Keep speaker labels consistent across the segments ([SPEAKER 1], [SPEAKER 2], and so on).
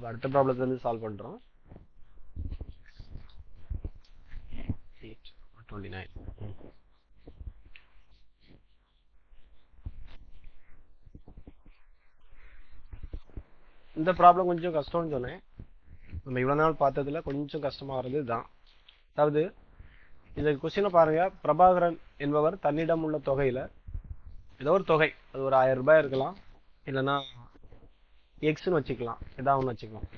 [SPEAKER 1] அடுத்த ப்ராப்ளத்துல இருந்து சால்வ் பண்றோம். 29. இந்த ப்ராப்ளம் கொஞ்சம் கஷ்டம்னு சொன்னேன். நம்ம இவ்வளவு நாள் பார்த்ததுல கொஞ்சம் கஷ்டமா வர்றது இதுதான். அதாவது இந்த கொஸ்டினை பாருங்க. பிரபாகரன் என்பவர் தன்னிடம் உள்ள தொகையில ஏதோ ஒரு தொகை, அது ஒரு 1000 ரூபாய் இருக்கலாம், இல்லைன்னா எக்ஸ்ன்னு வச்சுக்கலாம், ஏதாவது ஒன்று வச்சுக்கலாம்.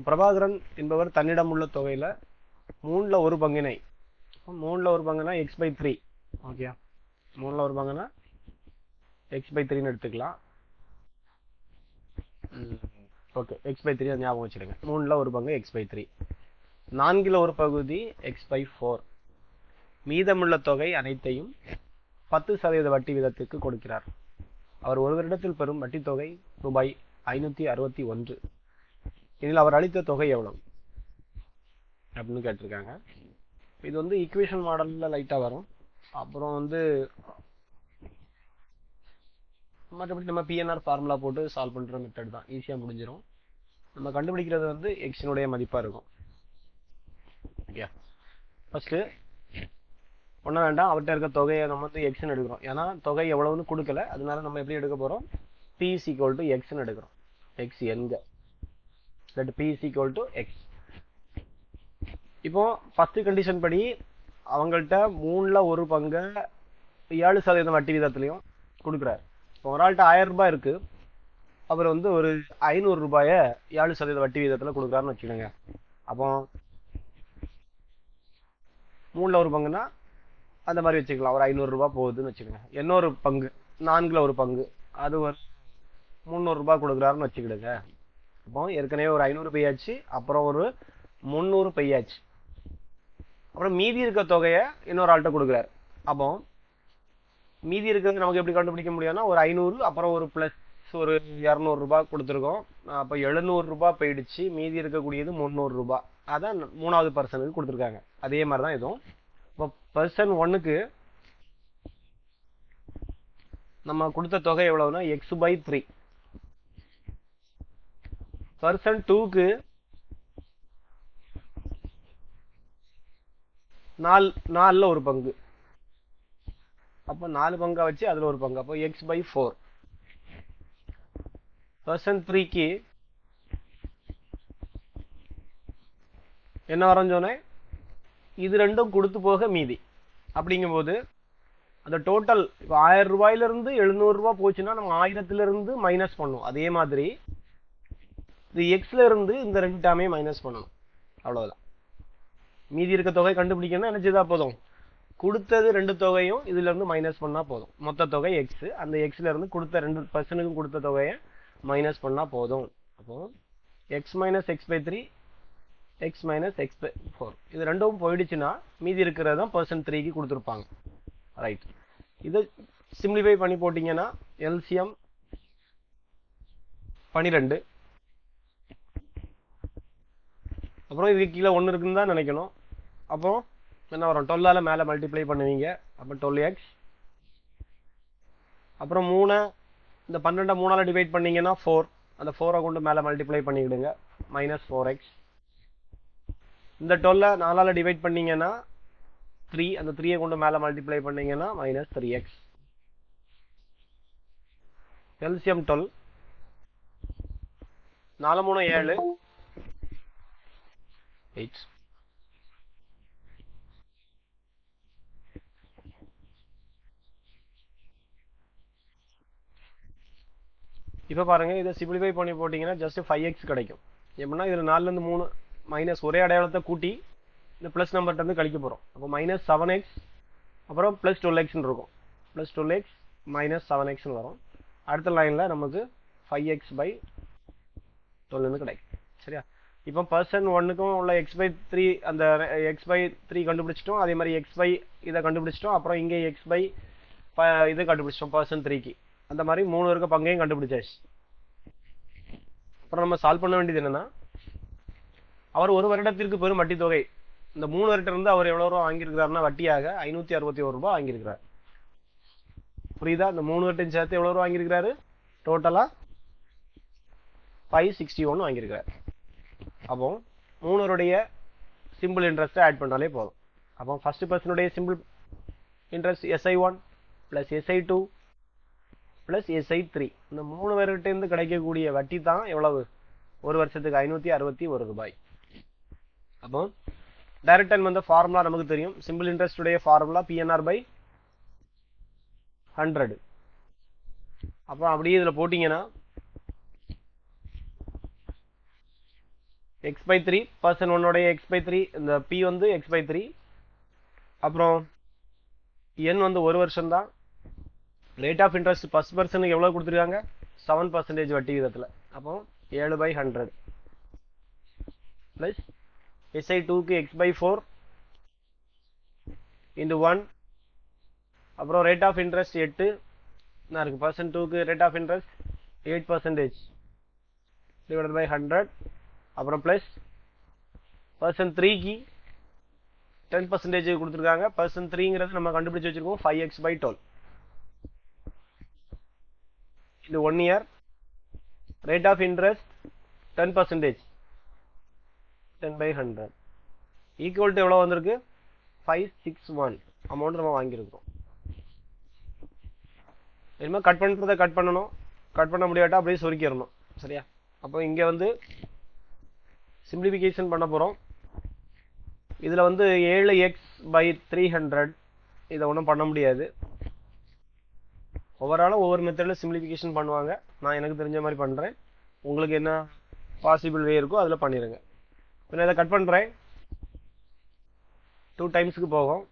[SPEAKER 1] பிரபாகரன் என்பவர் தன்னிடம் உள்ள தொகையில 3ல் 1 பங்கினை, 3ல் 1 பங்குனா x/3, ஓகே, 3ல் 1 பங்குனா x/3ன்னு எடுத்துக்கலாம். ஓகே, x/3 ஞாபகம் வச்சுடுங்க. 3ல் 1 பங்கு x/3, 4ல் 1 பகுதி x/4. மீதமுள்ள தொகை அனைத்தையும் 10% வட்டி வீதத்திற்கு கொடுக்கிறார். அவர் ஒரு வருடத்தில் பெறும் வட்டி தொகை ரூபாய் 561. இதில் அவர் அளித்த தொகை எவ்வளவு அப்படின்னு கேட்டிருக்காங்க. இது வந்து ஈக்குவேஷன் மாடல்ல லைட்டா வரும். அப்புறம் வந்து மற்றபடி நம்ம பிஎன்ஆர் ஃபார்முலா போட்டு சால்வ் பண்ற மெத்தட் தான், ஈஸியா முடிஞ்சிடும். நம்ம கண்டுபிடிக்கிறது வந்து எக்ஸினுடைய மதிப்பா இருக்கும். ஓகே, ஃபர்ஸ்ட் ஒன்றும் வேண்டாம், அவர்கிட்ட இருக்க தொகையை நம்ம வந்து எக்ஸ்ன்னு எடுக்கிறோம். ஏன்னா தொகை எவ்வளவுன்னு கொடுக்கல, அதனால நம்ம எப்படி எடுக்க போறோம், p = xன்னு எடுக்கிறோம். எக்ஸ் எங்க, தட் p = x. இப்போ ஃபர்ஸ்ட் கண்டிஷன் படி அவங்கள்ட்ட 3ல் 1 பங்கு 7% வட்டி வீதத்திலையும் கொடுக்குறாரு. இப்போ ஒரு ஆள்கிட்ட 1000 ரூபாய் இருக்கு, அவர் வந்து ஒரு 500 ரூபாய 7% வட்டி வீதத்துல கொடுக்குறாருன்னு வச்சுக்கோங்க. அப்போ 3ல் 1 பங்குனா அந்த மாதிரி வச்சுக்கலாம், ஒரு 500 ரூபாய் போகுதுன்னு வச்சுக்கோங்க. இன்னொரு பங்கு 4ல் 1 பங்கு, அது ஒரு 300 ரூபாய் கொடுக்குறாருன்னு வச்சுக்கிடுங்க. அப்போ ஏற்கனவே ஒரு 500 பையாச்சு, அப்புறம் ஒரு 300 பையாச்சு, அப்புறம் மீதி இருக்க தொகையை இன்னொரு ஆள்கிட்ட கொடுக்குறாரு. அப்போ மீதி இருக்கிறது நமக்கு எப்படி கண்டுபிடிக்க முடியும்னா, ஒரு 500 அப்புறம் ஒரு பிளஸ் ஒரு 200 ரூபாய் கொடுத்துருக்கோம். அப்போ 700 ரூபாய் போயிடுச்சு, மீதி இருக்கக்கூடியது 300 ரூபாய். அதான் 3வது பர்சனுக்கு கொடுத்துருக்காங்க. அதே மாதிரி தான் இதுவும். இப்போ பர்சன் 1க்கு நம்ம கொடுத்த தொகை எவ்வளவுனா x/3. பர்சன் 2க்கு 4ல் 1 பங்கு, அப்போ 4 பங்கா வச்சு அதுல ஒரு பங்கு, அப்போ x/4. பர்சன் 3க்கு என்ன வரும் சொன்னேன், இது ரெண்டும் கொடுத்து போக மீதி. அப்படிங்கும்போது அந்த டோட்டல் 1000 ரூபாயில இருந்து 700 ரூபாய் போச்சுன்னா நம்ம 1000ல இருந்து மைனஸ் பண்ணும். அதே மாதிரி இது எக்ஸ்ல இருந்து இந்த ரெண்டு டேமே மைனஸ் பண்ணணும். அவ்வளவுதான். மீதி இருக்க தொகை கண்டுபிடிக்கணும்னா என்ன செய்தா போதும், கொடுத்தது ரெண்டு தொகையும் இதுல இருந்து மைனஸ் பண்ணா போதும். மொத்த தொகை எக்ஸ், அந்த எக்ஸ்ல இருந்து கொடுத்த 2 பர்சனுக்கும் கொடுத்த தொகையை மைனஸ் பண்ணா போதும். அப்போ x - x/3, x - x/4 இது ரெண்டும் போயிடுச்சுன்னா மீதி இருக்கிறது தான் பர்சன் 3க்கு கொடுத்துருப்பாங்க. ரைட், இதை சிம்பிளிஃபை பண்ணி போட்டீங்கன்னா எல்சிஎம் 12, அப்புறம் இதுக்கு கீழே 1 இருக்குன்னு தான் நினைக்கணும். அப்போ என்ன வரும், 12ஆல மேலே மல்டிப்ளை பண்ணுவீங்க, அப்போ 12x. அப்புறம் 3 இந்த 12 3ஆல டிவைட் பண்ணீங்கன்னா 4, அந்த 4 கொண்டு மேலே மல்டிப்ளை பண்ணிவிடுங்க, -4x. இந்த 12 4ஆல டிவைட் பண்ணீங்கன்னா 3, அந்த 3 கொண்டு மேலே மல்டிப்ளை பண்ணீங்கன்னா -3x. எல்சிஎம் 12, 4 3 7, 8. இப்போ பாருங்க, இதை சிம்பிளிஃபை பண்ணி போட்டீங்கன்னா ஜஸ்ட் 5x கிடைக்கும். எப்படின்னா இதுல 4ல இருந்து 3 மைனஸ் ஒரே அடையாளத்தை கூட்டி இந்த பிளஸ் நம்பர்ட்ட இருந்து கழிக்க போறோம். அப்போ -7x அப்புறம் +12x இருக்கும். +12x -7x வரும். அடுத்த லைன்ல நமக்கு 5x/12 கிடைக்கும். சரியா? இப்போ பர்சன் 1க்கும் உள்ள x/3 அந்த x/3 கண்டுபிடிச்சிட்டோம். அதே மாதிரி x/, இதை கண்டுபிடிச்சிட்டோம். அப்புறம் இங்கே x/, இதை கண்டுபிடிச்சிட்டோம் பர்சன் 3க்கு. அந்த மாதிரி 3 இருக்க பங்கையும் கண்டுபிடிச்சாச்சு. அப்புறம் நம்ம சால்வ் பண்ண வேண்டியது என்னன்னா, அவர் ஒரு வருடத்திற்கு பெறும் வட்டி தொகை, இந்த 3 வருடம் இருந்து அவர் எவ்வளவு ரூபா வாங்கியிருக்கிறாருன்னா வட்டியாக 561 ரூபாய் வாங்கியிருக்கிறார். புரியுதா? இந்த 3 வருடம் சேர்த்து எவ்வளவு ரூபா வாங்கியிருக்கிறாரு, டோட்டலா 561 வாங்கியிருக்கிறார். அப்போ மூணுடைய சிம்பிள் இன்ட்ரெஸ்ட்டை ஆட் பண்ணாலே போதும். அப்போ first பர்சனுடைய simple interest SI1 + SI2 + SI3. இந்த மூணு பேர்கிட்ட இருந்து கிடைக்கக்கூடிய வட்டி தான் எவ்வளவு? ஒரு வருஷத்துக்கு 561 ரூபாய். அப்போ டைரக்ட் அண்ட் வந்து ஃபார்முலா நமக்கு தெரியும். சிம்பிள் இன்ட்ரெஸ்ட் உடைய ஃபார்முலா PNR/100. அப்போ அப்படியே இதுல போட்டீங்கன்னா x/3 பர்சன் 1 உடைய x/3, இந்த p வந்து x/3, அப்புறம் n வந்து ஒரு வருஷம் தான். ரேட் ஆஃப் இன்ட்ரெஸ்ட் ஃபர்ஸ்ட் பர்சனுக்கு எவ்வளவு கொடுத்துருக்காங்க? 7% வட்டி விகிதத்துல. அப்போ 7/100 பிளஸ் SI2க்கு x/4 into 1, அப்புறம் ரேட் ஆஃப் இன்ட்ரெஸ்ட் 8 என்ன இருக்கு? பர்சன் 2க்கு rate of interest 8% divided by 100, அப்புறம் பிளஸ் பர்சன் 3க்கு 10% கொடுத்துருக்காங்க. பர்சன் 3ங்கிறது நம்ம கண்டுபிடிச்சு வச்சிருக்கோம் 5x/12 into 1 year. Rate of interest 10%, 10/100 equal to எவ்வளவு வந்திருக்கு? 561 அமௌண்ட் நம்ம வாங்கியிருக்கோம். இனிமே கட் பண்றதை கட் பண்ணணும். கட் பண்ண முடியாட்டா அப்படியே சொருக்கிடணும். சரியா? அப்போ இங்க வந்து சிம்பிளிஃபிகேஷன் பண்ண போறோம். இதுல வந்து 7x/300 இதை ஒன்றும் பண்ண முடியாது. ஓவராலும் ஒவ்வொரு மெத்தட்ல சிம்பிளிஃபிகேஷன் பண்ணுவாங்க. நான் எனக்கு தெரிஞ்ச மாதிரி பண்றேன். உங்களுக்கு என்ன பாசிபிள் வே இருக்கோ அதுல பண்ணிருங்க. நான் இதை கட் பண்றேன். 2 டைம்ஸ்க்கு போகும்.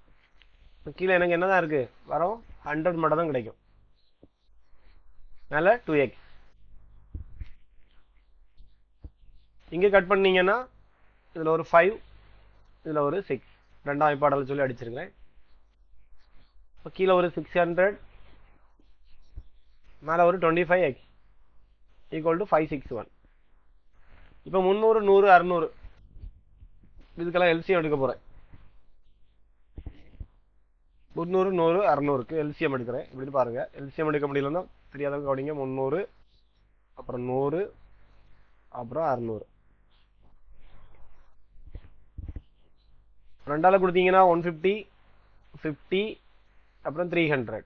[SPEAKER 1] கீழே எனக்கு என்னதான் இருக்கு? வரும் 100 மட்டும் தான் கிடைக்கும். மேல 2x. இங்க கட் பண்ணீங்கன்னா இதுல ஒரு 5, இதுல ஒரு 6, ரெண்டாம் வாய்ப்பாடல சொல்லி அடிச்சிருக்கேன். கீழே ஒரு 600, மேல ஒரு 25x ஈக்குவல் டு 561. இப்போ 300, 100, 600 இதுக்கெல்லாம் எல்சிஎம் எடுக்க போறேன். 300, 100, 600க்கு எல்சிஎம் எடுக்கிறேன். இப்படி பாருங்க. எல்சிஎம் எடுக்க முடியலன்னா தெரியாதவங்க கவனிங்க. 300, அப்புறம் 100, அப்புறம் 600. ரெண்டால கொடுத்தீங்கன்னா 150, 50, அப்புறம் 300.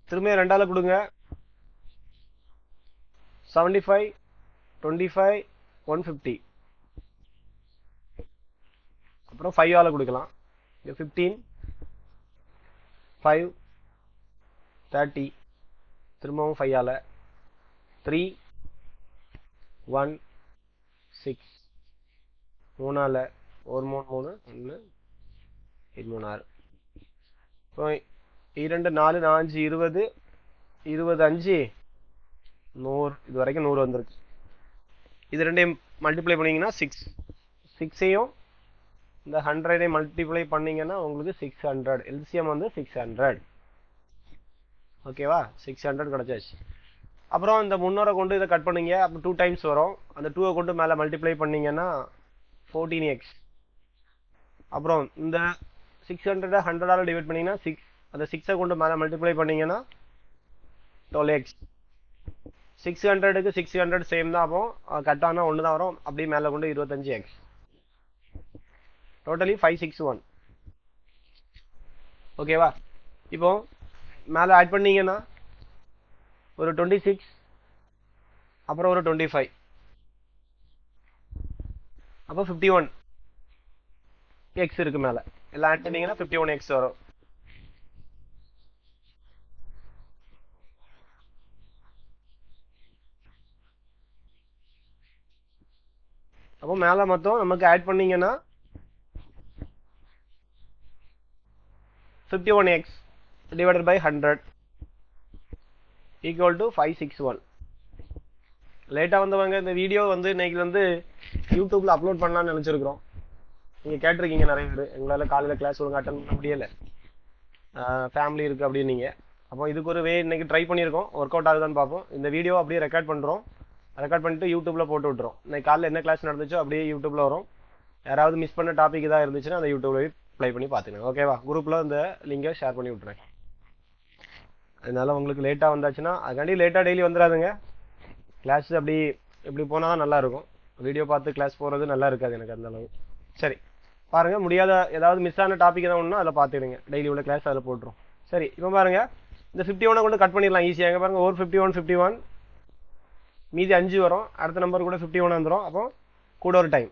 [SPEAKER 1] திரும்ப ரெண்டால கொடுங்க. 75, 25, 150, அப்புறம் 5 ஆல கொடுக்கலாம். 15, 5, 30, திரும்பவும் 5 ஆல 3, 1, 6, 3 ஆல 1, 3, 1, 3, 6. 2, 4, 5, 20, 25, 100. இது வரைக்கும் 100 வந்திருக்கு. இது ரெண்டையும் மல்டிப்ளை பண்ணீங்கன்னா 6. 6ஐயும் இந்த 100ஐயும் மல்டிப்ளை பண்ணீங்கன்னா உங்களுக்கு 600. எல்சிஎம் வந்து 600. ஓகேவா? 600 கிடைச்சாச்சு. அப்புறம் இந்த 300 கொண்டு இதை கட் பண்ணீங்க. அப்போ 2 டைம்ஸ் வரும். அந்த 2 கொண்டு மேலே மல்டிப்ளை பண்ணீங்கன்னா 14x. அப்புறம் இந்த 600 100ஆல டிவைட் பண்ணீங்கன்னா 6. அந்த 6ஐ கொண்டு மேலே மல்டிப்ளை பண்ணீங்கன்னா 12x. 600க்கு 600 சேம் தான். அப்போ கட் ஆனால் ஒன்று தான் வரும். அப்படியே மேலே கொண்டு 25x. டோட்டலி 561. ஓகேவா? இப்போ மேலே ஆட் பண்ணீங்கன்னா ஒரு 26, அப்புறம் ஒரு 25, அப்போ 51x இருக்கு மேலே. எல்லாம் ஆட் பண்ணீங்கன்னா 51x வரும். அப்போ மேலே மொத்தம் நமக்கு ஆட் பண்ணீங்கன்னா 51x divided by 100 equal to 561. லேட்டா வந்தவங்க இந்த வீடியோ வந்து இன்னைக்கு வந்து யூடியூப்ல அப்லோட் பண்ணலாம்னு நினைச்சிருக்கிறோம். நீங்க கேட்டிருக்கீங்க நிறைய பேர், எங்களால காலையில கிளாஸ் ஒழுங்கா அட்டன் பண்ண முடியல, ஃபேமிலி இருக்கு அப்படின்னீங்க. அப்போ இதுக்கு ஒரு வே இன்னைக்கு ட்ரை பண்ணியிருக்கோம். ஒர்க் அவுட் ஆகுதான்னு பார்ப்போம். இந்த வீடியோ அப்படியே ரெக்கார்ட் பண்றோம். ரெக்கார்ட் பண்ணிட்டு யூடியூப்ல போட்டு விட்டுரும். இன்னைக்கு காலையில் என்ன கிளாஸ் நடந்துச்சோ அப்படியே யூடியூப்ல வரும். யாராவது மிஸ் பண்ண டாபிக் ஏதாவது இருந்துச்சுன்னா அந்த யூடியூப்ல போய் ப்ளே பண்ணி பார்த்துக்கணும். ஓகேவா? குரூப்ல இந்த லிங்கை ஷேர் பண்ணி விட்டுறேன். அதனால உங்களுக்கு லேட்டா வந்தாச்சுன்னா அதுக்காண்டி லேட்டா டெய்லி வந்துடாதுங்க. கிளாஸ் அப்படி இப்படி போனால் தான் நல்லா இருக்கும். வீடியோ பார்த்து கிளாஸ் போகிறது நல்லா இருக்காது எனக்கு அந்த அளவு. சரி பாருங்க, முடியாத ஏதாவது மிஸ் ஆன டாபிக் தான் ஒன்றுனா அதில் பார்த்துடுங்க. டெய்லி உள்ள கிளாஸ் அதில் போட்டுரும். சரி இப்போ பாருங்க, இந்த 51 கொண்டு கட் பண்ணிடலாம் ஈஸியாக. எங்கே பாருங்க, ஒரு 51 மீதி 5 வரும். அடுத்த நம்பர் கூட 51 வந்துடும். அப்போ கூட ஒரு டைம்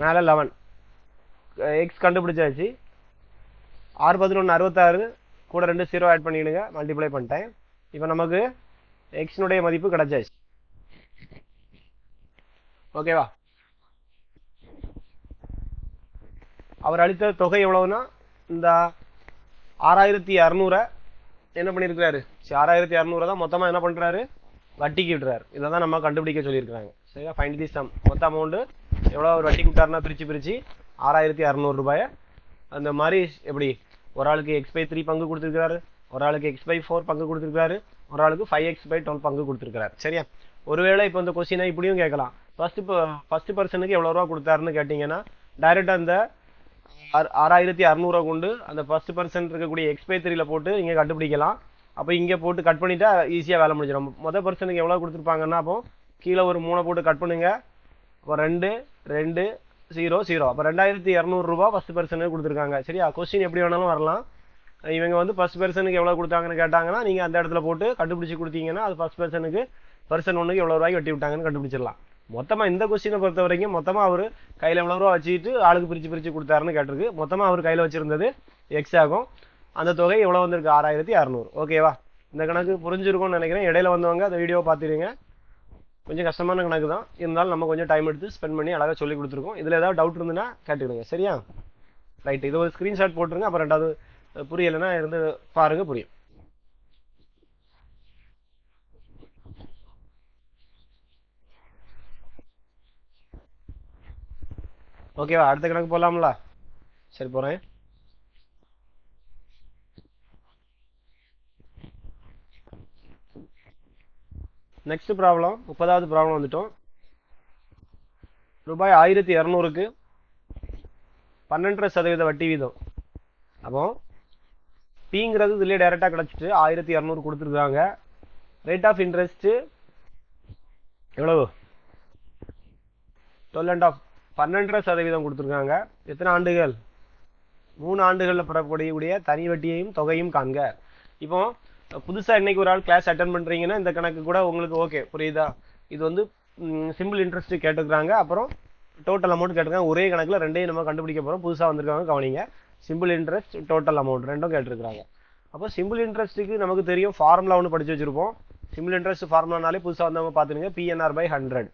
[SPEAKER 1] மேலே 11 எக்ஸ் கண்டுபிடிச்சாச்சு. 6 11 66 கூட 2 0 ஆட் பண்ணிடுங்க, மல்டிப்ளை பண்ணிட்டேன். இப்போ நமக்கு எக்ஸ்னுடைய மதிப்பு கிடைச்சாச்சு. ஓகேவா? அவர் அளித்த தொகை எவ்வளவுனா இந்த 6600 என்ன பண்ணியிருக்கிறாரு? 6600 தான் மொத்தமா என்ன பண்றாரு? வட்டிக்கு விடுறாரு. இதை தான் நம்ம கண்டுபிடிக்க சொல்லியிருக்கிறாங்க. சரியா? ஃபைண்ட் தி சம். மொத்த அமௌண்ட் எவ்வளோ அவர் வட்டிக்கு விட்டாருன்னா பிரிச்சு 6600 ரூபாயை அந்த மாதிரி எப்படி ஒரு ஆளுக்கு x/3 பங்கு கொடுத்துருக்காரு, ஒரு ஆளுக்கு x/4 பங்கு கொடுத்துருக்காரு, ஒரு ஆளுக்கு 5x/12 பங்கு கொடுத்துருக்காரு. சரியா? ஒருவேளை இப்போ இந்த கொஸ்டினை இப்படியும் கேட்கலாம். ஃபர்ஸ்ட் பர்சனுக்கு எவ்வளோ ரூபா கொடுத்தாருன்னு கேட்டீங்கன்னா டைரக்டா அந்த 6600 கொண்டு அந்த ஃபர்ஸ்ட் பர்சன் இருக்கக்கூடிய x/3ல போட்டு நீங்க கண்டுபிடிக்கலாம். அப்போ இங்கே போட்டு கட் பண்ணிட்டா ஈஸியாக வேலை முடிஞ்சிடும். மொதல் பர்சனுக்கு எவ்வளோ கொடுத்துருப்பாங்கன்னா அப்போ கீழே ஒரு 3 போட்டு கட் பண்ணுங்க. அப்போ 2 2 0 0. அப்போ 2200 ரூபா ஃபர்ஸ்ட் பர்சனுக்கு கொடுத்துருக்காங்க. சரியா? கொஸ்டின் எப்படி வேணாலும் வரலாம். இவங்க வந்து ஃபர்ஸ்ட் பர்சனுக்கு எவ்வளோ கொடுத்தாங்கன்னு கேட்டாங்கன்னா நீங்கள் அந்த இடத்துல போட்டு கண்டுபிடிச்சி கொடுத்தீங்கன்னா அது ஃபர்ஸ்ட் பர்சனுக்கு பர்சன் ஒன்றுக்கு எவ்வளோ ரூபாய்க்கு வெட்டி விட்டாங்கன்னு கண்டுபிடிச்சிடலாம். மொத்தமாக இந்த கொஸ்டினை பொறுத்த வரைக்கும் மொத்தமாக அவர் கையில் எவ்வளோ ரூபா வச்சுட்டு ஆளுக்கு பிரித்து கொடுத்தாருன்னு கேட்டிருக்கு. மொத்தமாக அவர் கையில் வச்சிருந்தது எக்ஸ் ஆகும். அந்த தொகை எவ்வளோ வந்திருக்கு? 6600. ஓகேவா? இந்த கணக்கு புரிஞ்சிருக்கும்னு நினைக்கிறேன். இடையில வந்தவங்க அந்த வீடியோ பார்த்துருங்க. கொஞ்சம் கஷ்டமான கணக்கு தான், இருந்தாலும் நம்ம கொஞ்சம் டைம் எடுத்து ஸ்பெண்ட் பண்ணி அழகாக சொல்லி கொடுத்துருக்கோம். இதில் ஏதாவது டவுட் இருந்துன்னா கேட்டுக்கிடுங்க. சரியா? ரைட், இது ஒரு ஸ்க்ரீன்ஷாட் போட்டுருங்க. அப்புறம் ரெண்டாவது புரியலைன்னா இருந்து பாருங்க, புரியும். ஓகேவா? அடுத்த கணக்கு போகலாம்ல? சரி போகிறேன். நெக்ஸ்ட் ப்ராப்ளம், 30வது ப்ராப்ளம் வந்துட்டோம். ரூபாய் 1200க்கு 12.5% வட்டி வீதம். அப்போ பிங்கிறது இதுலேயே டைரெக்டாக கிடச்சிட்டு 1200 கொடுத்துருக்காங்க. ரேட் ஆஃப் இன்ட்ரெஸ்ட் எவ்வளவு? 12.5% கொடுத்துருக்காங்க. எத்தனை ஆண்டுகள்? 3 ஆண்டுகளில் பெறக்கூடிய தனி வட்டியையும் தொகையும் காண்க. இப்போ புதுசா இன்னைக்கு ஒரு ஆள் கிளாஸ் அட்டன் பண்றீங்கன்னா இந்த கணக்கு கூட உங்களுக்கு ஓகே புரியுதா? இது வந்து சிம்பிள் இன்ட்ரெஸ்ட் கேட்டுக்கிறாங்க, அப்புறம் டோட்டல் அமௌண்ட் கேட்டுருக்காங்க. ஒரே கணக்குல ரெண்டையும் நம்ம கண்டுபிடிக்க போறோம். புதுசா வந்திருக்காங்க, கவனிங்க. சிம்பிள் இன்ட்ரெஸ்ட், டோட்டல் அமௌண்ட் ரெண்டும் கேட்டிருக்காங்க. அப்போ சிம்பிள் இன்ட்ரெஸ்ட்டுக்கு நமக்கு தெரியும் ஃபார்முலா ஒன்று படிச்சு வச்சிருப்போம். சிம்பிள் இன்ட்ரெஸ்ட் ஃபார்முலானாலே புதுசா வந்தவங்க பார்த்துருங்க, PNR/100.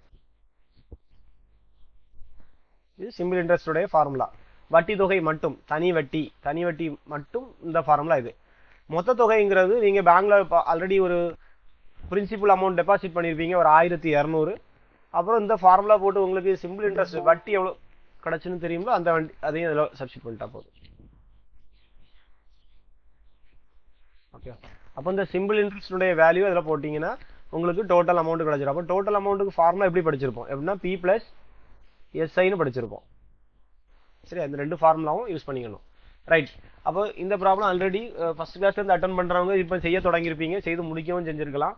[SPEAKER 1] இது சிம்பிள் இன்ட்ரெஸ்டோடைய ஃபார்முலா. வட்டி தொகை மட்டும், தனி வட்டி மட்டும் இந்த ஃபார்முலா. இது மொத்த தொகைங்கிறது நீங்க பேங்க்ல ஆல்ரெடி ஒரு பிரின்சிபல் அமௌண்ட் டெபாசிட் பண்ணிருப்பீங்க, ஒரு 1200. அப்புறம் இந்த ஃபார்முலா போட்டு உங்களுக்கு சிம்பிள் இன்ட்ரெஸ்ட் வட்டி எவ்வளவு கிடைச்சுன்னு தெரியுமோ அந்த அதையும் இதில் சப்ஸ்டிட் பண்ணிட்டா போதும். ஓகே, அப்போ இந்த சிம்பிள் இன்ட்ரெஸ்டுடைய வேல்யூ அதில் போட்டிங்கன்னா உங்களுக்கு டோட்டல் அமௌண்ட் கிடைச்சிடும். அப்போ டோட்டல் அமௌண்ட்டுக்கு ஃபார்முலா எப்படி படிச்சிருப்போம்? எப்படின்னா P+SIன்னு படிச்சிருப்போம். சரி, அந்த ரெண்டு ஃபார்முலாவும் யூஸ் பண்ணிக்கணும். ரைட், அப்போ இந்த ப்ராப்ளம் ஆல்ரெடி ஃபர்ஸ்ட் கிளாஸ்ல இருந்து அட்டன் பண்றவங்க இப்போ செய்ய தொடங்கியிருப்பீங்க, செய்து முடிக்கவும் செஞ்சிருக்கலாம்.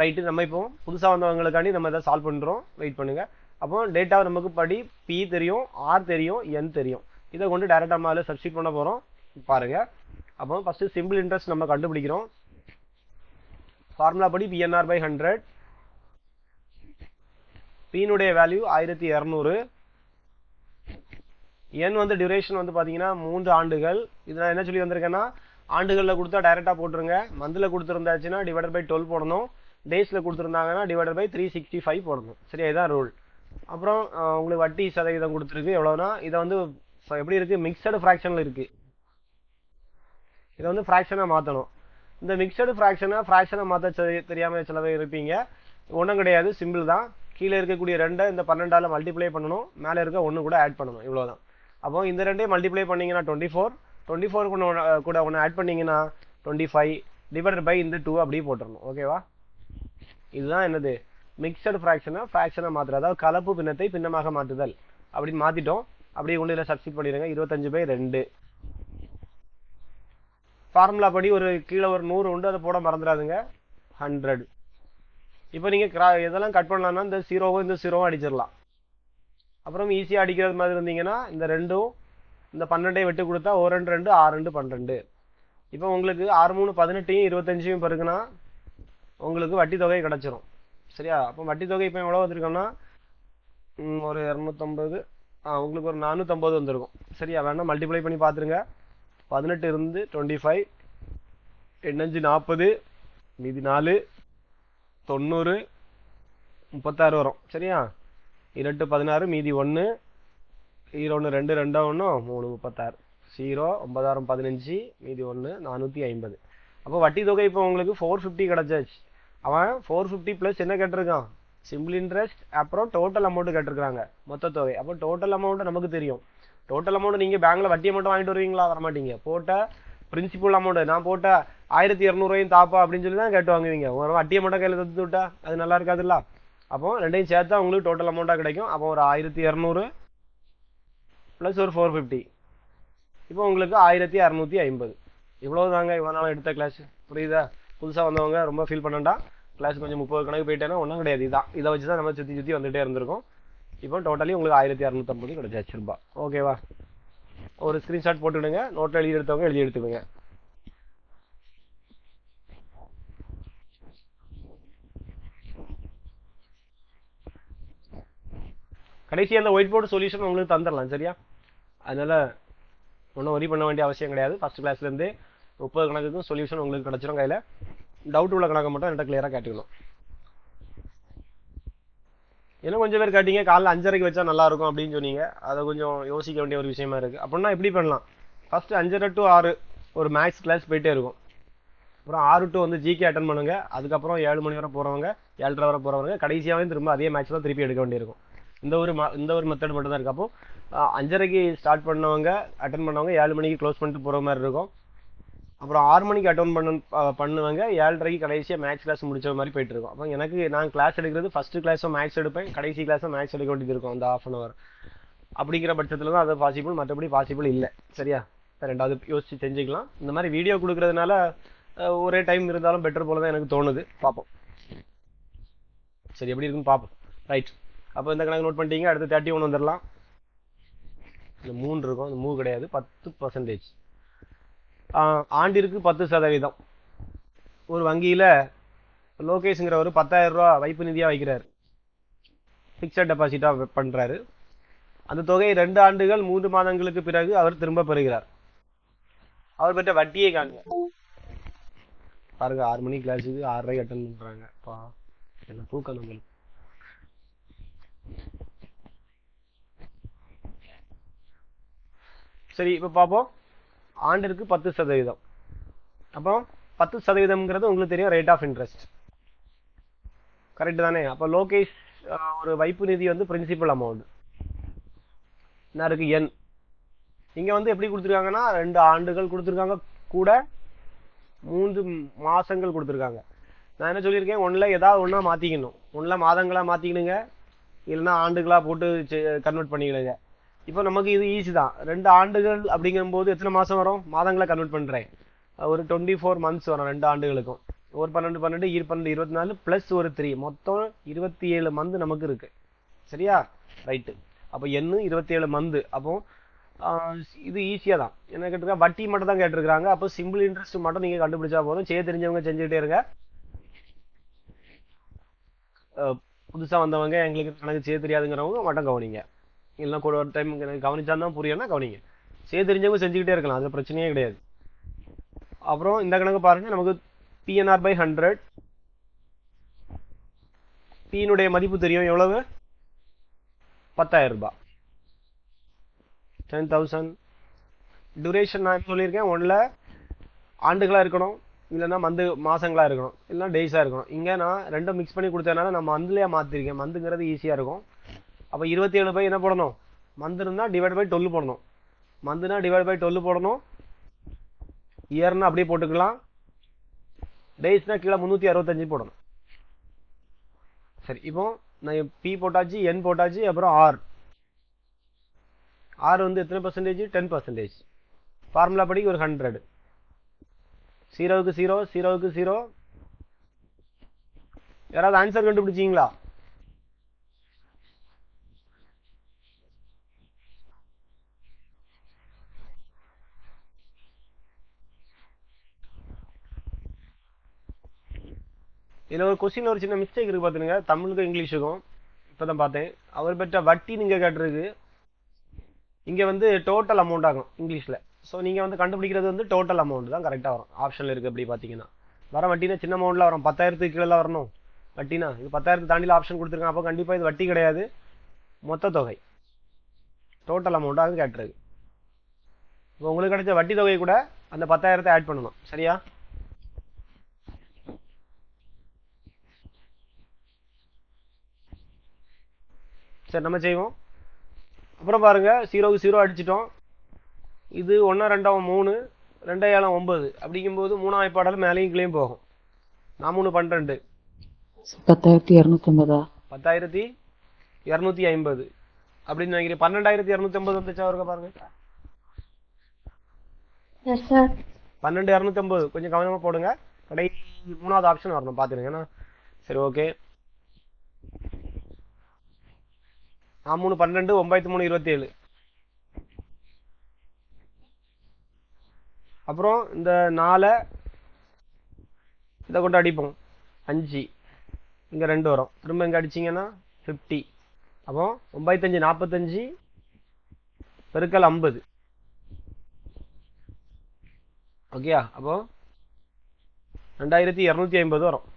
[SPEAKER 1] ரைட்டு, நம்ம இப்போ புதுசாக வந்தவங்களுக்காண்டி நம்ம இதை சால்வ் பண்ணுறோம். வெயிட் பண்ணுங்க. அப்போ டேட்டா நமக்கு படி P தெரியும், R தெரியும், N தெரியும். இதை கொண்டு டைரக்டாக நம்ம அதில் சப்ஸ்டிட் பண்ண போகிறோம். பாருங்க, அப்போ ஃபர்ஸ்ட் சிம்பிள் இன்ட்ரெஸ்ட் நம்ம கண்டுபிடிக்கிறோம். ஃபார்முலா படி PNR/100. P-னுடைய வேல்யூ 1200. N வந்து டியூரேஷன் வந்து பார்த்தீங்கன்னா 3 ஆண்டுகள். இது நான் என்ன சொல்லி வந்திருக்கேன்னா, ஆண்டுகளில் கொடுத்தா டைரெக்டாக போட்டுருங்க. மந்தில் கொடுத்துருந்தாச்சுன்னா /12 போடணும். டேஸில் கொடுத்துருந்தாங்கன்னா /365 போடணும். சரியா? இதுதான் ரூல். அப்புறம் உங்களுக்கு வட்டி சதவீதம் கொடுத்துருக்கு எவ்வளோனா, இதை வந்து எப்படி இருக்குது? மிக்சடு ஃப்ராக்ஷனில் இருக்குது. இதை வந்து ஃப்ராக்ஷனாக மாற்றணும். இந்த மிக்சடு ஃப்ராக்ஷனை மாற்ற தெரியாமல் சில பேர் இருப்பீங்க. ஒன்றும் கிடையாது, சிம்பிள் தான். கீழே இருக்கக்கூடிய 2 இந்த 12ஆல் மல்டிப்ளை பண்ணணும், மேலே இருக்க 1 கூட ஆட் பண்ணணும், இவ்வளோதான். அப்போ இந்த ரெண்டையும் மல்டிப்ளை பண்ணீங்கன்னா 24 கூட ஒன்று ஆட் பண்ணீங்கன்னா 25 டிவைடட் பை இந்த 2 அப்படியே போட்டுடணும். ஓகேவா? இதுதான் என்னது? மிக்சடு ஃப்ராக்ஷனை மாற்றுறது, அதாவது கலப்பு பின்னத்தை பின்னமாக மாற்றுதல் அப்படின்னு மாற்றிட்டோம். அப்படியே கொண்டு இதில் சப்ஸ்டிட் பண்ணிடுங்க. 25/2 ஃபார்முலா படி ஒரு கீழே ஒரு 100 உண்டு, அதை போட மறந்துடாதுங்க. 100. இப்போ நீங்கள் இதெல்லாம் கட் பண்ணலாம்னா இந்த 0வும் இந்த 0வும் அடிச்சிடலாம். அப்புறம் ஈஸியாக அடிக்கிறது மாதிரி இருந்தீங்கன்னா இந்த 2ம் இந்த 12 வெட்டு கொடுத்தா 1 2 2 6 2 12. இப்போ உங்களுக்கு 6 3 18 25 பெருக்குனா உங்களுக்கு வட்டி தொகை கிடச்சிரும். சரியா? அப்போ வட்டி தொகை இப்போ எவ்வளோ வந்திருக்கோம்னா ஒரு 250, உங்களுக்கு ஒரு 450 வந்திருக்கும். சரியா? வேணா மல்டிப்ளை பண்ணி பார்த்துருங்க. 18 இருந்து 25, 8 40, மீதி 4, 90, 36 வரும். சரியா? 2 16, மீதி 1, 1 2 2 1 3 36, 0 9 15, மீதி 1 450. அப்போ வட்டி தொகை இப்போ உங்களுக்கு 450 கிடச்சாச்சு. அவன் 450 ப்ளஸ் என்ன கேட்டிருக்கான்? சிம்பிள் இன்ட்ரெஸ்ட், அப்புறம் டோட்டல் அமௌண்ட் கேட்டிருக்காங்க, மொத்த தொகை. அப்போ டோட்டல் அமௌண்ட் நமக்கு தெரியும். டோட்டல் அமௌண்ட் நீங்கள் பேங்க்ல வட்டி அமௌண்ட் வாங்கிட்டு வருவீங்களா? வரமாட்டீங்க. போட்ட பிரின்சிபல் அமௌண்ட் நான் போட்ட 1200 தாப்பா அப்படின்னு சொல்லி தான் கேட்டு வாங்குவீங்க. ஒரு வட்டி அமௌண்ட்டை கையில் தத்து விட்டா அது நல்லா இருக்காதுல்ல. அப்போ ரெண்டையும் சேர்த்தா உங்களுக்கு டோட்டல் அமௌண்ட்டாக கிடைக்கும். அப்போ ஒரு 1200 ப்ளஸ் ஒரு 450, இப்போ உங்களுக்கு 1650. இவ்வளவு தாங்க இவ்வளோ நாள் எடுத்த கிளாஸ். புரியுதா? புதுசாக வந்தவங்க ரொம்ப ஃபீல் பண்ணண்டா. கிளாஸ் கொஞ்சம் 30 கணக்கு போயிட்டேன்னா ஒன்றும் கிடையாது. இதான் இதை வச்சு தான் நம்ம சுற்றி சுற்றி வந்துகிட்டே இருந்திருக்கோம். இப்போ டோட்டலி உங்களுக்கு 1650 கிடைச்சாச்சு ரூபா. ஓகேவா? ஒரு ஸ்க்ரீன்ஷாட் போட்டுவிடுங்க. நோட்டில் எழுதி எடுத்தவங்க எழுதி எடுத்துக்கோங்க. கடைசி அந்த ஒயிட் போர்டு சொல்யூஷன் உங்களுக்கு தந்துடலாம். சரியா? அதனால ஒன்றும் ஒரி பண்ண வேண்டிய அவசியம் கிடையாது. ஃபர்ஸ்ட் கிளாஸ்லேருந்து 30 கணக்குக்கும் சொல்யூஷன் உங்களுக்கு கிடச்சிரும் கையில். டவுட் உள்ள கணக்கை மட்டும் என்கிட்ட கிளியராக கேட்டுக்கணும். ஏன்னா கொஞ்சம் பேர் கேட்டீங்க காலைல 5:30 வச்சா நல்லா இருக்கும் அப்படின்னு சொன்னீங்க. அதை கொஞ்சம் யோசிக்க வேண்டிய ஒரு விஷயமா இருக்குது. அப்படின்னா எப்படி பண்ணலாம்? ஃபர்ஸ்ட் 5:30 to 6 ஒரு மேக்ஸ் கிளாஸ் போயிட்டே இருக்கும். அப்புறம் 6 to வந்து ஜிகே அட்டன் பண்ணுங்க. அதுக்கப்புறம் 7 மணி வரை போகிறவங்க, 7:30 வரை போகிறவங்க, கடைசியாகவே திரும்ப அதே மேக்ஸ் தான் திருப்பி எடுக்க வேண்டியிருக்கும். இந்த ஒரு மெத்தட் மட்டும் தான் இருக்கு. அப்போ 5:30 ஸ்டார்ட் பண்ணவங்க அட்டன் பண்ணவங்க 7 மணிக்கு க்ளோஸ் பண்ணிட்டு போகிற மாதிரி இருக்கும். அப்புறம் 6 மணிக்கு அட்டன் பண்ணுவாங்க, 7:30 கடைசியாக மேக்ஸ் கிளாஸ் முடிச்ச மாதிரி போயிட்டு இருக்கும். அப்போ நான் கிளாஸ் எடுக்கிறது ஃபர்ஸ்ட் கிளாஸும் மேக்ஸ் எடுப்பேன், கடைசி கிளாஸும் மேக்ஸ் எடுக்க வேண்டியது இருக்கும் அந்த ½ hour. அப்படிங்கிற பட்சத்தில் தான் அது பாசிபிள், மற்றபடி பாசிபிள் இல்லை. சரியா? ரெண்டாவது யோசிச்சு செஞ்சுக்கலாம். இந்த மாதிரி வீடியோ கொடுக்கறதுனால ஒரே டைம் இருந்தாலும் பெட்டர் போல தான் எனக்கு தோணுது. பார்ப்போம். சரி, எப்படி இருக்குன்னு பார்ப்போம். ரைட். அப்போ இந்த கணக்கு நோட் பண்ணிட்டீங்க. அடுத்து 31 வந்துடலாம். இந்த 3 இருக்கும், அந்த 3 கிடையாது, 10%. ஆண்டிற்கு 10%. ஒரு வங்கியில் லோகேஷ்ங்கிற ஒரு 10,000 ரூபா வைப்பு நிதியாக வைக்கிறார். ஃபிக்ஸட் டெபாசிட்டாக பண்ணுறாரு. அந்த தொகை 2 ஆண்டுகள் 3 மாதங்களுக்கு பிறகு அவர் திரும்ப பெறுகிறார். அவர் பெற்ற வட்டியை காண்க. பாருங்க, 6 மணி கிளாஸுக்கு 6:30 அட்டன் பண்ணுறாங்க. என்ன தூக்கம் நம்மளுக்கு. சரி, இப்போ பார்ப்போம். ஆண்டிற்கு 10%. அப்போ 10%ங்கிறது உங்களுக்கு தெரியும், ரேட் ஆஃப் இன்ட்ரெஸ்ட். கரெக்ட் தானே? அப்போ லோகேஷ் ஒரு வைப்பு நிதி வந்து பிரின்சிபல் அமௌண்ட் என்ன இருக்கு? என். இங்க வந்து எப்படி கொடுத்துருக்காங்கன்னா 2 ஆண்டுகள் கொடுத்துருக்காங்க, கூட 3 மாசங்கள் கொடுத்துருக்காங்க. நான் என்ன சொல்லியிருக்கேன், ஒன்றில் ஏதாவது ஒன்றா மாற்றிக்கணும். ஒன்றில் மாதங்களாக மாற்றிக்கணுங்க, இல்லைன்னா ஆண்டுகளாக போட்டு கன்வெர்ட் பண்ணிக்கணுங்க. இப்போ நமக்கு இது ஈஸி தான். 2 ஆண்டுகள் அப்படிங்கும்போது எத்தனை மாதம் வரும்? மாதங்களை கன்வெர்ட் பண்ணுறேன். ஒரு 24 மந்த்ஸ் வரும் 2 ஆண்டுகளுக்கும். ஒரு 12 12 12 24 ப்ளஸ் ஒரு 3, மொத்தம் 27 மந்த் நமக்கு இருக்கு. சரியா? ரைட்டு. அப்போ என்ன 27 மந்த். அப்போ இது ஈஸியாக தான். என்ன கேட்டிருக்கா? வட்டி மட்டும் தான் கேட்டிருக்காங்க. அப்போ சிம்பிள் இன்ட்ரெஸ்ட் மட்டும் நீங்கள் கண்டுபிடிச்சா போதும். செய்ய தெரிஞ்சவங்க செஞ்சுக்கிட்டே இருங்க. புதுசாக வந்தவங்க எங்களுக்கு கணக்கு செய்ய தெரியாதுங்கிறவங்க மட்டும் கவனிங்க. இல்லைன்னா கூட ஒரு டைம் கவனிச்சா தான் புரியும்னா கவனிங்க. செய்ய தெரிஞ்சவங்க செஞ்சுக்கிட்டே இருக்கலாம், அது பிரச்சனையே கிடையாது. அப்புறம் இந்த கணக்கு பாருங்க, நமக்கு PNR/100. பீனுடைய மதிப்பு தெரியும் எவ்வளவு? 10,000 ரூபாய். 10,000. டியூரேஷன் நான் சொல்லியிருக்கேன், ஒன்றில் ஆண்டுகளாக இருக்கணும், இல்லைன்னா மாசங்களா இருக்கணும், இல்லைன்னா டேஸாக இருக்கணும். இங்கே நான் ரெண்டும் மிக்ஸ் பண்ணி கொடுத்ததுனால நான் மந்த்லேயே மாற்றிருக்கேன். மந்த்துங்கிறது ஈஸியாக இருக்கும். அப்போ 27 என்ன போடணும்? மந்த் இருந்தால் /12 போடணும். மந்த்னா /12 போடணும். இயர்னா அப்படியே போட்டுக்கலாம். டேஸ்னா கீழே 365 போடணும். சரி, இப்போ நான் P போட்டாச்சு, N போட்டாச்சு, அப்புறம் R. ஆர் வந்து எத்தனை பர்சன்டேஜ்? 10%. ஃபார்முலா படி ஒரு 100. 0க்கு 0, 0க்கு 0. யாராவது ஆன்சர் கண்டுபிடிச்சீங்களா? இதில் ஒரு கொஸ்டின் ஒரு சின்ன மிஸ்டேக் இருக்கு பார்த்துருங்க, தமிழுக்கும் இங்கிலீஷுக்கும். இப்போதான் பார்த்தேன். அவர் பெற்ற வட்டி நீங்கள் கேட்டிருக்கு, இங்கே வந்து டோட்டல் அமௌண்ட் ஆகும் இங்கிலீஷில். ஸோ நீங்கள் வந்து கண்டுபிடிக்கிறது வந்து டோட்டல் அமௌண்ட் தான் கரெக்டாக வரும். ஆப்ஷனில் இருக்குது அப்படி பார்த்தீங்கன்னா. வர வட்டினா சின்ன அமௌண்ட்டில் வரும், 10,000க்கு கீழே வரணும் வட்டினா. இது 10,000 தாண்டியில் ஆப்ஷன் கொடுத்துருக்காங்க, அப்போ கண்டிப்பாக இது வட்டி கிடையாது, மொத்த தொகை டோட்டல் அமௌண்ட்டாக கேட்டிருக்கு. இப்போ உங்களுக்கு கிடைச்ச வட்டி தொகை கூட அந்த 10,000 ஆட் பண்ணணும். சரியா? சரி, நம்ம செய்வோம். அப்புறம் பாருங்க, 0க்கு 0 அடிச்சிட்டோம். இது 1 2 3, 2 7 9 அப்படிங்கும்போது 3ஆம் வாய்ப்பாடால் மேலேயும் கீழேயும் போகும். 4 3 12,
[SPEAKER 2] 10,250.
[SPEAKER 1] 10,250 அப்படின்னு நினைக்கிறேன். 12,250 வந்துச்சா இருக்க பாருங்க. 12,250 கொஞ்சம் கவனமா போடுங்க, கடைசி 3வது ஆப்ஷன் வரணும் பார்த்துருங்க. சரி, ஓகே. 3 12, 9 3 27. அப்புறம் இந்த 4 இதை கொண்டு அடிப்போம், 5 இங்க 2 வரும், திரும்ப இங்க அடிச்சீங்கன்னா 50. அப்போ 9 5 45 பெருக்கல் 50. ஓகேயா? அப்போ 2,250 வரும்.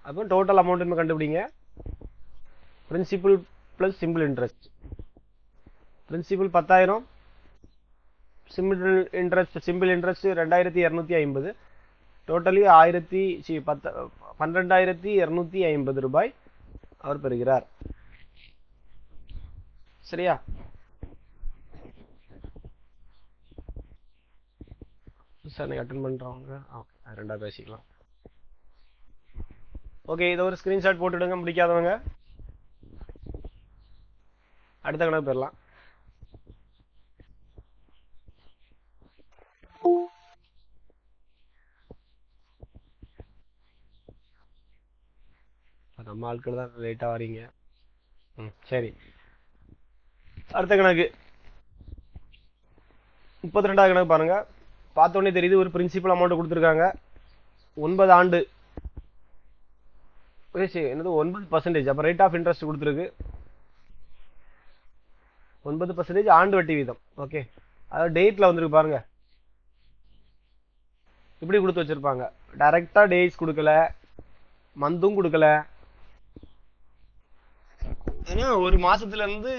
[SPEAKER 1] அப்போ டோட்டல் அமௌண்ட் கண்டுபிடிங்க. Principal plus simple interest. Principal 10,000, simple interest 2,250. Totally 12,250 ரூபாய் அவர் பெறுகிறார். சரியா? சார் நீங்க அட்டெண்ட் பண்றவங்க ரெண்டா பேசிக்கலாம். ஓகே, இதை ஒரு ஸ்கிரீன்ஷாட் போட்டுடுங்க முடிக்காதவங்க. அடுத்த கணக்கு பெறலாம். நம்ம ஆட்கள் தான் லேட்டா வரீங்க. சரி, அடுத்த கணக்கு 32வது கணக்கு பாருங்க. பார்த்தோன்னே தெரியுது, ஒரு பிரின்சிபல் அமௌண்ட் கொடுத்துருக்காங்க. 9 ஆண்டு என்னது 9%. அப்ப ரேட் ஆஃப் இன்ட்ரெஸ்ட் கொடுத்துருக்கு 9% ஆண்டு வட்டி வீதம். ஓகே, அதாவது டேட்ல வந்துருக்கு பாருங்க, இப்படி கொடுத்து வச்சிருப்பாங்க. டைரக்டா டேஸ் கொடுக்கல, மந்தும் கொடுக்கல. ஏன்னா ஒரு மாசத்துல இருந்து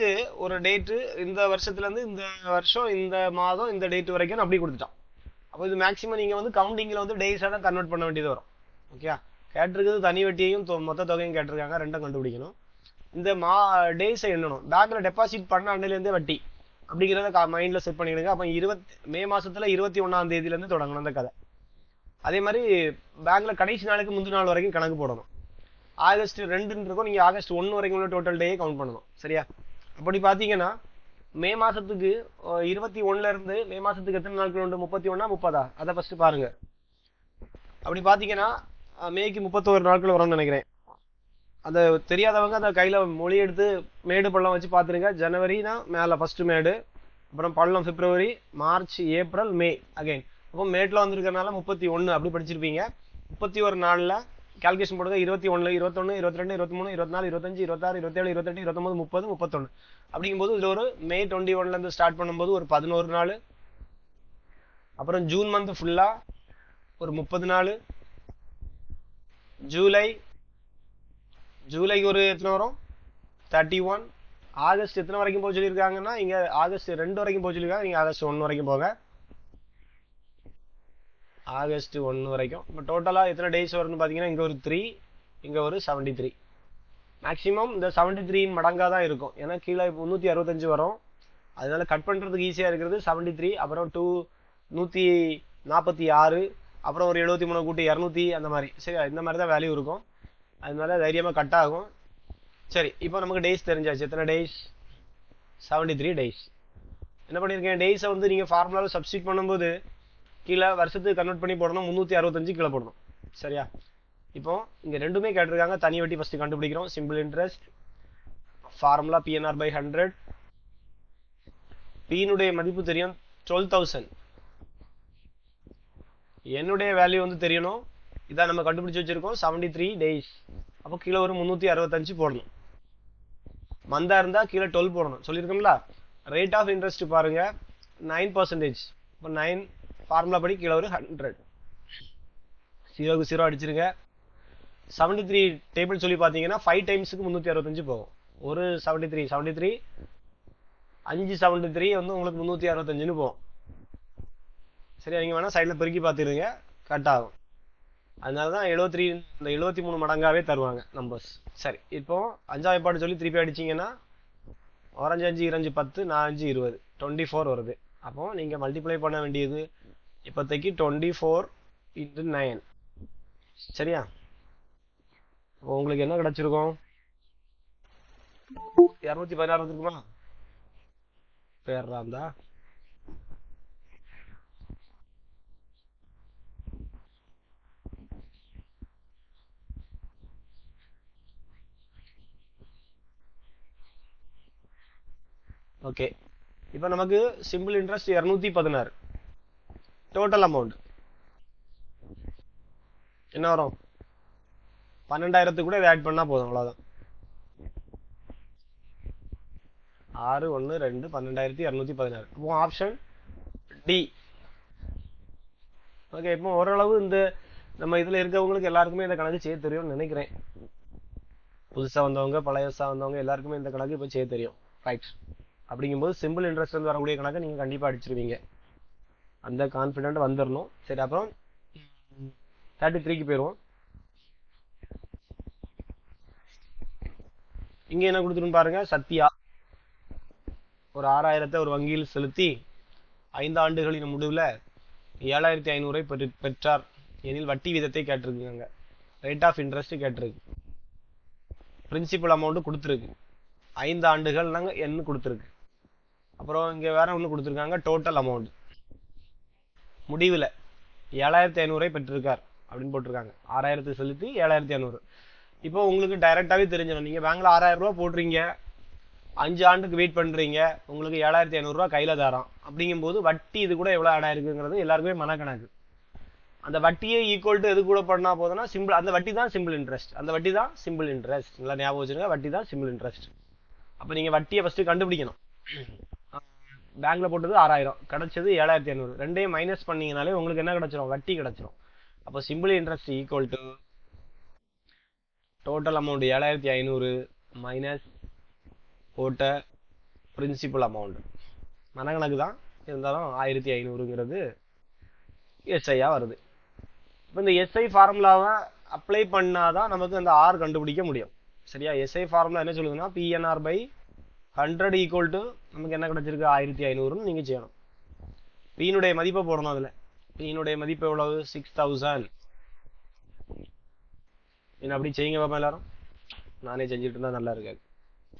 [SPEAKER 1] ஒரு டேட்டு, இந்த வருஷத்துல இருந்து இந்த வருஷம் இந்த மாதம் இந்த டேட் வரைக்கும் அப்படி கொடுத்துட்டான். அப்போ இது மேக்ஸிமம் நீங்க வந்து கவுண்டிங்ல வந்து டேஸா தான் கன்வெர்ட் பண்ண வேண்டியது வரும். ஓகே, கேட்டிருக்கிறது தனி வட்டியையும் மொத்த தொகையும் கேட்டிருக்காங்க, ரெண்டும் கண்டுபிடிக்கணும். இந்த டேஸை எண்ணணும். பேங்க்ல டெபாசிட் பண்ண அன்னிலேருந்தே வட்டி அப்படிங்கிறத மைண்ட்ல செட் பண்ணிடுங்க. அப்போ மே மாசத்துல 21ஆம் தேதியில இருந்து தொடங்கணும் அந்த கதை. அதே மாதிரி பேங்க்ல கடைசி நாளுக்கு முந்தின நாள் வரைக்கும் கணக்கு போடணும். ஆகஸ்ட் 2 இருக்கும், நீங்க ஆகஸ்ட் 1 வரைக்கும் உள்ள டோட்டல் டே கவுண்ட் பண்ணணும். சரியா? அப்படி பாத்தீங்கன்னா மே மாசத்துக்கு 21ல இருந்து மே மாசத்துக்கு எத்தனை நாட்கள் உண்டு? 31ஆ 30ஆ? அதை ஃபர்ஸ்ட் பாருங்க. அப்படி பாத்தீங்கன்னா மேக்கு 31 நாட்கள் வரும்னு நினைக்கிறேன். அந்த தெரியாதவங்க அந்த கையில மொழி எடுத்து மேடு பள்ளம் வச்சு பாத்துருங்க. ஜனவரினா மேல ஃபர்ஸ்ட் மேடு, அப்புறம் பள்ளம் பிப்ரவரி, மார்ச், ஏப்ரல், மே அகைன். அப்போ மேட்ல வந்திருக்கனால 31 அப்படி படிச்சிருப்பீங்க. 31 நாள்ல கால்குலேஷன் போடுங்க. 21, 21, 22, 23, 24, 25, 26, 27, 28, 29, 30, 31 அப்படிங்கும்போது இதுல ஒரு மே 21ல இருந்து ஸ்டார்ட் பண்ணும்போது ஒரு 11 நாள். அப்புறம் ஜூன் மந்த் ஃபுல்லா ஒரு 30 நாள். ஜூலைக்கு ஒரு எத்தனை வரும்? 31. ஆகஸ்ட் எத்தனை வரைக்கும் போக சொல்லியிருக்காங்கன்னா இங்க ஆகஸ்ட் 2 வரைக்கும் போக சொல்லியிருக்காங்க, நீங்க ஆகஸ்ட் 1 வரைக்கும் போங்க. ஆகஸ்ட் 1 வரைக்கும். இப்போ டோட்டலா எத்தனை டேஸ் வரும்னு பாத்தீங்கன்னா இங்க ஒரு 3, இங்க ஒரு 73. மேக்சிமம் இந்த 73 மடங்கா தான் இருக்கும், ஏன்னா கீழே 365 வரும். அதனால கட் பண்றதுக்கு ஈஸியா இருக்கிறது 73, அப்புறம் 146, அப்புறம் ஒரு 73 கூட்டி 200 அந்த மாதிரி. சரி, இந்த மாதிரி தான் வேல்யூ இருக்கும். அதனால தைரியமா கட் ஆகும். சரி, இப்போ நமக்கு டேஸ் தெரிஞ்சாச்சு. எத்தனை டேஸ்? 73 டேஸ். என்ன பண்ணியிருக்கேன், டேஸை வந்து நீங்கள் ஃபார்முலாவில் சப்ஸ்டிட் பண்ணும்போது கீழே வருஷத்துக்கு கன்வெர்ட் பண்ணி போடணும், 365 கீழே போடணும். சரியா? இப்போ இங்கே ரெண்டுமே கேட்டிருக்காங்க. தனி வட்டி ஃபஸ்ட்டு கண்டுபிடிக்கிறோம். Simple interest formula PNR/100. பீனுடைய மதிப்பு தெரியும் 12,000. என்னுடைய வேல்யூ வந்து தெரியணும். இதான் நம்ம கண்டுபிடிச்சு வச்சிருக்கோம் 73 டேஸ். அப்போ கீழே ஒரு 365 போடணும். மந்தா இருந்தா கீழே 12 போடணும். சொல்லியிருக்கோம்ல. ரேட் ஆஃப் இன்ட்ரெஸ்ட் பாருங்க 9%. இப்போ 9 ஃபார்முலா படி கீழே ஒரு 100. 0க்கு 0 அடிச்சிருங்க. 73 டேபிள் சொல்லி பார்த்தீங்கன்னா 5 டைம்ஸுக்கு 365 போகும். ஒரு 73 5 73 வந்து உங்களுக்கு 365ன்னு போகும். சரியா? நீங்கள் வேணால் சைடில் பெருக்கி பார்த்துருங்க, கட் ஆகும். அதனால தான் 73 மடங்காவே தருவாங்க நம்பர்ஸ். சரி, இப்போ 5ஆம் பாட்டு சொல்லி திருப்பி அடிச்சிங்கன்னா ஓரஞ்சு 5 2 10 4 5 20 24 வருது. அப்போ நீங்கள் மல்டிப்ளை பண்ண வேண்டியது இப்போதைக்கு 24 × 9. சரியா? இப்போ உங்களுக்கு என்ன கிடைச்சிருக்கும்? 216 வந்துருக்குமா? பேர்றாந்தா ஓகே. இப்போ நமக்கு சிம்பிள் இன்ட்ரெஸ்ட் 216. டோட்டல் அமௌண்ட் என்ன வரும்? 12,000 கூட இதை ஆட் பண்ணா போதும். அவ்வளோதான். 6 1 2 12,216. இப்போ ஆப்ஷன் டி. ஓகே. இப்போ ஓரளவு இந்த நம்ம இதில் இருக்கவங்களுக்கு எல்லாருக்குமே இந்த கணக்கு செய்ய தெரியும்னு நினைக்கிறேன். புதுசாக வந்தவங்க பழையசாக வந்தவங்க எல்லாருக்குமே இந்த கணக்கு இப்போ செய்ய தெரியும். ரைட். அப்படிங்கும்போது சிம்பிள் இன்ட்ரெஸ்ட் வந்து வரக்கூடிய கணக்கை நீங்கள் கண்டிப்பாக அடிச்சிருவீங்க. அந்த கான்ஃபிடென்ட் வந்துடணும். சரி, அப்புறம் 33க்கு போயிடுவோம். இங்கே என்ன கொடுத்துருன்னு பாருங்க. சத்யா ஒரு 6,000 ஒரு வங்கியில் செலுத்தி 5 ஆண்டுகளின் முடிவில் 7,500 பெற்றார் எனில் வட்டி வீதத்தை கேட்டிருக்குங்க. ரேட் ஆஃப் இன்ட்ரெஸ்ட் கேட்டிருக்கு. பிரின்சிபல் அமௌண்ட் கொடுத்துருக்கு. 5 ஆண்டுகள் நாங்கள் என்ன கொடுத்துருக்கு. அப்புறம் இங்கே வேற ஒன்று கொடுத்துருக்காங்க. டோட்டல் அமௌண்ட் முடிவில் 7,500 பெற்றிருக்கார் அப்படின்னு போட்டிருக்காங்க. 6,000 செலுத்தி 7,500. இப்போ உங்களுக்கு டைரெக்டாகவே தெரிஞ்சிடும். நீங்கள் பேங்க்ல 6,000 ரூபா போடுறீங்க, 5 ஆண்டுக்கு வெயிட் பண்ணுறீங்க, உங்களுக்கு 7,500 கையில் தரோம். அப்படிங்கும்போது வட்டி இது கூட எவ்வளோ ஆட் ஆயிருக்குங்கிறது எல்லாருக்குமே மனக்கணக்கு. அந்த வட்டியை ஈக்குவல் டு எது கூட பண்ணா போதுன்னா சிம்பிள், அந்த வட்டி தான் சிம்பிள் இன்ட்ரெஸ்ட். அந்த வட்டி தான் சிம்பிள் இன்ட்ரெஸ்ட். நல்லா ஞாபகம் வச்சுருங்க, வட்டி தான் சிம்பிள் இன்ட்ரெஸ்ட். அப்போ நீங்கள் வட்டியை ஃபஸ்ட்டு கண்டுபிடிக்கணும். பேங்க்ல போட்டது 6,000, கிடைச்சது 7,500. ரெண்டையும் மைனஸ் பண்ணீங்கனாலே உங்களுக்கு என்ன கிடைச்சிரும்? வட்டி கிடைச்சிரும். அப்போ simple interest equal to total amount 7,500 minus போட்ட பிரின்சிபல் அமௌண்ட். மனக்கணக்கு தான் இருந்தாலும் 1,500ங்கிறது எஸ்ஐயா வருது. இப்போ இந்த எஸ்ஐ ஃபார்முலாவை அப்ளை பண்ணாதான் நமக்கு அந்த ஆர் கண்டுபிடிக்க முடியும். சரியா? எஸ்ஐ ஃபார்முலா என்ன சொல்லுதுன்னா PNR/100 ஈக்குவல் டு நமக்கு என்ன கிடைச்சிருக்கு? 1,500ன்னு நீங்கள் செய்யணும். பீனுடைய மதிப்பை போடணும். அதில் பீனுடைய மதிப்பு எவ்வளவு? 6,000. என்ன அப்படி செய்யுங்க பாப்பா எல்லாரும். நானே செஞ்சுட்டு இருந்தா நல்லா இருக்காது.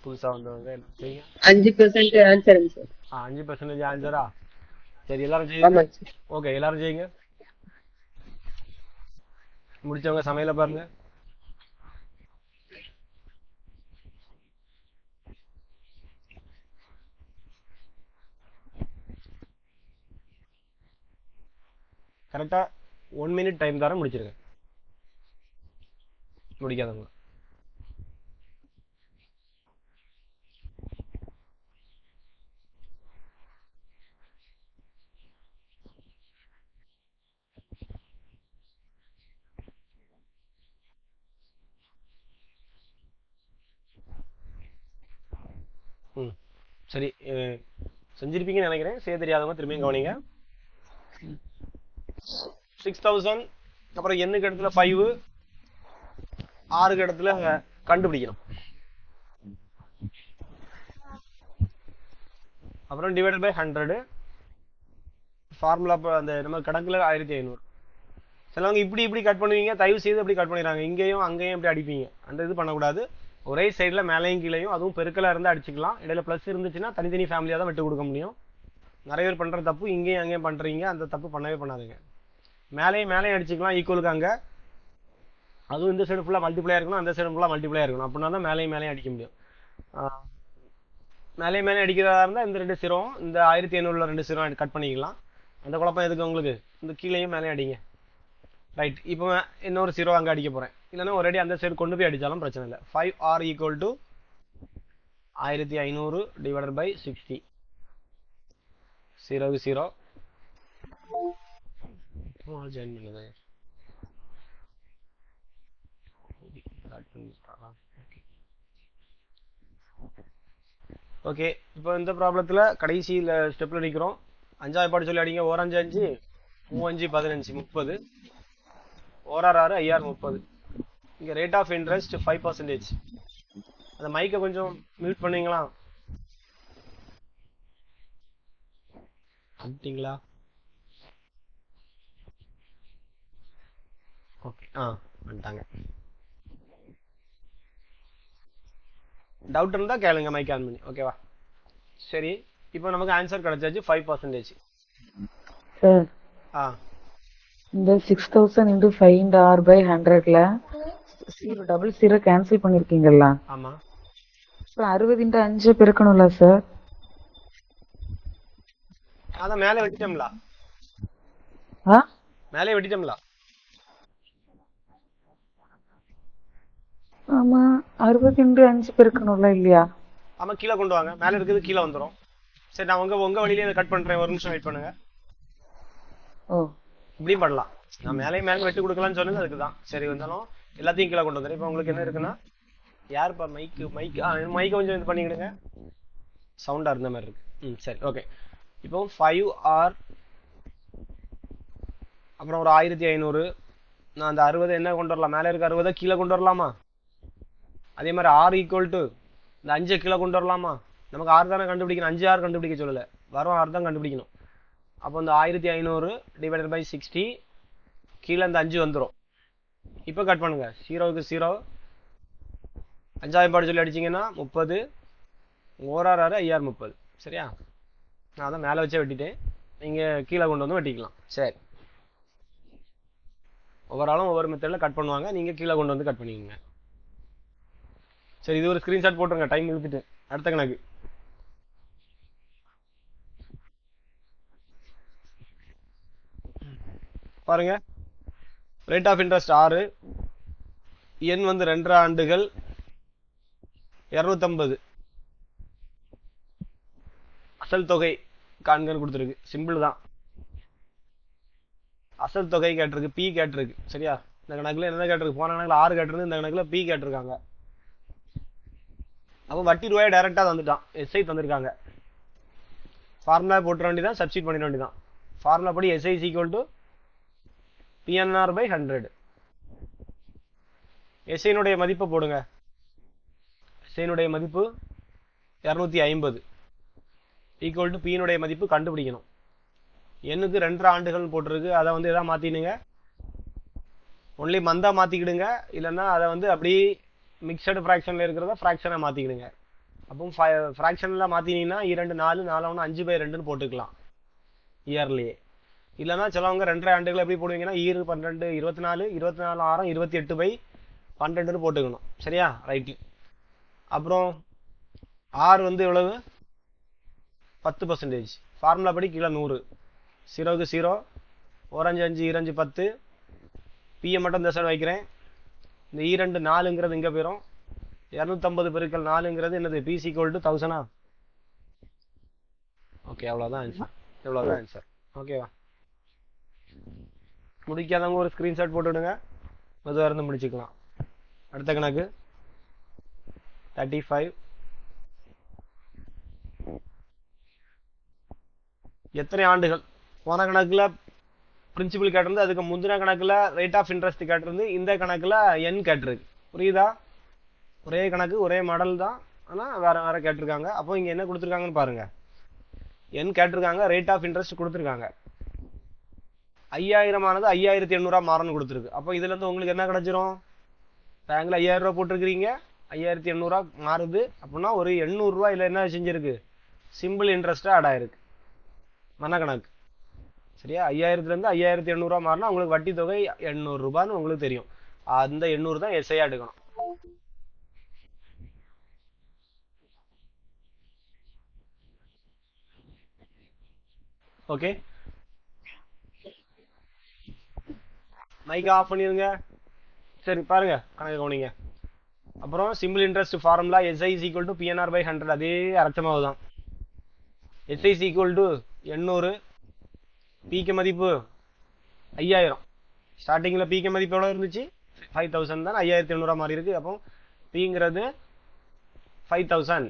[SPEAKER 1] புதுசா வந்தவங்க செய்யுங்க.
[SPEAKER 2] 5% ஆன்சர் சார்.
[SPEAKER 1] 5% ஆன்சரா? சரி, எல்லாரும் செய்யுங்க. ஓகே, எல்லாரும் செய்யுங்க. முடிச்சவங்க சமையல பாருங்க. கரெக்டா 1 மினிட் டைம் தர முடிச்சிருங்க. முடிக்காதவங்க. சரி, செஞ்சிருப்பீங்கன்னு நினைக்கிறேன். செய்ய தெரியாதவங்க திரும்பியும் கவனிங்க. 6,000 அப்புறம் எண்ணுக்கு இடத்துல 5, 6க்கு இடத்துல கண்டுபிடிக்கணும். அப்புறம் டிவைடட் பை 100. ஃபார்முலா அந்த நம்ம கணக்குல 1,500. சிலவங்க இப்படி கட் பண்ணுவீங்க. தயவு செய்து அப்படி கட் பண்ணிடுறாங்க. இங்கேயும் அங்கேயும் இப்படி அடிப்பீங்க. அந்த இது பண்ணக்கூடாது. ஒரே சைடில் மேலேயும் கீழேயும், அதுவும் பெருக்கலாக இருந்தால் அடிச்சுக்கலாம். இடையில ப்ளஸ் இருந்துச்சுன்னா தனித்தனி ஃபேமிலியாக தான் விட்டு கொடுக்க முடியும். நிறைய பேர் பண்ணுற தப்பு இங்கேயும் அங்கேயும் பண்ணுறீங்க, அந்த தப்பு பண்ணவே பண்ணாதுங்க. மேலேயும் அடிச்சுக்கலாம் ஈக்குவலுக்கு அங்கே. அதுவும் இந்த சைடு ஃபுல்லாக மல்டிப்ளை இருக்கணும், அந்த சைடு ஃபுல்லாக மல்டிப்ளை இருக்கணும். அப்படின்னா தான் மேலேயும் அடிக்க முடியும். மேலே அடிக்கிறதா இருந்தால் இந்த 2 சிரம், இந்த 1500 2 சிரம் கட் பண்ணிக்கலாம். அந்த குழப்பம் எதுக்கு உங்களுக்கு? இந்த கீழேயும் மேலே அடிங்க. ரைட். இப்போ இன்னொரு 0 அங்கே அடிக்க போகிறேன். இல்லைன்னா ஒரேடி அந்த சைடு கொண்டு போய் அடித்தாலும் பிரச்சனை இல்லை. 5r = 1500 / 60. 0 0 ஜாயின் பண்ணுது. ஓகே, இப்போ இந்த ப்ராப்ளத்தில் கடைசியில் ஸ்டெப்பில் நிற்கிறோம். 5ஆவது பாட்டு சொல்லி அடிங்க. 1 5 5 3 5 15 30. 1 6 6 IR 30. இங்கே ரேட் ஆஃப் இன்ட்ரெஸ்ட் 5%. அந்த மைக்கை கொஞ்சம் மியூட் பண்ணீங்களா? அப்படிங்களா? ஓகே, வந்துட்டாங்க. டவுட் இருந்தால் கேளுங்க, மைக் ஆன் பண்ணி. ஓகேவா? சரி, இப்போ நமக்கு ஆன்சர் கிடைச்சாச்சு 5%.
[SPEAKER 2] சார் இந்த 6000 × 5/100ல 000 கேன்சல் பண்ணிருக்கீங்கல்ல?
[SPEAKER 1] ஆமா.
[SPEAKER 2] இப்போ 60 × 5 பெருக்கணும்ல சார்?
[SPEAKER 1] அதான் மேலே வெட்டிட்டோம்ல. மேலே வெட்டிட்டோம்ல.
[SPEAKER 2] ஆமா, 60 × 5 பெருக்கணும்ல இல்லையா?
[SPEAKER 1] ஆமா, கீழே கொண்டு வாங்க. மேலே இருக்கிறது கீழே வந்துடும். சரி, நான் உங்க வழியிலே கட் பண்றேன். ஒரு நிமிஷம் வெயிட் பண்ணுங்க. இப்படியும் பண்ணலாம். நான் மேலே வெட்டி கொடுக்கலாம்னு சொன்னது அதுக்கு தான். சரி, வந்தாலும் எல்லாத்தையும் கீழே கொண்டு வந்துடுறேன். இப்போ உங்களுக்கு என்ன இருக்குன்னா, யாருப்பா மைக் கொஞ்சம் இது பண்ணிக்கிடுங்க. சவுண்டா இருந்த மாதிரி இருக்கு. சரி, ஓகே. இப்போ 5r அப்புறம் ஒரு 1500. நான் அந்த 60 என்ன கொண்டு வரலாம்? மேலே இருக்க 60 கீழே கொண்டு வரலாமா? அதே மாதிரி r = இந்த 5 கீழே கொண்டு வரலாமா? நமக்கு 6 தானே கண்டுபிடிக்கணும். 5 6 கண்டுபிடிக்க சொல்லலை, வரும் 6 தான் கண்டுபிடிக்கணும். அப்போ இந்த 1500 / 60 கீழே இந்த 5 வந்துடும். இப்போ கட் பண்ணுங்க. 0 க்கு 0. 5ஆவது பாட்டு சொல்லி அடிச்சிங்கன்னா 30. 1 6 6 IR 30. சரியா? நான் அதான் மேலே வச்சே வெட்டிட்டேன். நீங்கள் கீழே கொண்டு வந்து வெட்டிக்கலாம். சரி, ஒவ்வொரு ஆளும் ஒவ்வொரு மெத்தடில் கட் பண்ணுவாங்க. நீங்கள் கீழே கொண்டு வந்து கட் பண்ணிக்கோங்க. சரி, இது ஒரு ஸ்க்ரீன்ஷாட் போட்டுருங்க. டைம் இழுத்துட்டு அடுத்த கணக்கு பாருங்க. Rate of interest 6. எண் வந்து 2 ஆண்டுகள் 250. அசல் தொகை காண்கன்னு கொடுத்துருக்கு. சிம்பிள் தான். அசல் தொகை கேட்டிருக்கு, பி கேட்டிருக்கு. சரியா? இந்த கணக்குல என்ன கேட்டிருக்கு? போன கணக்குல 6 கேட்டிருந்து, இந்த கணக்குல பி கேட்டிருக்காங்க. அப்போ வட்டி ரூபாய் டைரக்டா வந்துட்டான். எஸ்ஐ தந்திருக்காங்க. ஃபார்முலா போட்டுற வேண்டியதான், சப்ஸ்டிட் பண்ணிட வேண்டியதான். ஃபார்முலா படி எஸ்ஐ = PNR/100. எஸ்ஐனுடைய மதிப்பை போடுங்க. எஸ்ஐனுடைய மதிப்பு 250 = பியினுடைய மதிப்பு கண்டுபிடிக்கணும். எண்ணுக்கு 2 ஆண்டுகள் போட்டிருக்கு. அதை வந்து எதாவது மாத்தினுங்க. ஒன்லி மந்தா மாத்திக்கிடுங்க. இல்லைன்னா அதை வந்து அப்படியே மிக்சடு ஃப்ராக்ஷன்ல இருக்கிறத ஃப்ராக்ஷனை மாத்திக்கிடுங்க. அப்போ ஃப்ராக்ஷன்ல மாத்தினீங்கன்னா 2 4 4 1 5/2 போட்டுக்கலாம் இயர்லியே. இல்லைன்னா சிலவங்க 2.5 ஆண்டுகள் எப்படி போடுவீங்கன்னா 12 24 24 6 28/12 போட்டுக்கணும். சரியா? ரைட்டு. அப்புறம் ஆர் வந்து எவ்வளவு? 10%. ஃபார்முலா படி கீழே 100. 0 க்கு 0. 1 5 5 2 10. பிஏ மட்டும் இந்த சைடு வைக்கிறேன். இந்த 2 4ங்கிறது இங்கே போயிடும். 250 × 4ங்கிறது என்னது? பி = 1000. ஓகே, அவ்வளோதான் ஆன்சர். எவ்வளோதான் ஆன்சர். ஓகேவா? முடிக்காதவங்க ஒரு ஸ்க்ரீன்ஷாட் போட்டுவிடுங்க. மெதுவாக இருந்து முடிச்சுக்கலாம். அடுத்த கணக்கு 35. எத்தனை ஆண்டுகள்? போன கணக்குல பிரின்சிபல் கேட்டிருந்து, அதுக்கு முந்தின கணக்குல ரேட் ஆஃப் இன்ட்ரெஸ்ட் கேட்டிருந்து, இந்த கணக்குல என் கேட்டிருக்கு. புரியுதா? ஒரே கணக்கு, ஒரே மாடல் தான், ஆனால் வேற வேற கேட்டிருக்காங்க. அப்போ இங்க என்ன கொடுத்துருக்காங்கன்னு பாருங்க. என் கேட்டிருக்காங்க, ரேட் ஆஃப் இன்ட்ரெஸ்ட் கொடுத்துருக்காங்க. 5000 ஆனது 5800 மாறணும் கொடுத்துருக்கு. அப்போ இதுல இருந்து உங்களுக்கு என்ன கிடைச்சிரும்? பேங்க்ல 5000 ரூபாய் போட்டிருக்கிறீங்க, 5800 மாறுது அப்படின்னா ஒரு 800 ரூபாய் இல்ல என்ன செஞ்சிருக்கு, சிம்பிள் இன்ட்ரெஸ்டா ஆட் ஆயிருக்கு மனக்கணக்கு. சரியா? 5000 இருந்து 5800 மாறினா உங்களுக்கு வட்டி தொகை 800 ரூபான்னு உங்களுக்கு தெரியும். அந்த 800 தான் எஸ்ஐயா எடுக்கணும். ஓகே, மைக் ஆஃப் பண்ணிருங்க. சரி பாருங்க, கணக்கு கவனிங்க. அப்புறம் simple interest formula SI is equal to PNR by 100. அதே அரைச்சமாவு தான். SI is equal to 800, பிக்கு மதிப்பு 5000. ஸ்டார்டிங்ல பிக்கு மதிப்பு எவ்வளவு இருந்துச்சு, 5000 தான். 5800 மாறி இருக்கு. அப்போ பிங்கிறது 5000.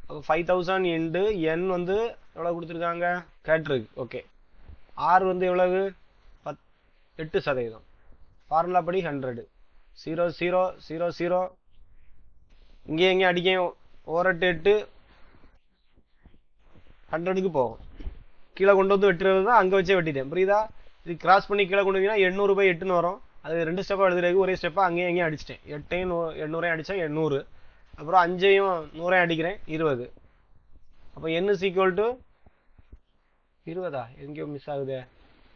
[SPEAKER 1] அப்போ 5000 இன்டு n வந்து எவ்வளவு கொடுத்துருக்காங்க, கேட்டிருக்கு. ஓகே, ஆர் வந்து எவ்வளவு, 8%. ஃபார்முலா படி 100. 0 0 0 0 இங்கே எங்கே அடிக்க, ஓரட்டு 8 100க்கு போகும். கீழே கொண்டு வந்து வெட்டுறது தான், அங்கே வச்சே வெட்டிட்டேன். புரியுதா? இது கிராஸ் பண்ணி கீழே கொண்டு வந்தீங்கன்னா 800 பை 8ன்னு வரும். அது 2 ஸ்டெப்பாக எழுதுறதுக்கு ஒரே ஸ்டெப்பாக அங்கேயும் எங்கேயும் அடிச்சிட்டேன். 8ஐயும் 800ஐயும் அடித்தா 800. அப்புறம் 5ஐயும் 100ஐயும் அடிக்கிறேன், 20. அப்போ n is equal to 20. எங்கேயோ மிஸ் ஆகுது.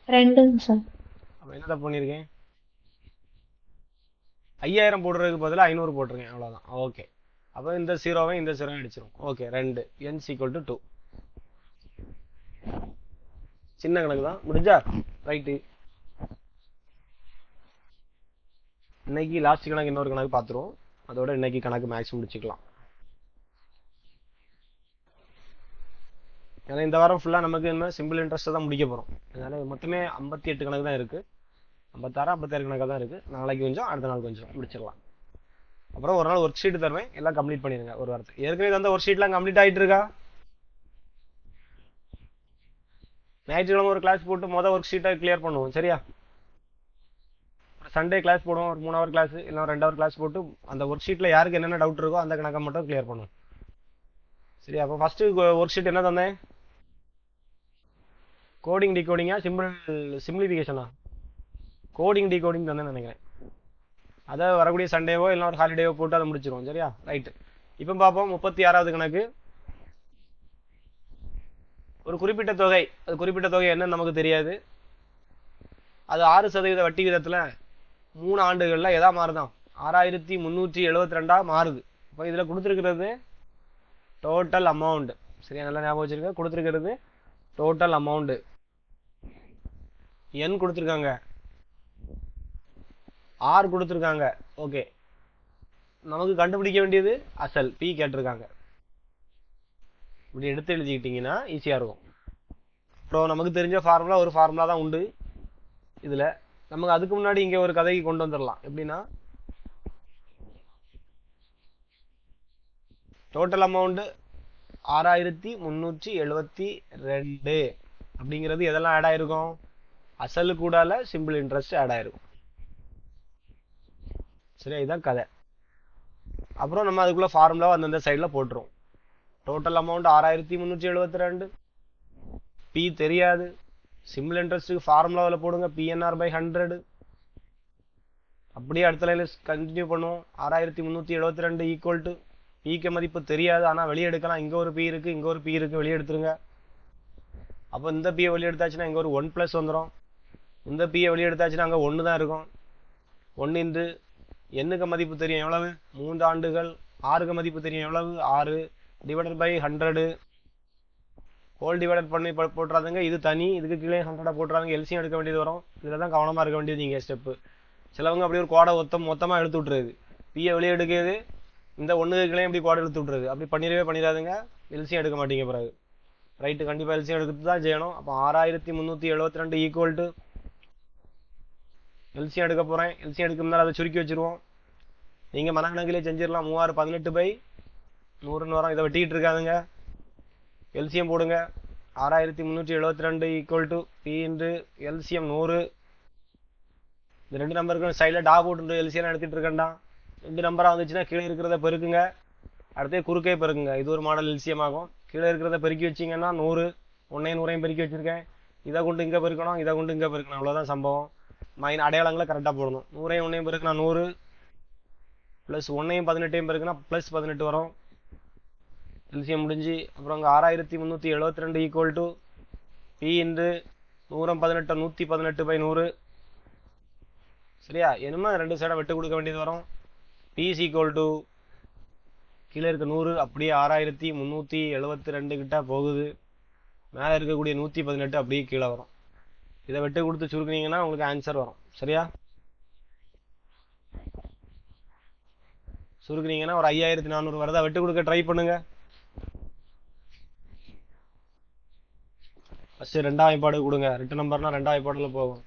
[SPEAKER 3] 2ங்க சார்.
[SPEAKER 1] அப்போ என்னதான் பண்ணியிருக்கேன், 5000 போடுறதுக்கு பதிலாக 500 போட்டிருக்கேன், அவ்வளோதான். ஓகே, அப்போ இந்த 0வை இந்த 0 அடிச்சிடும். Okay, 2 n is equal to 2. சின்ன கணக்கு தான், முடிஞ்சா ரைட்டு. இன்னைக்கு லாஸ்ட் கணக்கு இன்னொரு கணக்கு பார்த்துருவோம். அதோட இன்னைக்கு கணக்கு மேக்ஸ் முடிச்சுக்கலாம். ஏன்னா இந்த வாரம் ஃபுல்லாக நமக்கு என்ன சிம்பிள் இன்ட்ரெஸ்ட் தான் முடிக்க போகிறோம். அதனால மொத்தமே 58 கணக்கு தான் இருக்குது. 56 57 கணக்காக தான் இருக்குது. நாளைக்கு கொஞ்சம், அடுத்த நாள் கொஞ்சம் முடிச்சிடலாம். அப்புறம் ஒரு நாள் ஒர்க் ஷீட் தருவேன், எல்லாம் கம்ப்ளீட் பண்ணிடுங்க ஒரு வாரத்துக்கு. ஏற்கனவே தந்த ஒர்க் ஷீட்லாம் கம்ப்ளீட் ஆகிட்டு இருக்கா? ஞாயிற்றுக்கிழமை ஒரு கிளாஸ் போட்டு மொதல் ஒர்க் ஷீட்டை கிளியர் பண்ணுவோம். சரியா? சண்டே கிளாஸ் போடுவோம், ஒரு 3 ஹவர் கிளாஸ் இல்லை 2 ஹவர் கிளாஸ் போட்டு அந்த ஒர்க் ஷீட்டில் யாருக்கு என்னென்ன டவுட் இருக்கோ அந்த கணக்கை மட்டும் கிளியர் பண்ணுவோம். சரியா? அப்போ ஃபஸ்ட்டு ஒர்க் ஷீட் என்ன தந்தேன், கோடிங் டிகோடிங்கா சிம்பிளிஃபிகேஷனா? கோடிங் டிகோடிங் தந்தேன்னு நினைக்கிறேன். அதை வரக்கூடிய சண்டேவோ இல்லை ஒரு ஹாலிடேவோ போட்டு அதை முடிச்சிருவோம். சரியா? ரைட்டு. இப்போ பார்ப்போம் 36வது கணக்கு. ஒரு குறிப்பிட்ட தொகை, அது குறிப்பிட்ட தொகை என்னன்னு நமக்கு தெரியாது. அது 6% வட்டி விதத்தில் 3 ஆண்டுகளில் எதா மாறுதான், 6372 மாறுது. இப்போ இதில் கொடுத்துருக்கிறது டோட்டல் அமௌண்ட். சரியா? நல்லா ஞாபகம் வச்சிருக்க, கொடுத்துருக்கிறது டோட்டல் அமௌண்ட். என் கொடுத்துருக்காங்க, ஆர் கொடுத்துருக்காங்க. ஓகே, நமக்கு கண்டுபிடிக்க வேண்டியது அசல் பி கேட்டிருக்காங்க. இப்படி எடுத்து எழுதிக்கிட்டீங்கன்னா ஈஸியாக இருக்கும். அப்புறம் நமக்கு தெரிஞ்ச ஃபார்முலா ஒரு ஃபார்முலா தான் உண்டு இதில். நமக்கு அதுக்கு முன்னாடி இங்கே ஒரு கதைக்கு கொண்டு வந்துடலாம். எப்படின்னா, டோட்டல் அமௌண்ட் 6372 அப்படிங்கிறது எதெல்லாம் ஆட் ஆயிருக்கும், அசலு கூடால சிம்பிள் இன்ட்ரெஸ்ட் ஆட் ஆயிருக்கும். சரியா? இதுதான் கதை. அப்புறம் நம்ம அதுக்குள்ள ஃபார்முலா அந்தந்த சைடில் போட்டுருவோம். டோட்டல் அமௌண்ட் 6372, பி தெரியாது, சிம்பிள் இன்ட்ரெஸ்ட்டுக்கு ஃபார்முலாவில் போடுங்க பிஎன்ஆர் பை 100. அப்படியே அடுத்த லைனில் கண்டினியூ பண்ணுவோம். 6372 ஈக்குவல் டு பிக்கு மதிப்பு தெரியாது, ஆனால் வெளியே எடுக்கலாம். இங்கே ஒரு பி இருக்குது, இங்கே ஒரு பி இருக்குது, வெளியே எடுத்துருங்க. அப்போ இந்த பியை வெளியே எடுத்தாச்சுன்னா இங்கே ஒரு 1+ வந்துடும். இந்த பியை வெளியே எடுத்தாச்சுன்னா அங்கே 1 தான் இருக்கும். 1 இன்டு என்னுக்கு மதிப்பு தெரியும் எவ்வளவு, 3 ஆண்டுகள். ஆறுக்கு மதிப்பு தெரியும் எவ்வளவு, 6 டிவைடட் பை 100 ஹோல் டிவைடட் பண்ணி போட்டுறாதுங்க. இது தனி, இதுக்கு கீழே 100 போட்டுறாதுங்க. எல்சியம் எடுக்க வேண்டியது வரும். இதில் தான் கவனமாக இருக்க வேண்டியது நீங்கள் ஸ்டெப்பு. சிலவங்க அப்படி ஒரு கோடை மொத்தமாக எடுத்து விட்டுறது, பியை வெளியே எடுக்கிறது, இந்த 1க்கு கீழே இப்படி கோடை எடுத்து விட்டுறது. அப்படி பண்ணிடாதுங்க, எல்சியம் எடுக்க மாட்டீங்க பிறகு. ரைட்டு, கண்டிப்பாக எல்சியம் எடுத்து தான் செய்யணும். அப்போ 6372 ஈக்குவல் டு எல்சியம் எடுக்க போகிறேன். எல்சியம் எடுக்கிறதுனால அதை சுருக்கி வச்சுருவோம். நீங்கள் மனக்கணக்கிலே செஞ்சிடலாம். 3018 பை 100ன்னு வரும். இதை வெட்டிக்கிட்டு இருக்காதுங்க, எல்சியம் போடுங்க. 6372 ஈக்குவல் டு பி இன்டு எல்சியம் 100. இந்த 2 நம்பருக்கு சைடில் டா போட்டு எல்சியம் எடுத்துகிட்டு இருக்கேன்டா. 2 நம்பராக வந்துச்சுன்னா கீழே இருக்கிறத பெருக்குங்க, அடுத்தே குறுக்கே பெருக்குங்க. இது ஒரு மாடல் எல்சியம் ஆகும். கீழே இருக்கிறத பெருக்கி வச்சிங்கன்னா 100, 100 பெருக்கி வச்சுருக்கேன். இதை கொண்டு இங்கே பெருக்கணும், இதை கொண்டு இங்கே பெருக்கணும். அவ்வளோதான் சம்பவம். அடையாளங்களை கரெக்டாக போடணும். 100 பெருக்குனா 100, ப்ளஸ் 1ஐயும் 18ஐயும் பெருக்குனா ப்ளஸ் 18 வரும். எல்சிஎம் முடிஞ்சு. அப்புறம் அங்கே 6372 ஈக்குவல் டு பி இன்டு 118 118/100. சரியா? என்னமா ரெண்டு சைடை வெட்டு கொடுக்க வேண்டியது வரும். பி இஸ் ஈக்குவல் டு கீழே இருக்க 100 அப்படியே 6372 கிட்ட போகுது. மேலே இருக்கக்கூடிய 118 அப்படியே கீழே வரும். இதை வெட்டு கொடுத்து சுருக்குனீங்கன்னா உங்களுக்கு ஆன்சர் வரும். சரியா? சுருக்குனீங்கன்னா ஒரு 5400 வருதா? வெட்டு கொடுக்க ட்ரை பண்ணுங்க. ஃபர்ஸ்ட் ரெண்டாம் வாய்ப்பாடு கொடுங்க. 2 நம்பர்னா ரெண்டாம் வாய்ப்பாடுல போகும்.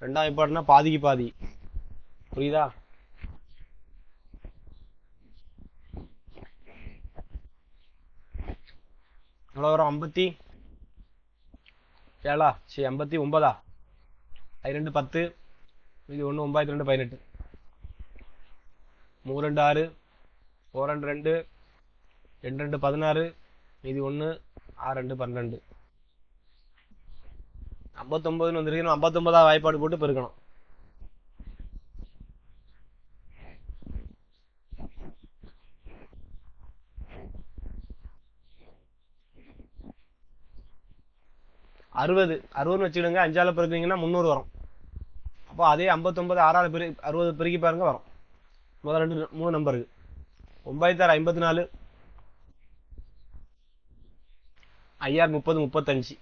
[SPEAKER 1] ரெண்டாம் வாய்ப்பாடுனா பாதிக்கு பாதி. புரியுதா? எவ்வளோ வரும்? 57 சரி 59 2 10 இது 1 9 2 18 3 2 6 4 2 2 2 16 இது 1 6 2 12 59 வந்துருக்கணும். 59 வாய்ப்பாடு போட்டு பெருக்கணும். அறுபது வச்சுக்கிடுங்க. 5ஆல பெருக்குனீங்கன்னா 300 வரும். அப்போ அதே 59 6ஆல 60 பெருக்கி பாருங்க வரும். முதல் 3 நம்பருக்கு 9 54 ஐஆர் 30 35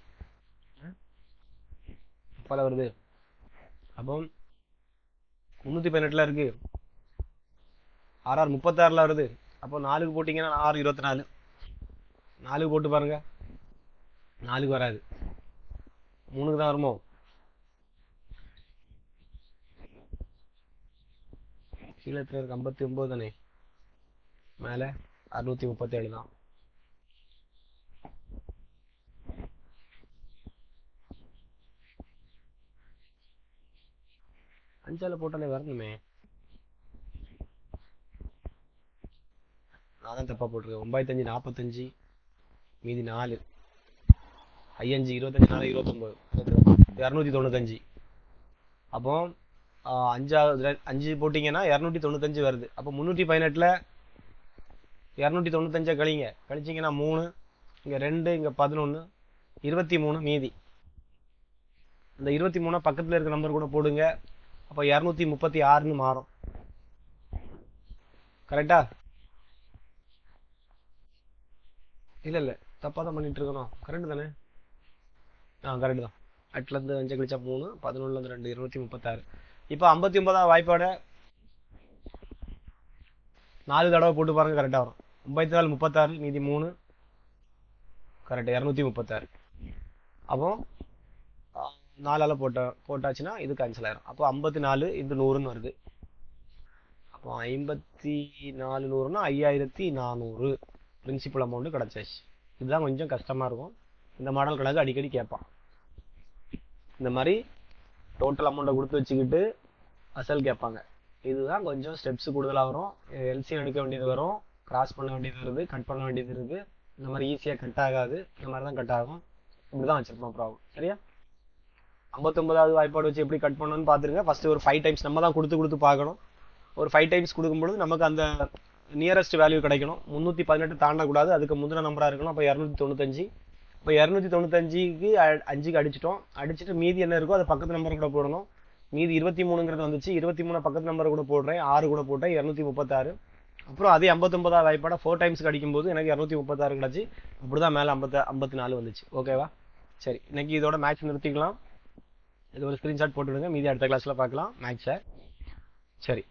[SPEAKER 1] பல வருது. அப்போ 318 இருக்கு. ஆர்ஆர் 36 வருது. அப்போ 4க்கு போட்டீங்கன்னா 6 24 4க்கு போட்டு பாருங்க. 4க்கு வராது. 3க்கு தான் வருமோ? கீழே இருக்கு 59 தானே, மேலே 637 தான். அஞ்சால போட்டாலே வரணுமே. நான் தான் தப்பா போட்டிருக்கேன். 95 45 மீதி 4 5 25 4 29 295. அப்போ 5 போட்டிங்கன்னா 295 வருது. அப்போ 318ல் 295 கழிச்சிங்கன்னா 3 இங்கே 2 இங்கே 11 23 மீதி. இந்த 23 பக்கத்தில் இருக்க நம்பர் கூட போடுங்க. அப்போ 236ன்னு மாறும். கரெக்டா? இல்லை தப்பாக தான் பண்ணிட்டு இருக்கணும். கரெக்டு தானே? கரெக்டு தான். 8லேருந்து 5 கழிச்சா 3 11லேருந்து 2 236. இப்போ 59 வாய்ப்பாடை 4 தடவை போட்டு பாருங்க. கரெக்டாக வரும். 94 36 மீதி 3 கரெக்ட் 236. அப்போ 4ஆல போட்டாச்சுன்னா இது கேன்சல் ஆயிரும். அப்போ 54 இது 100ன்னு வருது. அப்போ 54 100ன்னா 5400 பிரின்சிபல் அமௌண்ட் கிடச்சாச்சு. இதுதான் கொஞ்சம் கஷ்டமாக இருக்கும். இந்த மாடல் கணக்கு அடிக்கடி கேட்பான். இந்த மாதிரி டோட்டல் அமௌண்ட்டை கொடுத்து வச்சுக்கிட்டு அசல் கேட்பாங்க. இதுதான் கொஞ்சம் ஸ்டெப்ஸ் கூடுதலாக வரும். எல்சிஎம் எடுக்க வேண்டியது வரும், கிராஸ் பண்ண வேண்டியது வருது, கட் பண்ண வேண்டியது இருக்குது. இந்த மாதிரி ஈஸியாக கட் ஆகாது. இந்த மாதிரி தான் கட் ஆகும். இப்படி தான் வச்சிருப்போம் ப்ராப்ளம். சரியா? 59வது வாய்ப்பாடு வச்சு எப்படி கட் பண்ணணும்னு பார்த்துருங்க. ஃபர்ஸ்ட் ஒரு 5 டைம்ஸ் நம்ம தான் கொடுத்து பார்க்கணும். ஒரு 5 டைம்ஸ் கொடுக்கும்பொழுது நமக்கு அந்த நியரஸ்ட் வேல்யூ கிடைக்கணும். 318 தாண்டக்கூடாது. அதுக்கு முந்தின நம்பராக இருக்கணும். அப்போ 295. இப்போ 295க்கு 5க்கு அடிச்சுட்டு மீதி என்ன இருக்கோ அதை பக்கத்து நம்பர் கூட போடணும். மீதி 23ங்கிறது வந்துச்சு. 23 பக்கத்து நம்பர் கூட போடுறேன். 6 கூட போட்டேன். 236. அப்புறம் அதே 59வது வாய்ப்பாடை 4 டைம்ஸ்க்கு அடிக்கும்போது எனக்கு 236 கிடச்சி. அப்படிதான் மேலே 54 வந்துச்சு. ஓகேவா? சரி, இன்னைக்கு இதோட மேட்ச் நிறுத்திக்கலாம். இது ஒரு ஸ்க்ரீன்ஷாட் போட்டுவிடுங்க. மீதி அடுத்த கிளாஸில் பார்க்கலாம் மேட்ச்சை. சரி,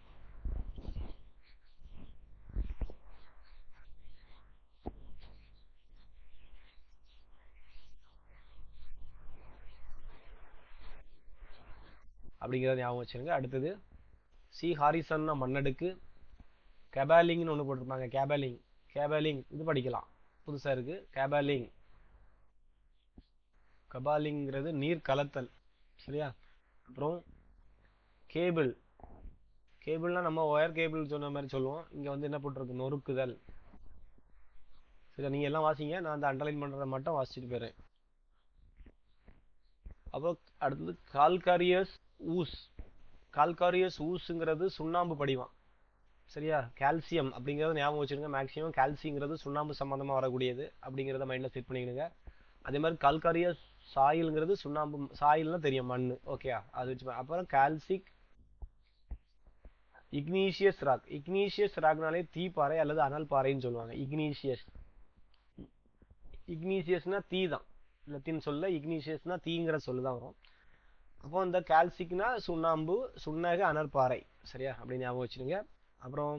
[SPEAKER 1] அப்படிங்கிறத ஞாபகம் வச்சுருங்க. அடுத்தது சி ஹாரிசன்னா மண்ணடுக்கு, கேபாலிங்னு ஒன்று போட்டிருப்பாங்க. கேபாலிங் இது படிக்கலாம், புதுசாக இருக்குது. கபாலிங்கிறது நீர் கலத்தல். சரியா? அப்புறம் கேபிள்னா நம்ம ஒயர் கேபிள் சொன்ன மாதிரி சொல்லுவோம். இங்கே வந்து என்ன போட்டிருக்கு? நொறுக்குதல். சரியா? நீங்கள் எல்லாம் வாசிங்க, நான் அந்த அண்டர்லைன் பண்ணுறதை மட்டும் வாசிச்சுட்டு போயிடுறேன். அப்போ அடுத்தது கால்காரியஸ் ஊஸ்ங்கிறது சுண்ணாம்பு படிவம். சரியா? கால்சியம் அப்படிங்கறது ஞாபகம் வச்சுருங்க. மேக்ஸிமம் கால்சிங்கிறது சுண்ணாம்பு சம்பந்தமா வரக்கூடியது அப்படிங்கிறத மைண்ட்ல செட் பண்ணிக்கணுங்க. அதே மாதிரி கல்கரியஸ் சாயில்ங்கிறது சுண்ணாம்பு சாயில்னா தெரியும், மண். ஓகேயா? அது வச்சு அப்புறம் கால்சிக் இக்னீஷியஸ் ராக். இக்னீஷியஸ் ராக்னாலே தீப்பாறை அல்லது அனல் பாறைன்னு சொல்லுவாங்க. இக்னீஷியஸ்னா தீ தான். லத்தீன் சொல்ல இக்னீஷியஸ்னா தீங்கிற சொல்லுதான் வரும். அப்போ இந்த கால்சிக்னா சுண்ணாம்பு, சுண்ணக அனற்பாறை. சரியா? அப்படி ஞாபகம் வச்சுருங்க. அப்புறம்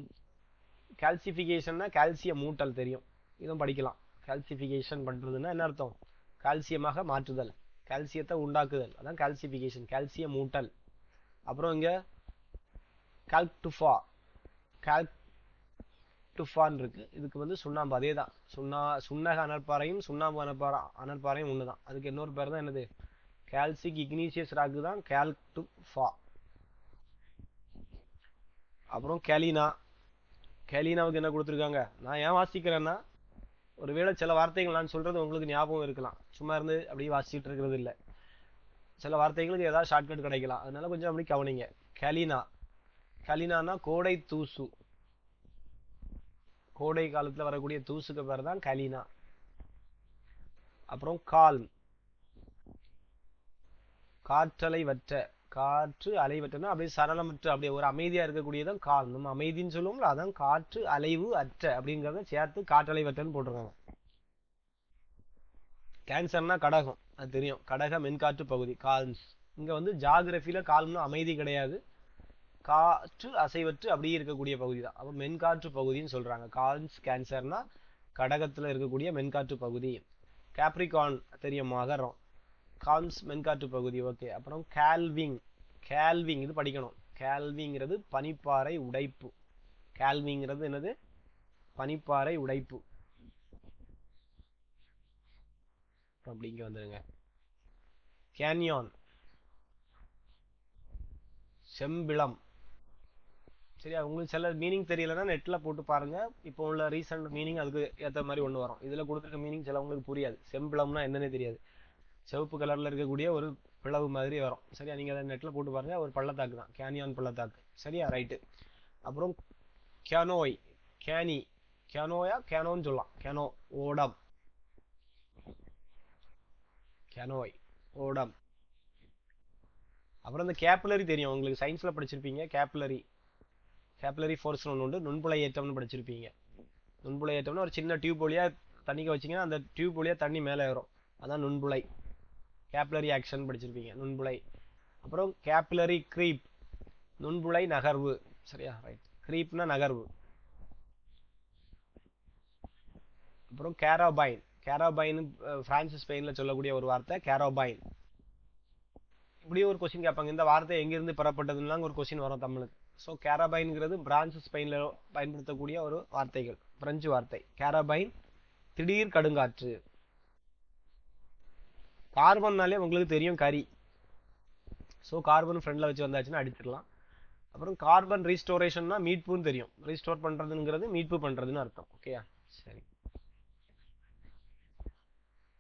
[SPEAKER 1] கால்சிஃபிகேஷன்னா கால்சியம் மூட்டல் தெரியும், இதுவும் படிக்கலாம். கால்சிஃபிகேஷன் பண்றதுன்னா என்ன அர்த்தம்? கால்சியமாக மாற்றுதல், கால்சியத்தை உண்டாக்குதல், அதான் கால்சிஃபிகேஷன், கால்சியம் மூட்டல். அப்புறம் இங்க கால்க்டுஃபா, கால்க்டுஃபான் இருக்கு. இதுக்கு வந்து சுண்ணாம்பு, அதே தான். சுண்ணக அனற்பாறையும் சுண்ணாம்பு அனற்பாறையும் ஒண்ணுதான். அதுக்கு இன்னொரு பேர் தான் என்னது? கால்சிக் இக்னீஷியஸ் ராக்கு தான் கால்க்டுஃபா. அப்புறம் கேலினா. கேலினாவுக்கு என்ன கொடுத்துருக்காங்க? நான் ஏன் வாசிக்கிறேன்னா, ஒருவேளை சில வார்த்தைகள் நான் சொல்றது உங்களுக்கு ஞாபகம் இருக்கலாம், சும்மா இருந்து அப்படியே வாசிச்சுட்டு இருக்கிறது இல்லை. சில வார்த்தைகளுக்கு ஏதாவது ஷார்ட்கட் கிடைக்கலாம், அதனால கொஞ்சம் அப்படி கவனிங்க. கேலினா. கேலினானா கோடை தூசு. கோடை காலத்துல வரக்கூடிய தூசுக்கு பேர் தான் கலினா. அப்புறம் கால்ம், காற்றலை வற்ற. காற்று அலைவற்றனா அப்படியே சரளமற்ற, அப்படியே ஒரு அமைதியா இருக்கக்கூடியதான் கால். நம்ம அமைதின்னு சொல்லுவோம்ல, அதான் காற்று அலைவு அற்ற அப்படிங்கறத சேர்த்து காற்றலைவற்றன்னு போட்டிருக்காங்க. கேன்சர்னா கடகம், அது தெரியும். கடக மென்காற்று பகுதி கால்ம்ஸ். இங்க வந்து ஜாகிரபில கால்ம்னா அமைதி கிடையாது, காற்று அசைவற்று அப்படியே இருக்கக்கூடிய பகுதி தான். அப்ப மென்காற்று பகுதின்னு சொல்றாங்க. கால்ம்ஸ் கேன்சர்னா கடகத்துல இருக்கக்கூடிய மென்காற்று பகுதி. கேப்ரிகான் தெரியும், மகரம். கால்ம்ஸ் மென்காற்று பகுதி. ஓகே. அப்புறம் கால்விங். கால்விங் இது படிக்கணும். கால்விங்கிறது பனிப்பாறை உடைப்பு. கால்விங்கிறது என்னது? பனிப்பாறை உடைப்பு. அப்படி இங்க வந்துருங்க. கேன்யான், செம்பிளம். சரியா? உங்களுக்கு சில மீனிங் தெரியலன்னா நெட்ல போட்டு பாருங்க. இப்போ உள்ள ரீசன்ட் மீனிங் அதுக்கு ஏத்த மாதிரி ஒண்ணு வரும். இதுல கொடுத்துருக்க மீனிங் சிலவங்களுக்கு புரியாது. செம்பிளம்னா என்னன்னே தெரியாது. சிவப்பு கலர்ல இருக்கக்கூடிய ஒரு பிளவு மாதிரி வரும். சரியா? நீங்க அதை நெட்ல போட்டு பாருங்க. ஒரு பள்ளத்தாக்கு தான், கேனியான் பள்ளத்தாக்கு. சரியா? ரைட்டு. அப்புறம் கேனோய், கேனி. கேனோயா கேனோன்னு சொல்லலாம். கேனோ ஓடம், கேனோய் ஓடம். அப்புறம் இந்த கேப்புலரி தெரியும் உங்களுக்கு, சயின்ஸ்ல படிச்சிருப்பீங்க. கேப்புலரி, கேப்புலரி ஃபோர்ஸ் ஒன்று உண்டு. நுண்புலை ஏற்றம்னு படிச்சிருப்பீங்க. நுண்புலை ஏற்றம்னா ஒரு சின்ன டியூப் வழியா தண்ணிக்க வச்சிங்கன்னா அந்த டியூப் வழியா தண்ணி மேலே வரும், அதான் நுண்புலை. கேப்லரி ஆக்ஷன் படிச்சிருப்பீங்க, நுண்புலை. அப்புறம் கேப்லரி க்ரீப், நுண்புலை நகர்வு. சரியா? ரைட். க்ரீப்னா நகர்வு. அப்புறம் கேராபைன். கேராபைன் பிரான்ஸ் ஸ்பெயின்ல சொல்லக்கூடிய ஒரு வார்த்தை கேராபைன். இப்படியே ஒரு கொஸ்டின் கேட்பாங்க, இந்த வார்த்தை எங்கிருந்து பெறப்பட்டதுன்னா ஒரு கொஸ்டின் வரும் தமிழுக்கு. ஸோ கேராபைன்ங்கிறது பிரான்ஸ் ஸ்பெயின்ல பயன்படுத்தக்கூடிய ஒரு வார்த்தைகள், பிரெஞ்சு வார்த்தை. கேராபைன் திடீர் கடுங்காற்று. கார்பன்னாலே உங்களுக்கு தெரியும், கரி. ஸோ கார்பன் ஃப்ரெண்ட்ல வச்சு வந்தாச்சுன்னா அடிச்சிடலாம். அப்புறம் கார்பன் ரீஸ்டோரேஷன்னா மீட்புன்னு தெரியும். ரீஸ்டோர் பண்றதுங்கிறது மீட்பு பண்றதுன்னு அர்த்தம். ஓகேயா? சரி,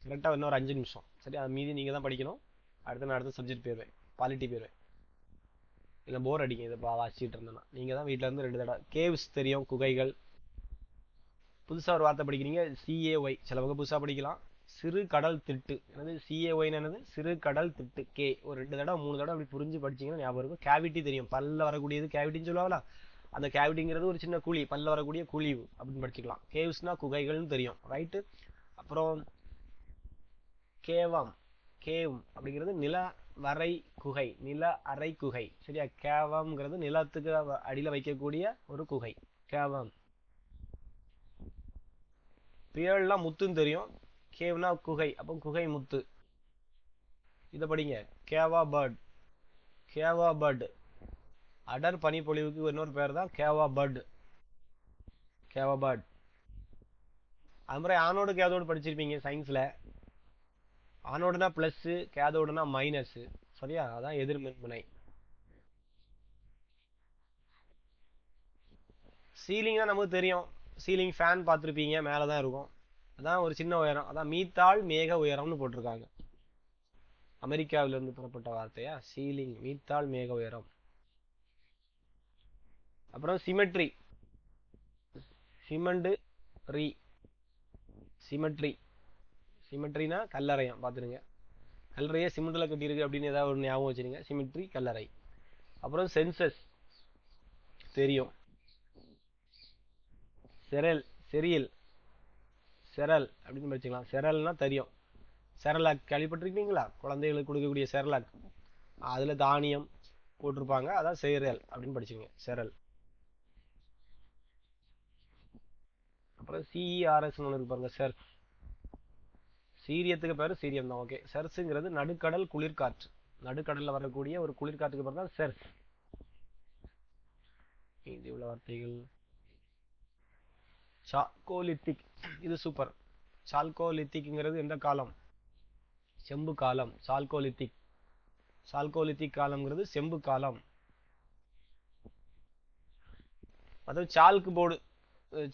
[SPEAKER 1] கரெக்டா இன்னொரு 5 நிமிஷம். சரி, அது மீதி நீங்க தான் படிக்கணும். அடுத்த நான் அடுத்த சப்ஜெக்ட் போயிருவேன், பாலிட்டி போயிருவேன். இல்லை போர் அடிக்கும் இதை வாசிச்சுட்டு இருந்தேன்னா. நீங்க தான் வீட்டுல இருந்து 2 தடவை. கேவ்ஸ் தெரியும், குகைகள். புதுசா ஒரு வார்த்தை படிக்கிறீங்க, சிஏஒய். சிலவங்க புதுசா படிக்கலாம். சிறு கடல் திட்டு. என்னது சிஏஒய்னு? என்னது? சிறு கடல் திட்டு. கே ஒரு 2 தடவை 3 தடவை அப்படி புரிஞ்சு படிச்சீங்கன்னா ஞாபகம் இருக்கும். கேவிட்டி தெரியும், பல்ல வரக்கூடியது கேவிட்டின்னு சொல்லுவாங்களா, அந்த கேவிட்டிங்கிறது ஒரு சின்ன குழி, பல்ல வரக்கூடிய குழிவு அப்படின்னு படிச்சுக்கலாம். கேவ்ஸ்னா குகைகள்னு தெரியும். ரைட்டு. அப்புறம் கேவம், கேவ் அப்படிங்கிறது நில வரை குகை, நில அரை குகை. சரியா? கேவம்ங்கிறது நிலத்துக்கு அடியில வைக்கக்கூடிய ஒரு குகை, கேவம். பியர்லாம் முத்துன்னு தெரியும், கேவ்னா குகை, அப்போ குகை முத்து. இத படிங்க. கேவா பேர்ட், கேவா பேர்ட். அடர் பனிப்பொழிவுக்கு இன்னொரு பேர் தான் கேவா பேர்ட், கேவா பேர்ட். அது மாதிரி ஆனோடு கேதோடு படிச்சிருப்பீங்க சயின்ஸ்ல. ஆனோடுனா பிளஸ், கேதோடுனா மைனஸ். சரியா? அதான் எதிர்மின்முனை. சீலிங்னா நமக்கு தெரியும், சீலிங் ஃபேன் பார்த்துருப்பீங்க, மேலதான் இருக்கும். அதான் ஒரு சின்ன உயரம், அதான் மீத்தாள் மேக உயரம்னு போட்டிருக்காங்க. அமெரிக்காவிலிருந்து புறப்பட்ட வார்த்தையா சீலிங், மீத்தாள் மேக உயரம். அப்புறம் சிமெட்ரி. சிமெண்ட் ரீ சிமெட்ரி சிமெட்ரினா கல்லறையாம் பார்த்துருங்க. கல்லறையே சிமெண்ட்டில் கட்டியிருக்கு அப்படின்னு ஏதாவது ஒரு ஞாபகம் வச்சுருங்க. சிமெட்ரி கல்லறை. அப்புறம் சென்சஸ் தெரியும். செரியல் செரல் அப்படின்னு படிச்சுக்கலாம். செரல்னா தெரியும். செரலாக் கேள்விப்பட்டிருக்கீங்களா? குழந்தைகளுக்கு கொடுக்கக்கூடிய செரலாக், அதில் தானியம் போட்டிருப்பாங்க, அதான் சேரல் அப்படின்னு படிச்சுங்க. செரல். அப்புறம் சிஇஆர்எஸ் ஒன்று இருக்கு பாருங்க, செர். சீரியத்துக்கு பேர் சீரியம் தான். ஓகே. செர்ஸுங்கிறது நடுக்கடல் குளிர்காற்று. நடுக்கடலில் வரக்கூடிய ஒரு குளிர்காற்றுக்கு பேர் தான் செர்ஸ். இது உள்ள வார்த்தைகள். சால்கோலித்திக், இது சூப்பர். சால்கோலித்திக்ங்கிறது எந்த காலம்? செம்பு காலம். சால்கோலித்திக். சால்கோலித்திக் காலம்ங்கிறது செம்பு காலம். அதாவது சால்க்கு போர்டு,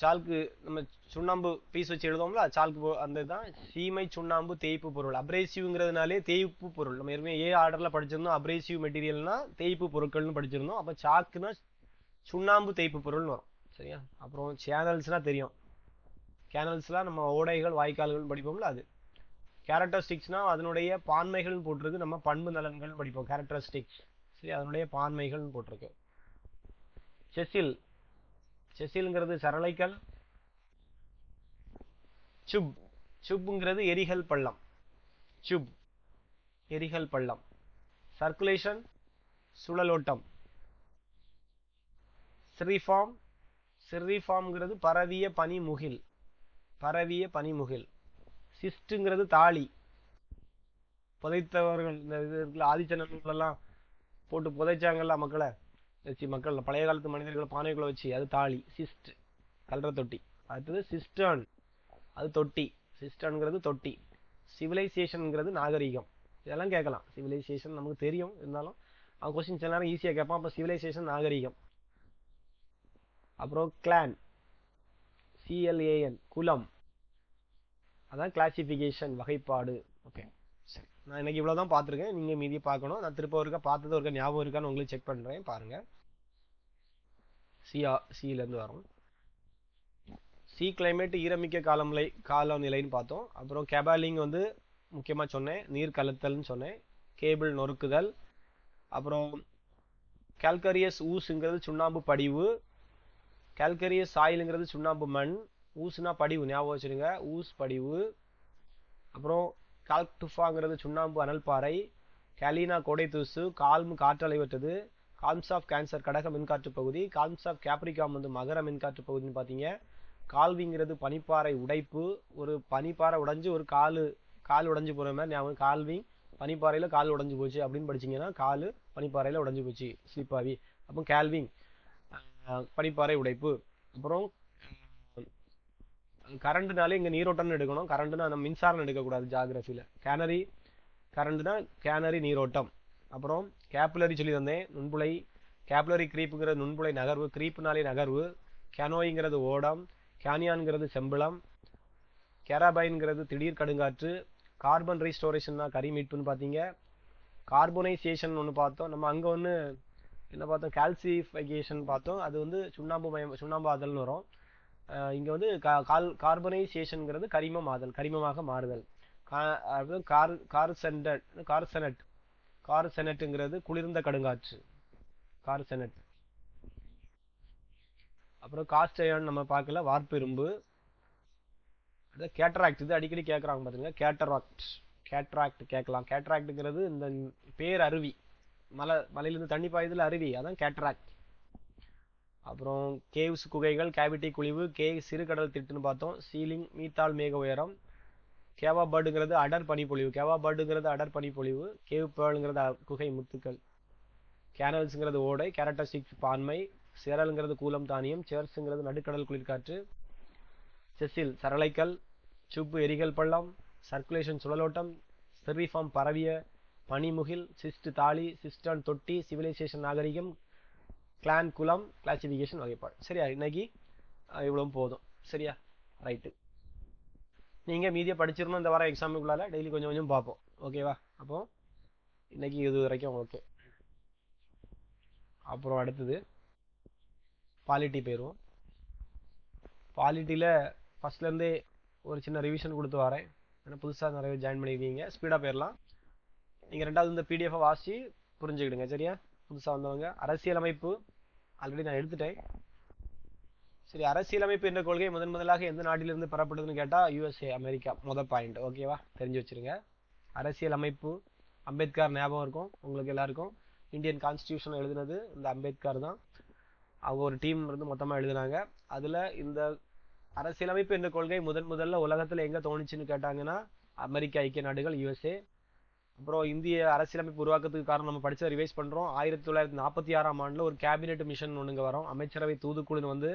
[SPEAKER 1] சால்க்கு நம்ம சுண்ணாம்பு பீஸ் வச்சு எழுதுவோம்ல, சால்க்கு போர்டு, அந்த தான் சீமை சுண்ணாம்பு தேய்ப்பு பொருள். அப்ரேசிவ்ங்கிறதுனாலே தேய்ப்பு பொருள். நம்ம ஏற்கனவே ஏ ஆர்டர்ல படிச்சிருந்தோம். அப்ரேசிவ் மெட்டீரியல்னா தேய்ப்பு பொருட்கள்னு படிச்சிருந்தோம். அப்போ சாக்குனா சுண்ணாம்பு தேய்ப்பு பொருள்னு வரும். சரியா? அப்புறம் சேனல்ஸ்னா தெரியும். கேனல்ஸ்லாம் நம்ம ஓடைகள் வாய்க்கால்கள் படிப்போம்ல, அது. கேரக்டரிஸ்டிக்ஸ்னா அதனுடைய பான்மைகள்னு போட்டிருக்கு. நம்ம பண்பு நலன்கள் படிப்போம். கேரக்டரிஸ்டிக்ஸ். சரி, அதனுடைய பான்மைகள்னு போட்டிருக்கு. செசில். செசில்ங்கிறது சரளைக்கல். சுப். சுப்ங்கிறது எரிகல் பள்ளம். சுப் எரிகல் பள்ளம். சர்க்குலேஷன் சுழலோட்டம். சிரிஃபார்ம். சிரிஃபார்ம்ங்கிறது பரவிய பனிமுகில். பரவிய பனிமுகில். சிஸ்டுங்கிறது தாலி. புதைத்தவர்கள் இந்த இது இருக்குல்ல, ஆதிச்சநல்லூர்லாம் போட்டு புதைச்சாங்கல்ல மக்களை வச்சு, மக்கள் பழைய காலத்து மனிதர்கள் பானைகளை வச்சு, அது தாலி. சிஸ்ட் கல்ற தொட்டி. அடுத்தது சிஸ்டர்ன், அது தொட்டி. சிஸ்டர்ன்ங்கிறது தொட்டி. சிவிலைசேஷன்ங்கிறது நாகரிகம். இதெல்லாம் கேட்கலாம். சிவிலைசேஷன் நமக்கு தெரியும், இருந்தாலும் அவன் கொஸ்டின் சில நேரம் ஈஸியாக கேட்பான். அப்போ சிவிலைசேஷன் நாகரிகம். அப்புறம் கிளான், சிஎல்ஏஎன் குலம், அதான் கிளாசிஃபிகேஷன் வகைப்பாடு. ஓகே, சரி. நான் இன்னைக்கு இவ்வளோதான் பார்த்துருக்கேன். நீங்கள் மீதியை பார்க்கணும். நான் திரும்ப ஒருக்கா பார்த்தது ஒருக்கா ஞாபகம் இருக்கான்னு உங்களுக்கு செக் பண்ணுறேன். பாருங்க. சியிலேருந்து வரும். சி கிளைமேட் ஈரமிக்க காலநிலைன்னு பார்த்தோம். அப்புறம் கேபாலிங் வந்து முக்கியமாக சொன்னேன். நீர் கலத்தல்னு சொன்னேன். கேபிள் நொறுக்குதல். அப்புறம் கால்கரியஸ் ஊசுங்கிறது சுண்ணாம்பு படிவு. கால்கரியஸ் சாயிலுங்கிறது சுண்ணாம்பு மண். ஊசுனா படிவு, ஞாபகம் வச்சுருங்க. ஊஸ் படிவு. அப்புறம் கால்க்டுஃபாங்கிறது சுண்ணாம்பு அனல் பாறை. கேலினா கோடை தூசு. கால்மு காற்றலைவற்றது. கால்ம்ஸ் ஆஃப் கேன்சர் கடக மின்காற்று பகுதி. கால்ம்ஸ் ஆஃப் கேப்ரிகாம் வந்து மகர மின்காற்று பகுதின்னு பார்த்தீங்க. கால்விங்கிறது பனிப்பாறை உடைப்பு. ஒரு பனிப்பாறை உடைஞ்சு ஒரு கால் உடைஞ்சு போகிற மாதிரி ஞாபகம். கால்விங் பனிப்பாறையில் கால் உடைஞ்சு போச்சு அப்படின்னு படிச்சிங்கன்னா கால் பனிப்பாறையில் உடைஞ்சு போச்சு, ஸ்லிப்பாகி. அப்போ கேல்விங் பனிப்பாறை உடைப்பு. அப்புறம் கரண்ட்னாலே இங்கே நீரோட்டம்னு எடுக்கணும். கரண்ட்னா நம்ம மின்சாரம் எடுக்கக்கூடாது ஜாகிரபியில். கேனரி கரண்ட்னா கேனரி நீரோட்டம். அப்புறம் கேப்புலரி சொல்லி தந்தேன், நுண்புலை. கேப்புலரி கிரீப்புங்கிறது நுண்புலை நகர்வு. கிரீப்புனாலே நகர்வு. கேனோயிங்கிறது ஓடம். கேனியான்ங்கிறது செம்பிளம். கேராபைன்ங்கிறது திடீர் கடுங்காற்று. கார்பன் ரீஸ்டோரேஷன்னா கரி மீட்புன்னு பார்த்தீங்க. கார்பனைசேஷன் ஒன்று பார்த்தோம். நம்ம அங்கே ஒன்று என்ன பார்த்தோம்? கால்சிஃபிகேஷன் பார்த்தோம். அது வந்து சுண்ணாம்பு ஆதல்னு வரும். இங்கே வந்து கார்பனைசேஷனுங்கிறது கரிமம் ஆதல், கரிமமாக மாறுதல். கார்செனட்டுங்கிறது குளிர்ந்த கடுங்காற்று. கார்செனட். அப்புறம் காஸ்ட் அயர்ன் நம்ம பார்க்கல. வார்ப்பிரும்பு. கேட்டராக்ட், இது அடிக்கடி கேட்குறாங்க பார்த்துங்க. கேட்ராக்ட் கேட்கலாம். கேட்ராக்டுங்கிறது இந்த பேர் அருவி, மலையிலிருந்து தண்ணி பாயுதுல அருவி, அதான் கேட்ராக்ட். அப்புறம் கேவ்ஸ் குகைகள். கேவிட்டி குழிவு. சிறுகடல் திட்டுன்னு பார்த்தோம். சீலிங் மீத்தாள் மேக உயரம். கேவா பேர்டுங்கிறது அடர் பனிப்பொழிவு. அடர் பனிப்பொழிவு. கேவ் பேர்டுங்கிறது குகை முத்துக்கள். கேனல்ஸுங்கிறது ஓடை. கேரக்டரிஸ்டிக்ஸ் பான்மை. செரல்ங்கிறது கூலம் தானியம். சேர்ஸுங்கிறது நடுக்கடல் குளிர்காற்று. செசில் சரளைக்கல். சுப்பு எரிகல் பள்ளம். சர்க்குலேஷன் சுழலோட்டம். ஸ்டெரிஃபார்ம் பரவிய பனிமுகில். சிஸ்ட் தாலி. சிஸ்டர்ன் தொட்டி. சிவிலைசேஷன் நாகரிகம். கிளான் குலம். கிளாசிஃபிகேஷன் வகைப்பாடு. சரியா? இன்னைக்கு இவ்வளவு போதும். சரியா? ரைட்டு. நீங்கள் மீதியை படிச்சிருந்தோம் இந்த வாரம் எக்ஸாமுக்குள்ளால. டெய்லி கொஞ்சம் கொஞ்சம் பார்ப்போம். ஓகேவா? அப்போ இன்னைக்கு இது வரைக்கும் ஓகே. அப்புறம் அடுத்தது பாலிட்டி போயிடுவோம். பாலிட்டியில் ஃபஸ்ட்லேருந்தே ஒரு சின்ன ரிவிஷன் கொடுத்து வரேன். ஏன்னா புதுசாக நிறைய ஜாயின் பண்ணியிருக்கீங்க, ஸ்பீடாக போயிடலாம். நீங்கள் ரெண்டாவது இந்த பிடிஎஃபை வாசி புரிஞ்சுக்கிடுங்க, சரியா? புதுசாக வந்தவங்க அரசியலமைப்பு ஆல்ரெடி நான் எடுத்துட்டேன். சரி, அரசியலமைப்பு என்ற கொள்கை முதலாக எந்த நாட்டிலிருந்து பெறப்படுதுன்னு கேட்டால் யூஎஸ்ஏ, அமெரிக்கா. முதல் பாயிண்ட், ஓகேவா? தெரிஞ்சு வச்சுருங்க. அரசியலமைப்பு அம்பேத்கர் ஞாபகம் இருக்கும் உங்களுக்கு எல்லாருக்கும். இந்தியன் கான்ஸ்டியூஷன் எழுதுனது இந்த அம்பேத்கர் தான். அவங்க ஒரு டீம் இருந்து மொத்தமாக எழுதுனாங்க. அதில் இந்த அரசியலமைப்பு என்ற கொள்கை முதல்ல உலகத்தில் எங்கே தோணுச்சுன்னு கேட்டாங்கன்னா அமெரிக்க ஐக்கிய நாடுகள், யூஎஸ்ஏ. அப்புறம் இந்திய அரசியலமைப்பு உருவாக்கத்துக்கு காரணம் நம்ம படிச்ச ரிவைஸ் பண்ணுறோம். 1946ஆம் ஆண்டில் ஒரு கேபினெட் மிஷன் ஒன்றுங்க வரும். அமைச்சரவை தூதுக்குழுன்னு வந்து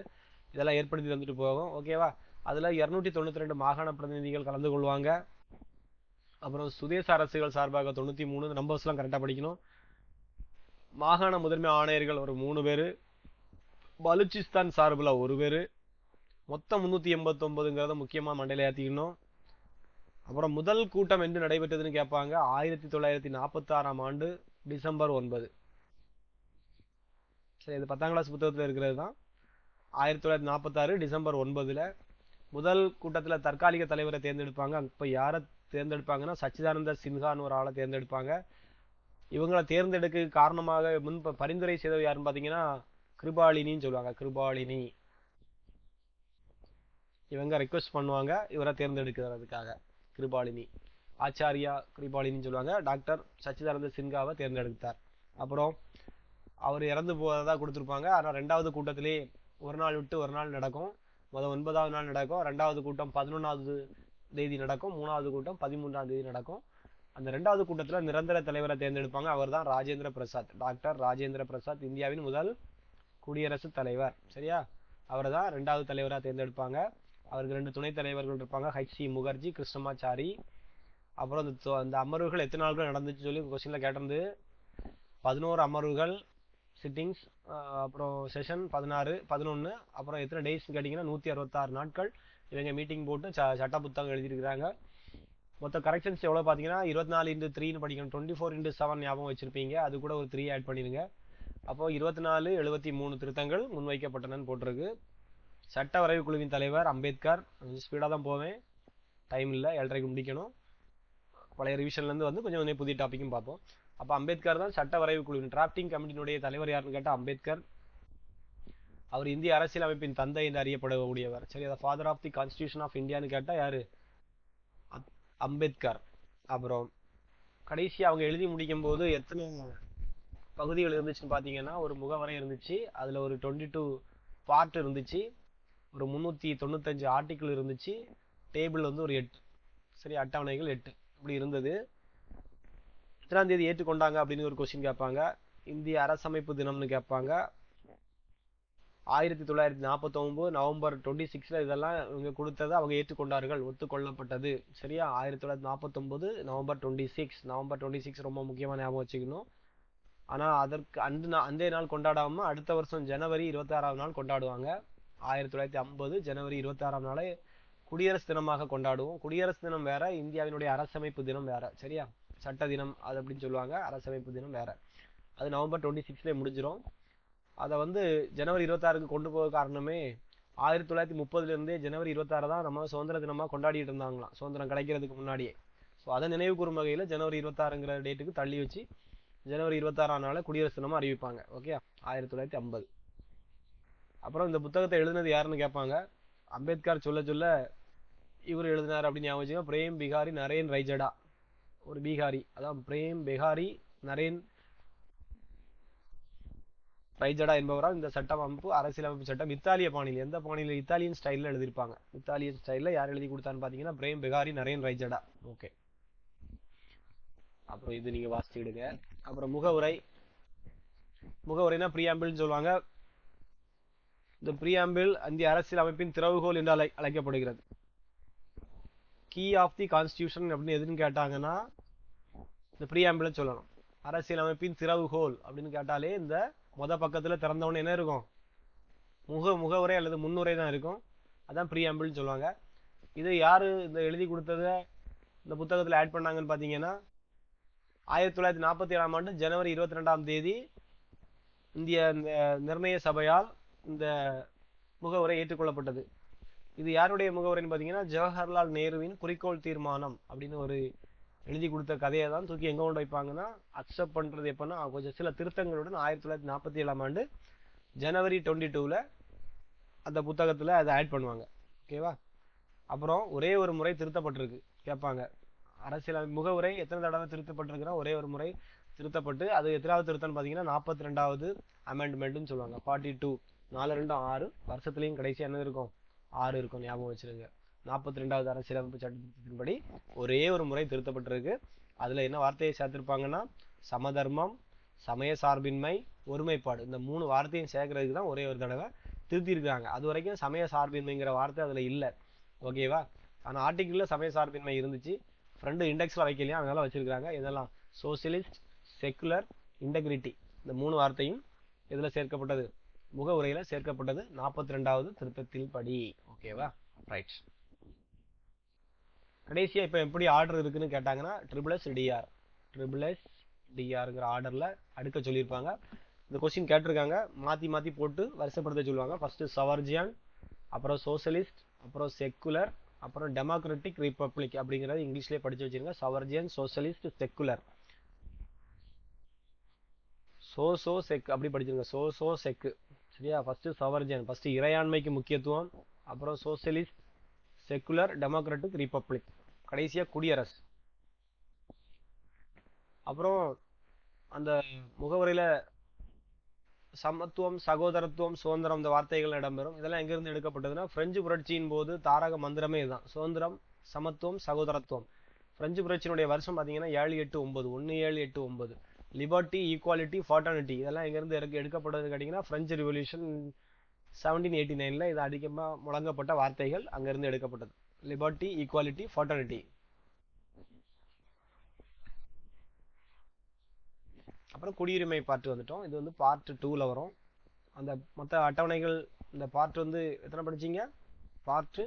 [SPEAKER 1] இதெல்லாம் ஏற்படுத்தி வந்துட்டு போகும், ஓகேவா? அதில் 292 மாகாண பிரதிநிதிகள் கலந்து கொள்வாங்க. அப்புறம் சுதேச அரசுகள் சார்பாக 93, நம்பர்ஸ்லாம் கரெக்டாக படிக்கணும். மாகாண முதன்மை ஆணையர்கள் ஒரு 3 பேர், பலுச்சிஸ்தான் சார்பில் 1 பேர், மொத்தம் 389ங்கிறத முக்கியமாக மண்டையில் ஏற்றிக்கணும். அப்புறம் முதல் கூட்டம் என்று நடைபெற்றதுன்னு கேட்பாங்க. 1946ஆம் ஆண்டு டிசம்பர் 9. சரி, இது 10ஆம் கிளாஸ் புத்தகத்தில் இருக்கிறது தான். 1946 டிசம்பர் 9 முதல் கூட்டத்தில் தற்காலிக தலைவரை தேர்ந்தெடுப்பாங்க. இப்போ யாரை தேர்ந்தெடுப்பாங்கன்னா சச்சிதானந்த சின்ஹான்னு ஒரு ஆளை தேர்ந்தெடுப்பாங்க. இவங்களை தேர்ந்தெடுக்க காரணமாக பரிந்துரை செய்தவர் யாருன்னு பார்த்தீங்கன்னா கிருபாலினின்னு சொல்லுவாங்க. கிருபாலினி இவங்க ரெக்வஸ்ட் பண்ணுவாங்க இவரை தேர்ந்தெடுக்கிறதுக்காக. கிருபாலினி, ஆச்சாரியா கிருபாலினின்னு சொல்லுவாங்க. டாக்டர் சச்சிதானந்த சின்ஹாவை தேர்ந்தெடுத்தார். அப்புறம் அவர் இறந்து போவதா கொடுத்துருப்பாங்க. ஆனால் 2வது கூட்டத்திலே ஒரு நாள் விட்டு ஒரு நாள் நடக்கும். 9வது நாள் நடக்கும். 2வது கூட்டம் 11வது தேதி நடக்கும். 3வது கூட்டம் 13ஆம் தேதி நடக்கும். அந்த 2வது கூட்டத்தில் நிரந்தர தலைவரை தேர்ந்தெடுப்பாங்க. அவர் தான் ராஜேந்திர பிரசாத். டாக்டர் ராஜேந்திர பிரசாத் இந்தியாவின் முதல் குடியரசுத் தலைவர், சரியா? அவரை தான் 2வது தலைவராக தேர்ந்தெடுப்பாங்க. அவருக்கு 2 துணைத் தலைவர்கள் இருப்பாங்க, ஹெச்.சி. முகர்ஜி, கிருஷ்ணமாச்சாரி. அப்புறம் அந்த அமர்வுகள் எத்தனை நாட்கள் நடந்துச்சு சொல்லி கொஸ்டின்ல கேட்டிருந்து 11 அமர்வுகள், சிட்டிங்ஸ். அப்புறம் செஷன் 16, 11. அப்புறம் எத்தனை டேஸ்ன்னு கேட்டிங்கன்னா 166 நாட்கள் இவங்க மீட்டிங் போட்டு சட்ட புத்தகம் எழுதியிருக்கிறாங்க. மொத்த கரெக்ஷன்ஸ் எவ்வளோ பார்த்தீங்கன்னா 24x3ன்னு படிக்கணும். 24x7 ஞாபகம் வச்சுருப்பீங்க. அது கூட ஒரு 3 ஆட் பண்ணிடுங்க. அப்போது 2473 திருத்தங்கள் முன்வைக்கப்பட்டனன்னு போட்டிருக்கு. சட்ட வரைவு குழுவின் தலைவர் அம்பேத்கர். கொஞ்சம் ஸ்பீடாக தான் போவேன், டைம் இல்லை, 7:30க்கு முடிக்கணும். பழைய ரிவிஷன்லேருந்து வந்து கொஞ்சம் புதிய டாப்பிக்கும் பார்ப்போம். அப்போ அம்பேத்கர் தான் சட்ட வரைவு குழுவின் டிராப்டிங் கமிட்டியினுடைய தலைவர். யாருன்னு கேட்டால் அம்பேத்கர். அவர் இந்திய அரசியலமைப்பின் தந்தை என்று அறியப்படக்கூடியவர். சரி, அதை father of the constitution of இந்தியான்னு கேட்டால் யாரு? அம்பேத்கர். அப்புறம் கடைசி அவங்க எழுதி முடிக்கும் போது எத்தனை பகுதிகள் இருந்துச்சுன்னு பார்த்தீங்கன்னா ஒரு முகவரை இருந்துச்சு, அதில் ஒரு 22 பார்ட் இருந்துச்சு, ஒரு 395 ஆர்டிக்கிள் இருந்துச்சு, டேபிள் வந்து ஒரு 8, சரி, அட்டவணைகள் 8 இப்படி இருந்தது. எத்தனாம் தேதி ஏற்றுக்கொண்டாங்க அப்படின்னு ஒரு கொஸ்டின் கேட்பாங்க. இந்திய அரசமைப்பு தினம்னு கேட்பாங்க. 1949 நவம்பர் 26 இதெல்லாம் இவங்க கொடுத்தது அவங்க ஏற்றுக்கொண்டார்கள், ஒத்துக்கொள்ளப்பட்டது, சரியா? 1949 நவம்பர் 26. நவம்பர் 26 ரொம்ப முக்கியமான ஞாபகம் வச்சுக்கணும். ஆனால் அதற்கு அந்த நாள் கொண்டாடாம அடுத்த வருஷம் ஜனவரி 26ஆம் நாள் கொண்டாடுவாங்க. 1950 ஜனவரி 26ஆம் நாளை குடியரசு தினமாக கொண்டாடுவோம். குடியரசு தினம் வேற, இந்தியாவினுடைய அரசமைப்பு தினம் வேற, சரியா? சட்ட தினம் அது அப்படின்னு சொல்லுவாங்க, அரசமைப்பு தினம் வேற. அது நவம்பர் 26 முடிஞ்சிடும். அதை வந்து ஜனவரி 26க்கு கொண்டு போக காரணமே 1930 ஜனவரி 26 தான் நம்ம சுதந்திர தினமாக கொண்டாடிட்டு இருந்தாங்களாம், சுதந்திரம் கிடைக்கிறதுக்கு முன்னாடியே. ஸோ அதை நினைவு கூறும் வகையில் ஜனவரி 26ங்கிற டேட்டுக்கு தள்ளி வச்சு ஜனவரி 26ஆம் நாள் குடியரசு தினமாக அறிவிப்பாங்க, ஓகே? 1950. அப்புறம் இந்த புத்தகத்தை எழுதினது யாருன்னு கேட்பாங்க. அம்பேத்கர் சொல்ல சொல்ல இவர் எழுதினார் அப்படின்னு ஞாபகம் வச்சுக்கோங்க. பிரேம் பிகாரி நரேன் ரைஜடா, ஒரு பீகாரி. அதான் பிரேம் பிகாரி நரேன் ரைஜடா என்பவரால் இந்த சட்டமைப்பு அரசியலமைப்பு சட்டம் இத்தாலிய பாணியில், எந்த பாணியில்? இத்தாலியன் ஸ்டைலில் எழுதியிருப்பாங்க. இத்தாலியன் ஸ்டைலில் யார் எழுதி கொடுத்தான்னு பார்த்தீங்கன்னா பிரேம் பிகாரி நரேன் ரைஜடா, ஓகே? அப்புறம் இது நீங்கள் வாசிச்சுடுங்க. அப்புறம் முகவுரை. முகவுரைனா ப்ரீஆம்பிள்னு சொல்லுவாங்க. இந்த ப்ரீஆம்பிள் இந்திய அரசியல் அமைப்பின் திறவுகோல் என்று அழைக்கப்படுகிறது. கீ ஆஃப் தி கான்ஸ்டியூஷன் அப்படின்னு எதுன்னு கேட்டாங்கன்னா இந்த ப்ரீஆம்பிள் சொல்லணும். அரசியல் அமைப்பின் திறவுகோல் அப்படின்னு கேட்டாலே இந்த பக்கத்தில் திறந்தவொடனே என்ன இருக்கும்? முகவுரை அல்லது முன்னுரை தான் இருக்கும். அதான் ப்ரீஆம்பிள்னு சொல்லுவாங்க. இது யாரு இந்த எழுதி கொடுத்ததை இந்த புத்தகத்தில் ஆட் பண்ணாங்கன்னு பார்த்தீங்கன்னா 1947ஆம் ஆண்டு ஜனவரி 22ஆம் தேதி இந்திய நிர்ணய சபையால் இந்த முகவுரை ஏற்றுக்கொள்ளப்பட்டது. இது யாருடைய முகவரின்னு பார்த்தீங்கன்னா ஜவஹர்லால் நேருவின் குறிக்கோள் தீர்மானம் அப்படின்னு ஒரு எழுதி கொடுத்த கதையை தான் தூக்கி எங்க கொண்டு வைப்பாங்கன்னா அக்செப்ட் பண்றது எப்பன்னா கொஞ்சம் சில திருத்தங்களுடன் 1947ஆம் ஆண்டு ஜனவரி 22ல அந்த புத்தகத்துல அதை ஆட் பண்ணுவாங்க. ஓகேவா? அப்புறம் ஒரே ஒரு முறை திருத்தப்பட்டிருக்கு கேட்பாங்க. அரசியல் முகவுரை எத்தனை தடவை திருத்தப்பட்டிருக்குன்னா ஒரே ஒரு முறை திருத்தப்பட்டு அது எத்தனாவது திருத்தம்னு பார்த்தீங்கன்னா 42வது அமெண்ட்மெண்ட்னு சொல்லுவாங்க. 42 4 2 6 வருஷத்துலயும் கடைசியா என்ன இருக்கும் 6 இருக்கும், ஞாபகம் வச்சிருங்க. 42வது அரசியலமைப்பு சட்டத்தின்படி ஒரே ஒரு முறை திருத்தப்பட்டிருக்கு. அதுல என்ன வார்த்தையை சேர்த்திருப்பாங்கன்னா சமதர்மம், சமய சார்பின்மை, ஒருமைப்பாடு, இந்த 3 வார்த்தையும் சேர்க்கறதுக்கு தான் ஒரே ஒரு தடவை திருத்தி இருக்காங்க. அது வரைக்கும் சமய சார்பின்மைங்கிற வார்த்தை அதுல இல்ல. ஓகேவா? ஆனா ஆர்டிகிள்ல சமய சார்பின்மை இருந்துச்சு. ஃப்ரெண்டு இண்டெக்ஸ்ல வைக்கலையா, அதனால வச்சிருக்காங்க. இதெல்லாம் சோசியலிஸ்ட், செக்குலர், இன்டெகிரிட்டி, இந்த 3 வார்த்தையும் இதுல சேர்க்கப்பட்டது, முகவுரையில சேர்க்கப்பட்டது 42வது திருத்தத்தில் படி. ஓகேவா? ரைட். கடைசியா இப்ப எப்படி ஆர்டர் இருக்குன்னு கேட்டாங்கன்னா ட்ரிபிள் எஸ் டிஆர்ங்கிற ஆர்டர்ல அடுக்க சொல்லியிருப்பாங்க. இந்த கொஸ்டின் கேட்டிருக்காங்க, மாத்தி மாத்தி போட்டு வரிசைப்படுத்த சொல்லுவாங்க. ஃபர்ஸ்ட் சவர்ஜியன், அப்புறம் சோசியலிஸ்ட், அப்புறம் செக்குலர், அப்புறம் டெமோக்ராட்டிக் ரிப்பப்ளிக் அப்படிங்கறது இங்கிலீஷ்லயே படிச்சு வச்சிருங்க. சவர்ஜியன், சோசியலிஸ்ட், செக்குலர். சோ செக் அப்படி படிச்சிருங்க. சோ செக்கு. சரியா? ஃபர்ஸ்ட் சவர்ஜியன், ஃபர்ஸ்ட் இறையாண்மைக்கு முக்கியத்துவம், அப்புறம் சோசியலிஸ்ட், செக்குலர், டெமோக்ராட்டிக் ரிப்பப்ளிக், கடைசியா குடியரசு. அப்புறம் அந்த முகவரியில சமத்துவம், சகோதரத்துவம், சுதந்திரம் இந்த வார்த்தைகள் இடம்பெறும். இதெல்லாம் எங்க இருந்து எடுக்கப்பட்டதுன்னா பிரெஞ்சு புரட்சியின் போது தாரக மந்திரமே இதுதான், சுதந்திரம், சமத்துவம், சகோதரத்துவம். பிரெஞ்சு புரட்சியினுடைய வருஷம் பாத்தீங்கன்னா 1789 லிபர்ட்டி, ஈக்குவாலிட்டி, ஃபார்டர்னிட்டி, இதெல்லாம் எங்க இருந்து எடுக்கப்பட்டது கேட்டீங்கன்னா பிரெஞ்சு ரிவல்யூஷன் 1789ல இது அதிகமா முழங்கப்பட்ட வார்த்தைகள் அங்க இருந்து எடுக்கப்பட்டது. Liberty, equality, fraternity. அப்புறம் குடியுரிமை பார்ட் வந்துட்டோம். இது வந்து பார்ட் 2ல வரும். அந்த மொத்த அட்டவணைகள் இந்த பார்ட் வந்து எத்தனை படிச்சீங்க? பார்ட்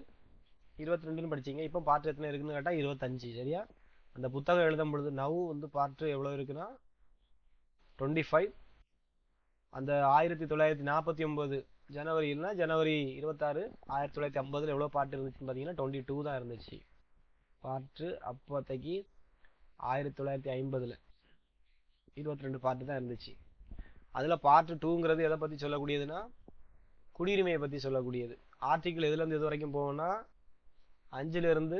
[SPEAKER 1] 22ன்னு படிச்சீங்க. இப்போ பார்ட் எத்தனை இருக்குன்னு கேட்டா 25. சரியா? அந்த புத்தகம் எழுதும் பொழுது நவ் வந்து பார்ட் எவ்வளவு இருக்குன்னா 25. அந்த 1949 ஜனவரினா ஜனவரி 26 1950ல எவ்வளவு பார்ட் இருந்துச்சுன்னு பாத்தீங்கன்னா 22 தான் இருந்துச்சு பார்ட். அப்போதைக்கு 1950ல 22 பார்ட் தான் இருந்துச்சு. அதுல பார்ட் 2ங்கிறது எதை பத்தி சொல்லக்கூடியதுன்னா குடியுரிமையை பத்தி சொல்லக்கூடியது. ஆர்டிகிள் எதுல இருந்து இது வரைக்கும் போகும்னா 5ல இருந்து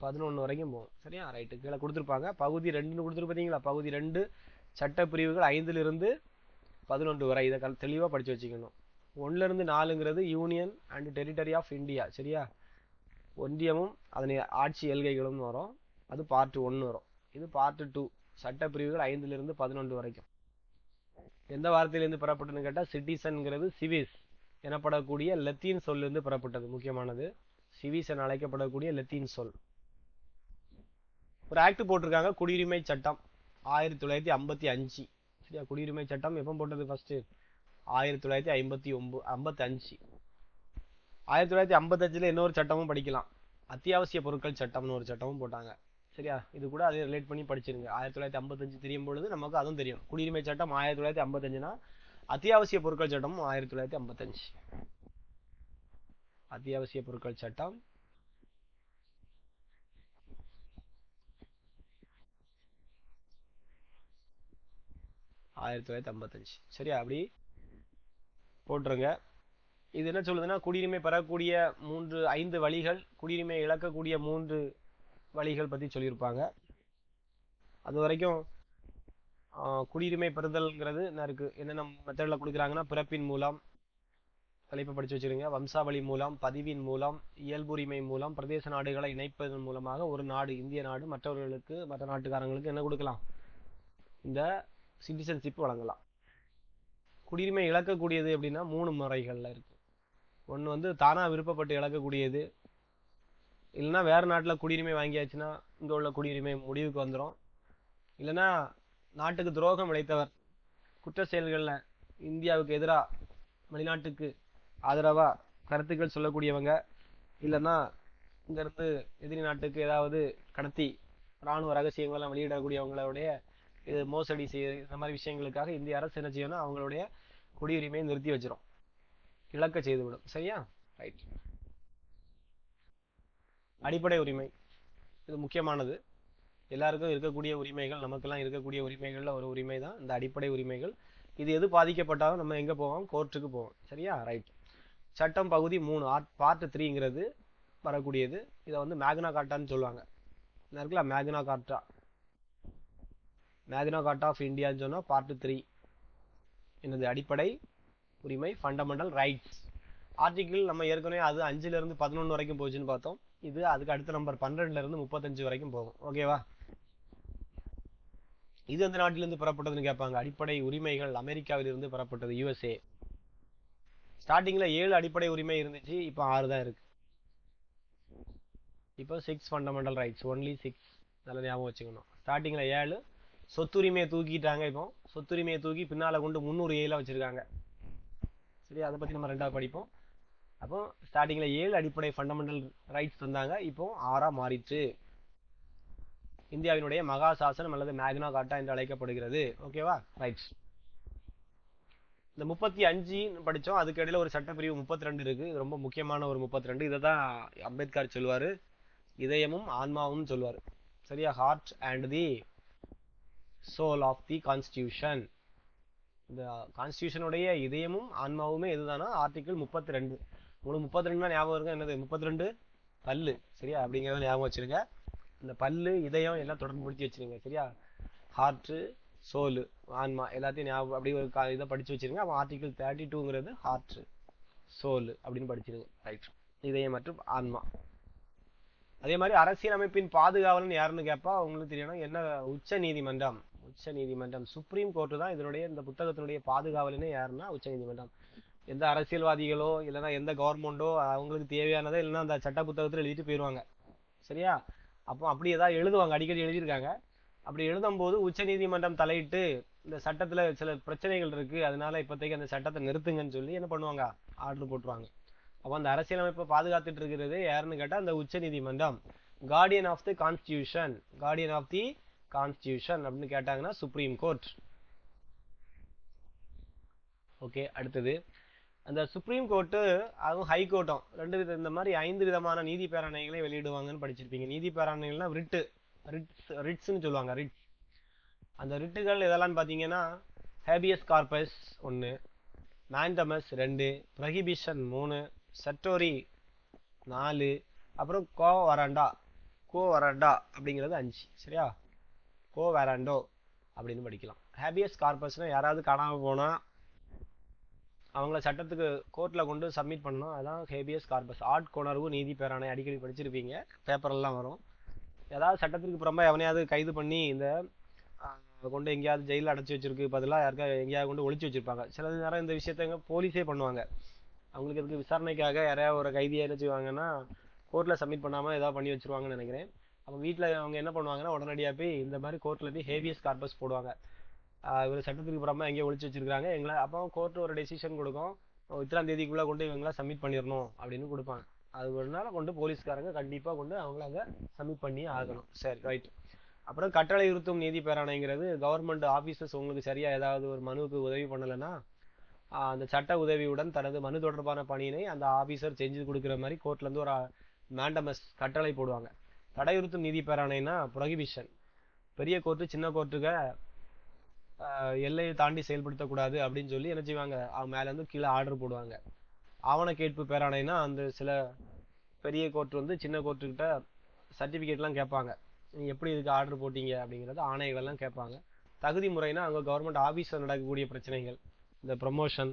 [SPEAKER 1] 11 வரைக்கும் போகும். சரியா? ரைட்டு. கீழே கொடுத்துருப்பாங்க. பகுதி 2ன்னு கொடுத்துருப்பீங்களா? பகுதி 2 சட்ட பிரிவுகள் 5ல இருந்து 11 வரை. இதை தெளிவா படிச்சு வச்சுக்கணும். 1ல இருந்து 4ங்கிறது union and territory of India. சரியா? ஒன்றியமும் அதனை ஆட்சி எல்கைகளும் வரும். அது பார்ட் 1 வரும். இது பார்ட் 2 சட்ட பிரிவுகள் 5ல இருந்து 11 வரைக்கும். எந்த வார்த்தையிலிருந்து பெறப்பட்டதுன்னு கேட்டா சிட்டிசன்ங்கிறது சிவிஸ் எனப்படக்கூடிய லத்தீன் சொல்லிருந்து பெறப்பட்டது. முக்கியமானது சிவிஸ் என அழைக்கப்படக்கூடிய லத்தீன் சொல். ஒரு ஆக்ட் போட்டிருக்காங்க, குடியுரிமை சட்டம் 1955. சரியா? குடியுரிமை சட்டம் எப்ப போட்டது? ஃபர்ஸ்ட் 1955. 1955ல இன்னொரு சட்டமும் படிக்கலாம், அத்தியாவசிய பொருட்கள் சட்டம்னு ஒரு சட்டமும் போட்டாங்க. சரியா? இது கூட அதை ரிலேட் பண்ணி படிச்சிருங்க. 1955 தெரியும் பொழுது நமக்கு அதுவும் தெரியும். குடியுரிமை சட்டம் 1955னா அத்தியாவசிய பொருட்கள் சட்டமும் 1955. அத்தியாவசிய பொருட்கள் சட்டம் 1955. சரியா? அப்படி போட்டுருங்க. இது என்ன சொல்லுதுன்னா குடியுரிமை பெறக்கூடிய 5 வழிகள், குடியுரிமை இழக்கக்கூடிய 3 வழிகள் பத்தி சொல்லியிருப்பாங்க. அது வரைக்கும் குடியுரிமை பெறுதல்ங்கிறது என்ன இருக்கு, என்னென்ன மெத்தட்ல கொடுக்குறாங்கன்னா பிறப்பின் மூலம், தலைப்பை படிச்சு வச்சிருங்க, வம்சாவளி மூலம், பதிவின் மூலம், இயல்புரிமை மூலம், பிரதேச நாடுகளை இணைப்பதன் மூலமாக ஒரு நாடு, இந்திய நாடு, மற்றவர்களுக்கு, மற்ற நாட்டுக்காரங்களுக்கு என்ன கொடுக்கலாம், இந்த சிட்டிசன்ஷிப் வழங்கலாம். குடியுரிமை இழக்கக்கூடியது அப்படின்னா 3 முறைகள்ல இருக்கு. ஒன்று வந்து தானா விருப்பப்பட்டு இழக்கக்கூடியது, இல்லைன்னா வேற நாட்டில் குடியுரிமை வாங்கியாச்சுன்னா இங்கே உள்ள குடியுரிமை முடிவுக்கு வந்துடும். இல்லைன்னா நாட்டுக்கு துரோகம் இழைத்தவர், குற்ற செயல்களில் இந்தியாவுக்கு எதிராக வெளிநாட்டுக்கு ஆதரவா கருத்துக்கள் சொல்லக்கூடியவங்க, இல்லைன்னா இங்கிருந்து எதிரி நாட்டுக்கு ஏதாவது கடத்தி இராணுவ ரகசியங்கள்லாம் வெளியிடக்கூடியவங்களுடைய இது மோசடி செய்ய, இந்த மாதிரி விஷயங்களுக்காக இந்திய அரசு என்ன செய்யணும், அவங்களுடைய குடியுரிமையை நிறுத்தி வச்சிரும், இழக்க செய்துவிடும். சரியா? ரைட். அடிப்படை உரிமை இது முக்கியமானது. எல்லாருக்கும் இருக்கக்கூடிய உரிமைகள், நமக்கெல்லாம் இருக்கக்கூடிய உரிமைகள்ல ஒரு உரிமை தான் இந்த அடிப்படை உரிமைகள். இது எது பாதிக்கப்பட்டாலும் நம்ம எங்க போவோம்? கோர்ட்டுக்கு போவோம். சரியா? ரைட். சட்டம் பகுதி 3 பார்ட் 3ங்கிறது வரக்கூடியது. இதை வந்து மேக்னா கார்ட்டான்னு சொல்லுவாங்க. இருக்குல்ல, மேக்னா கார்ட்டா, மேக்னா கார்ட்டா ஆஃப் இந்தியான்னு சொன்னா பார்ட் 3 என்னது? அடிப்படை உரிமை, ஃபண்டமெண்டல் ரைட்ஸ். ஆர்டிகிள் நம்ம ஏற்கனவே அது 5ல இருந்து 11 வரைக்கும் போச்சுன்னு பார்த்தோம். இது அதுக்கு அடுத்த நம்பர் 12ல இருந்து 35 வரைக்கும் போகும். ஓகேவா? இது எந்த நாட்டிலிருந்து பெறப்பட்டதுன்னு கேட்பாங்க. அடிப்படை உரிமைகள் அமெரிக்காவில் இருந்து பெறப்பட்டது, USA. ஸ்டார்டிங்ல 7 அடிப்படை உரிமை இருந்துச்சு, இப்போ 6 தான் இருக்கு. இப்போ 6 ஃபண்டமெண்டல் ரைட்ஸ், ஒன்லி 6. நல்லா ஞாபகம் வச்சுக்கணும். ஸ்டார்டிங்ல 7, சொத்துரிமையை தூக்கிட்டாங்க. இப்போ சொத்துரிமையை தூக்கி பின்னால கொண்டு 300A வச்சிருக்காங்க. சரி, அதை பத்தி நம்ம ரெண்டாவது படிப்போம். அப்போ ஸ்டார்டிங்ல 7 அடிப்படை ஃபண்டமெண்டல் ரைட்ஸ் தந்தாங்க, இப்போ 6ஆ மாறிச்சு. இந்தியாவினுடைய மகா சாசனம் அல்லது மேக்னா கார்ட்டா என்று அழைக்கப்படுகிறது. ஓகேவா? ரைட். இந்த 35 படிச்சோம். அதுக்கு இடையில ஒரு சட்டப்பிரிவு 32 இருக்கு. இது ரொம்ப முக்கியமான ஒரு 32. இதை தான் அம்பேத்கர் சொல்லுவாரு, இதயமும் ஆன்மாவும் சொல்லுவாரு. சரியா? Heart and the soul of the constitution. இந்த கான்ஸ்டிடியூஷனுடைய இதயமும் ஆன்மாவுமே எதுதானா ஆர்டிகிள் 32. உங்களுக்கு 32 ஞாபகம் இருக்கு. என்னது 32? பல்லு. சரியா? அப்படிங்கிறத ஞாபகம் வச்சிருங்க. இந்த பல்லு, இதயம் எல்லாம் தொடர்புபடுத்தி வச்சிருங்க. சரியா? ஹார்ட், சோலு, ஆன்மா எல்லாத்தையும் ஞாபகம் அப்படி ஒரு இதை படிச்சு வச்சிருங்க. அப்போ ஆர்டிகிள் 32ங்கிறது ஹார்ட், சோல் அப்படின்னு படிச்சிருங்க. ரைட். இதயம் மற்றும் ஆன்மா. அதே மாதிரி அரசியலமைப்பின் பாதுகாவலன் யாருன்னு கேட்பா உங்களுக்கு தெரியணும். என்ன? உச்ச நீதிமன்றம். உச்ச நீதிமன்றம், சுப்ரீம் கோர்ட்டு தான் இதனுடைய இந்த புத்தகத்தினுடைய பாதுகாவலனே யாருன்னா உச்ச நீதிமன்றம். எந்த அரசியல்வாதிகளோ இல்லைன்னா எந்த கவர்மெண்டோ அவங்களுக்கு தேவையானதை இல்லைன்னா அந்த சட்ட புத்தகத்தில் எழுதிட்டு போயிடுவாங்க. சரியா? அப்போ அப்படி ஏதாவது எழுதுவாங்க, அடிக்கடி எழுதியிருக்காங்க. அப்படி எழுதும் போது உச்ச நீதிமன்றம் தலையிட்டு இந்த சட்டத்துல சில பிரச்சனைகள் இருக்கு, அதனால இப்போதைக்கு அந்த சட்டத்தை நிறுத்துங்கன்னு சொல்லி என்ன பண்ணுவாங்க? ஆர்டர் போட்டுருவாங்க. அப்போ அந்த அரசியலமைப்பை பாதுகாத்துட்டு இருக்கிறது யாருன்னு கேட்டா அந்த உச்ச நீதிமன்றம். Guardian of the constitution, guardian of the constitution அப்படின்னு கேட்டாங்கன்னா சுப்ரீம் கோர்ட். ஓகே, அடுத்தது அந்த சுப்ரீம் கோர்ட்டு அதுவும் ஹை கோர்ட்டும் ரெண்டு வித இந்த மாதிரி 5 விதமான நீதி பேராணைகளை வெளியிடுவாங்கன்னு படிச்சிருப்பீங்க. நீதி பேராணைகள்னா ரிட்ஸ்ன்னு சொல்லுவாங்க. ரிட்ஸ். அந்த ரிட்டுகள் இதெல்லாம் பார்த்தீங்கன்னா ஹேபியஸ் கார்பஸ் 1, மேண்டமஸ் 2, ப்ரொஹிபிஷன் 3, சட்டோரி 4, அப்புறம் கோ வராண்டா அப்படிங்கிறது 5. சரியா? கோ வேராண்டோ அப்படின்னு படிக்கலாம். ஹேபியஸ் கார்பஸ்னா யாராவது காணாம போனா அவங்கள சட்டத்துக்கு கோர்ட்ல கொண்டு சப்மிட் பண்ணணும். அதான் ஹேபியஸ் கார்பஸ். ஆட்கொணர்வு நீதி பேராணை அடிக்கடி படிச்சிருப்பீங்க, பேப்பர்லாம் வரும். ஏதாவது சட்டத்திற்கு புறம்பா எவனையாவது கைது பண்ணி இந்த கொண்டு எங்கேயாவது ஜெயிலில் அடைச்சி வச்சிருக்கு பதிலாக யாருக்கா எங்கேயாவது கொண்டு ஒழிச்சு வச்சிருப்பாங்க. சில நேரம் இந்த விஷயத்த போலீஸே பண்ணுவாங்க. அவங்களுக்கு எதுக்கு விசாரணைக்காக யாரையாவது ஒரு கைதியை என்ன செய்வாங்கன்னா கோர்ட்ல சப்மிட் பண்ணாம ஏதாவது பண்ணி வச்சிருவாங்கன்னு நினைக்கிறேன். அப்போ வீட்டில் அவங்க என்ன பண்ணுவாங்கன்னா உடனடியாக போய் இந்த மாதிரி கோர்ட்ல போய் ஹேபியஸ் கார்பஸ் போடுவாங்க. இவர் சட்டத்துக்கு புறமா எங்கேயோ ஒழிச்சு வச்சிருக்காங்க எங்களை. அப்போ கோர்ட் ஒரு டெசிஷன் கொடுக்கும், இத்தனாம் தேதிக்குள்ள கொண்டு இவங்களா சப்மிட் பண்ணிடணும் அப்படின்னு கொடுப்பாங்க. அது ஒரு நாள் கொண்டு போலீஸ்காரங்க கண்டிப்பா கொண்டு அவங்கள அங்க சப்மிட் பண்ணி ஆகணும். சரி, ரைட். அப்புறம் கட்டளை உறுத்தும் நீதி பேராணைங்கிறது கவர்மெண்ட் ஆபீசர்ஸ் உங்களுக்கு சரியா ஏதாவது ஒரு மனுவுக்கு உதவி பண்ணலைன்னா அந்த சட்ட உதவியுடன் தனது மனு தொடர்பான பணியினை அந்த ஆபீசர் செஞ்சு கொடுக்குற மாதிரி கோர்ட்ல இருந்து ஒரு மேண்டமஸ் கட்டளை போடுவாங்க. தடையுறுத்தும் நீதி பேராணைனா ப்ரொஹிபிஷன். பெரிய கோர்ட்டு சின்ன கோர்ட்டுக்கு எல்லையை தாண்டி செயல்படுத்தக்கூடாது அப்படின்னு சொல்லி என்ன செய்வாங்க, அவங்க மேல இருந்து கீழே ஆர்டர் போடுவாங்க. ஆவண கேட்பு பேராணைனா அந்த சில பெரிய கோர்ட் வந்து சின்ன கோர்ட்டுக்கிட்ட சர்டிஃபிகேட்லாம் கேட்பாங்க, நீங்க எப்படி இதுக்கு ஆர்டர் போட்டீங்க அப்படிங்கிறது ஆணைகள் எல்லாம் கேட்பாங்க. தகுதி முறைனா அங்கே கவர்மெண்ட் ஆஃபீஸில் நடக்கக்கூடிய பிரச்சனைகள், இந்த ப்ரொமோஷன்,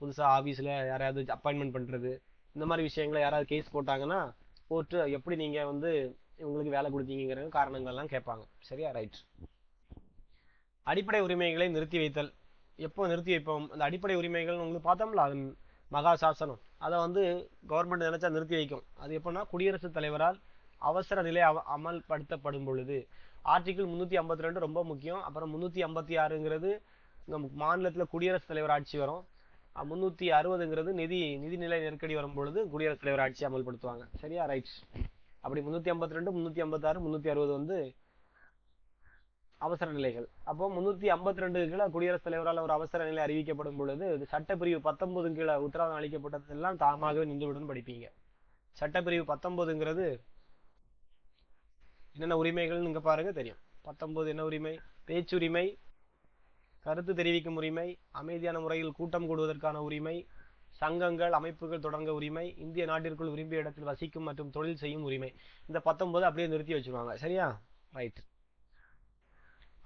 [SPEAKER 1] புதுசாக ஆஃபீஸில் யாராவது அப்பாயின்மெண்ட் பண்ணுறது, இந்த மாதிரி விஷயங்களை யாராவது கேஸ் போட்டாங்கன்னா கோர்ட்டு எப்படி நீங்கள் வந்து இவங்களுக்கு வேலை கொடுத்தீங்கிற காரணங்கள்லாம் கேட்பாங்க. சரியா? ரைட். அடிப்படை உரிமைகளை நிறுத்தி வைத்தல். எப்போ நிறுத்தி வைப்போம்? அந்த அடிப்படை உரிமைகள் உங்களுக்கு பார்த்தோம்ல, அது மகா சாசனம், அதை வந்து கவர்மெண்ட் நினைச்சா நிறுத்தி வைக்கும். அது எப்படின்னா குடியரசுத் தலைவரால் அவசர நிலை அமல்படுத்தப்படும் பொழுது. ஆர்டிகிள் 352 ரொம்ப முக்கியம். அப்புறம் 356ங்கிறது நம்ம மாநிலத்தில் குடியரசுத் தலைவர் ஆட்சி வரும். 360ங்கிறது நிதிநிலை நெருக்கடி வரும் பொழுது குடியரசுத் தலைவர் ஆட்சி அமல்படுத்துவாங்க. சரியா? ரைட். அப்படி 352, 356, 360 வந்து அவசர நிலைகள். அப்போ 352 கீழே குடியரசுத் தலைவரால் ஒரு அவசர நிலை அறிவிக்கப்படும் பொழுது சட்டப்பிரிவு 19 கீழே உத்தரவாதம் அளிக்கப்பட்டதெல்லாம் தாமாகவே நின்றுவிடும் படிப்பீங்க. சட்டப்பிரிவு 19ங்கிறது என்னென்ன உரிமைகள் இங்க பாருங்க தெரியும். 19 என்ன உரிமை? பேச்சுரிமை, கருத்து தெரிவிக்கும் உரிமை, அமைதியான முறையில் கூட்டம் கூடுவதற்கான உரிமை, சங்கங்கள் அமைப்புகள் தொடங்க உரிமை, இந்திய நாட்டிற்குள் விரும்பிய இடத்தில் வசிக்கும் மற்றும் தொழில் செய்யும் உரிமை. இந்த 19 அப்படியே நிறுத்தி வச்சிருவாங்க. சரியா? ரைட்.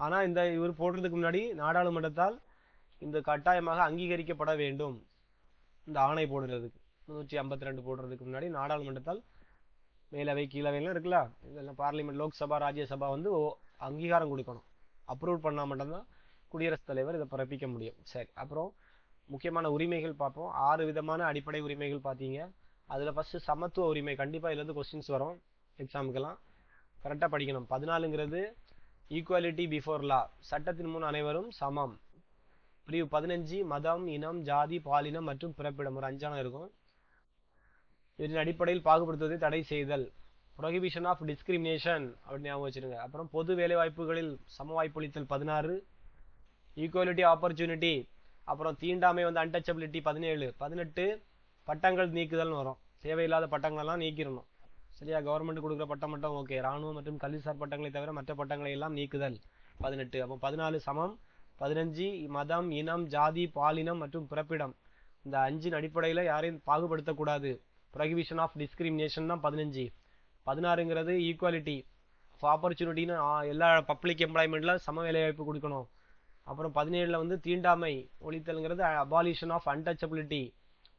[SPEAKER 1] ஆனா இந்த இவர் போடுறதுக்கு முன்னாடி நாடாளுமன்றத்தால் இந்த கட்டாயமாக அங்கீகரிக்கப்பட வேண்டும். இந்த ஆணை போடுறதுக்கு 352 போடுறதுக்கு முன்னாடி நாடாளுமன்றத்தால் மேலவை கீழவைலாம் இருக்குல்ல, இதெல்லாம் பார்லிமெண்ட், லோக்சபா, ராஜ்யசபா வந்து அங்கீகாரம் கொடுக்கணும். அப்ரூவ் பண்ணா மட்டும்தான் குடியரசுத் தலைவர் இதை பிறப்பிக்க முடியும். சரி, அப்புறம் முக்கியமான உரிமைகள் பார்ப்போம். 6 விதமான அடிப்படை உரிமைகள் பார்த்தீங்க. அதுல ஃபர்ஸ்ட் சமத்துவ உரிமை. கண்டிப்பா இதுல இருந்து கொஸ்டின்ஸ் வரும் எக்ஸாமுக்கெல்லாம், கரெக்டா படிக்கணும். 14ங்கிறது ஈக்குவாலிட்டி பிஃபோர் லா, சட்டத்தின் முன் அனைவரும் சமம். பிரிவு 15 மதம், இனம், ஜாதி, பாலினம் மற்றும் பிறப்பிடம், ஒரு 5 இருக்கும். இதன் அடிப்படையில் பாகுபடுத்துவதை தடை செய்தல், ப்ரொஹிபிஷன் ஆஃப் டிஸ்கிரிமினேஷன் அப்படின்னு ஞாபகம் வச்சிருங்க. அப்புறம் பொது வேலை வாய்ப்புகளில் சம வாய்ப்பளித்தல் 16, ஈக்குவாலிட்டி ஆப்பர்ச்சுனிட்டி, அப்புறம் தீண்டாமை வந்து அன்டச்சபிலிட்டி 17, 18 பட்டங்கள் நீக்குதல்னு வரும். தேவையில்லாத பட்டங்களெல்லாம் நீக்கிடணும். சரியா? கவர்மெண்ட் கொடுக்குற பட்டம் மட்டும் ஓகே, ராணுவம் மற்றும் கல்விசார் பட்டங்களை தவிர மற்ற பட்டங்களை எல்லாம் நீக்குதல் 18. அப்போ 14 சமம், 15 மதம், இனம், ஜாதி, பாலினம் மற்றும் பிறப்பிடம், இந்த 5 அடிப்படையில யாரையும் பாகுபடுத்தக்கூடாது. ப்ரொஹிபிஷன் ஆஃப் டிஸ்கிரிமினேஷன் தான் 15. 16ங்கிறது ஈக்குவாலிட்டி ஆஃப் ஆப்பர்ச்சுனிட்டின்னு எல்லா பப்ளிக் எம்ப்ளாய்மெண்ட்ல சம வேலை வாய்ப்பு கொடுக்கணும். அப்புறம் 17ல வந்து தீண்டாமை ஒழித்தல்ங்கிறது அபாலிஷன் ஆஃப் அன்டச்சபிலிட்டி,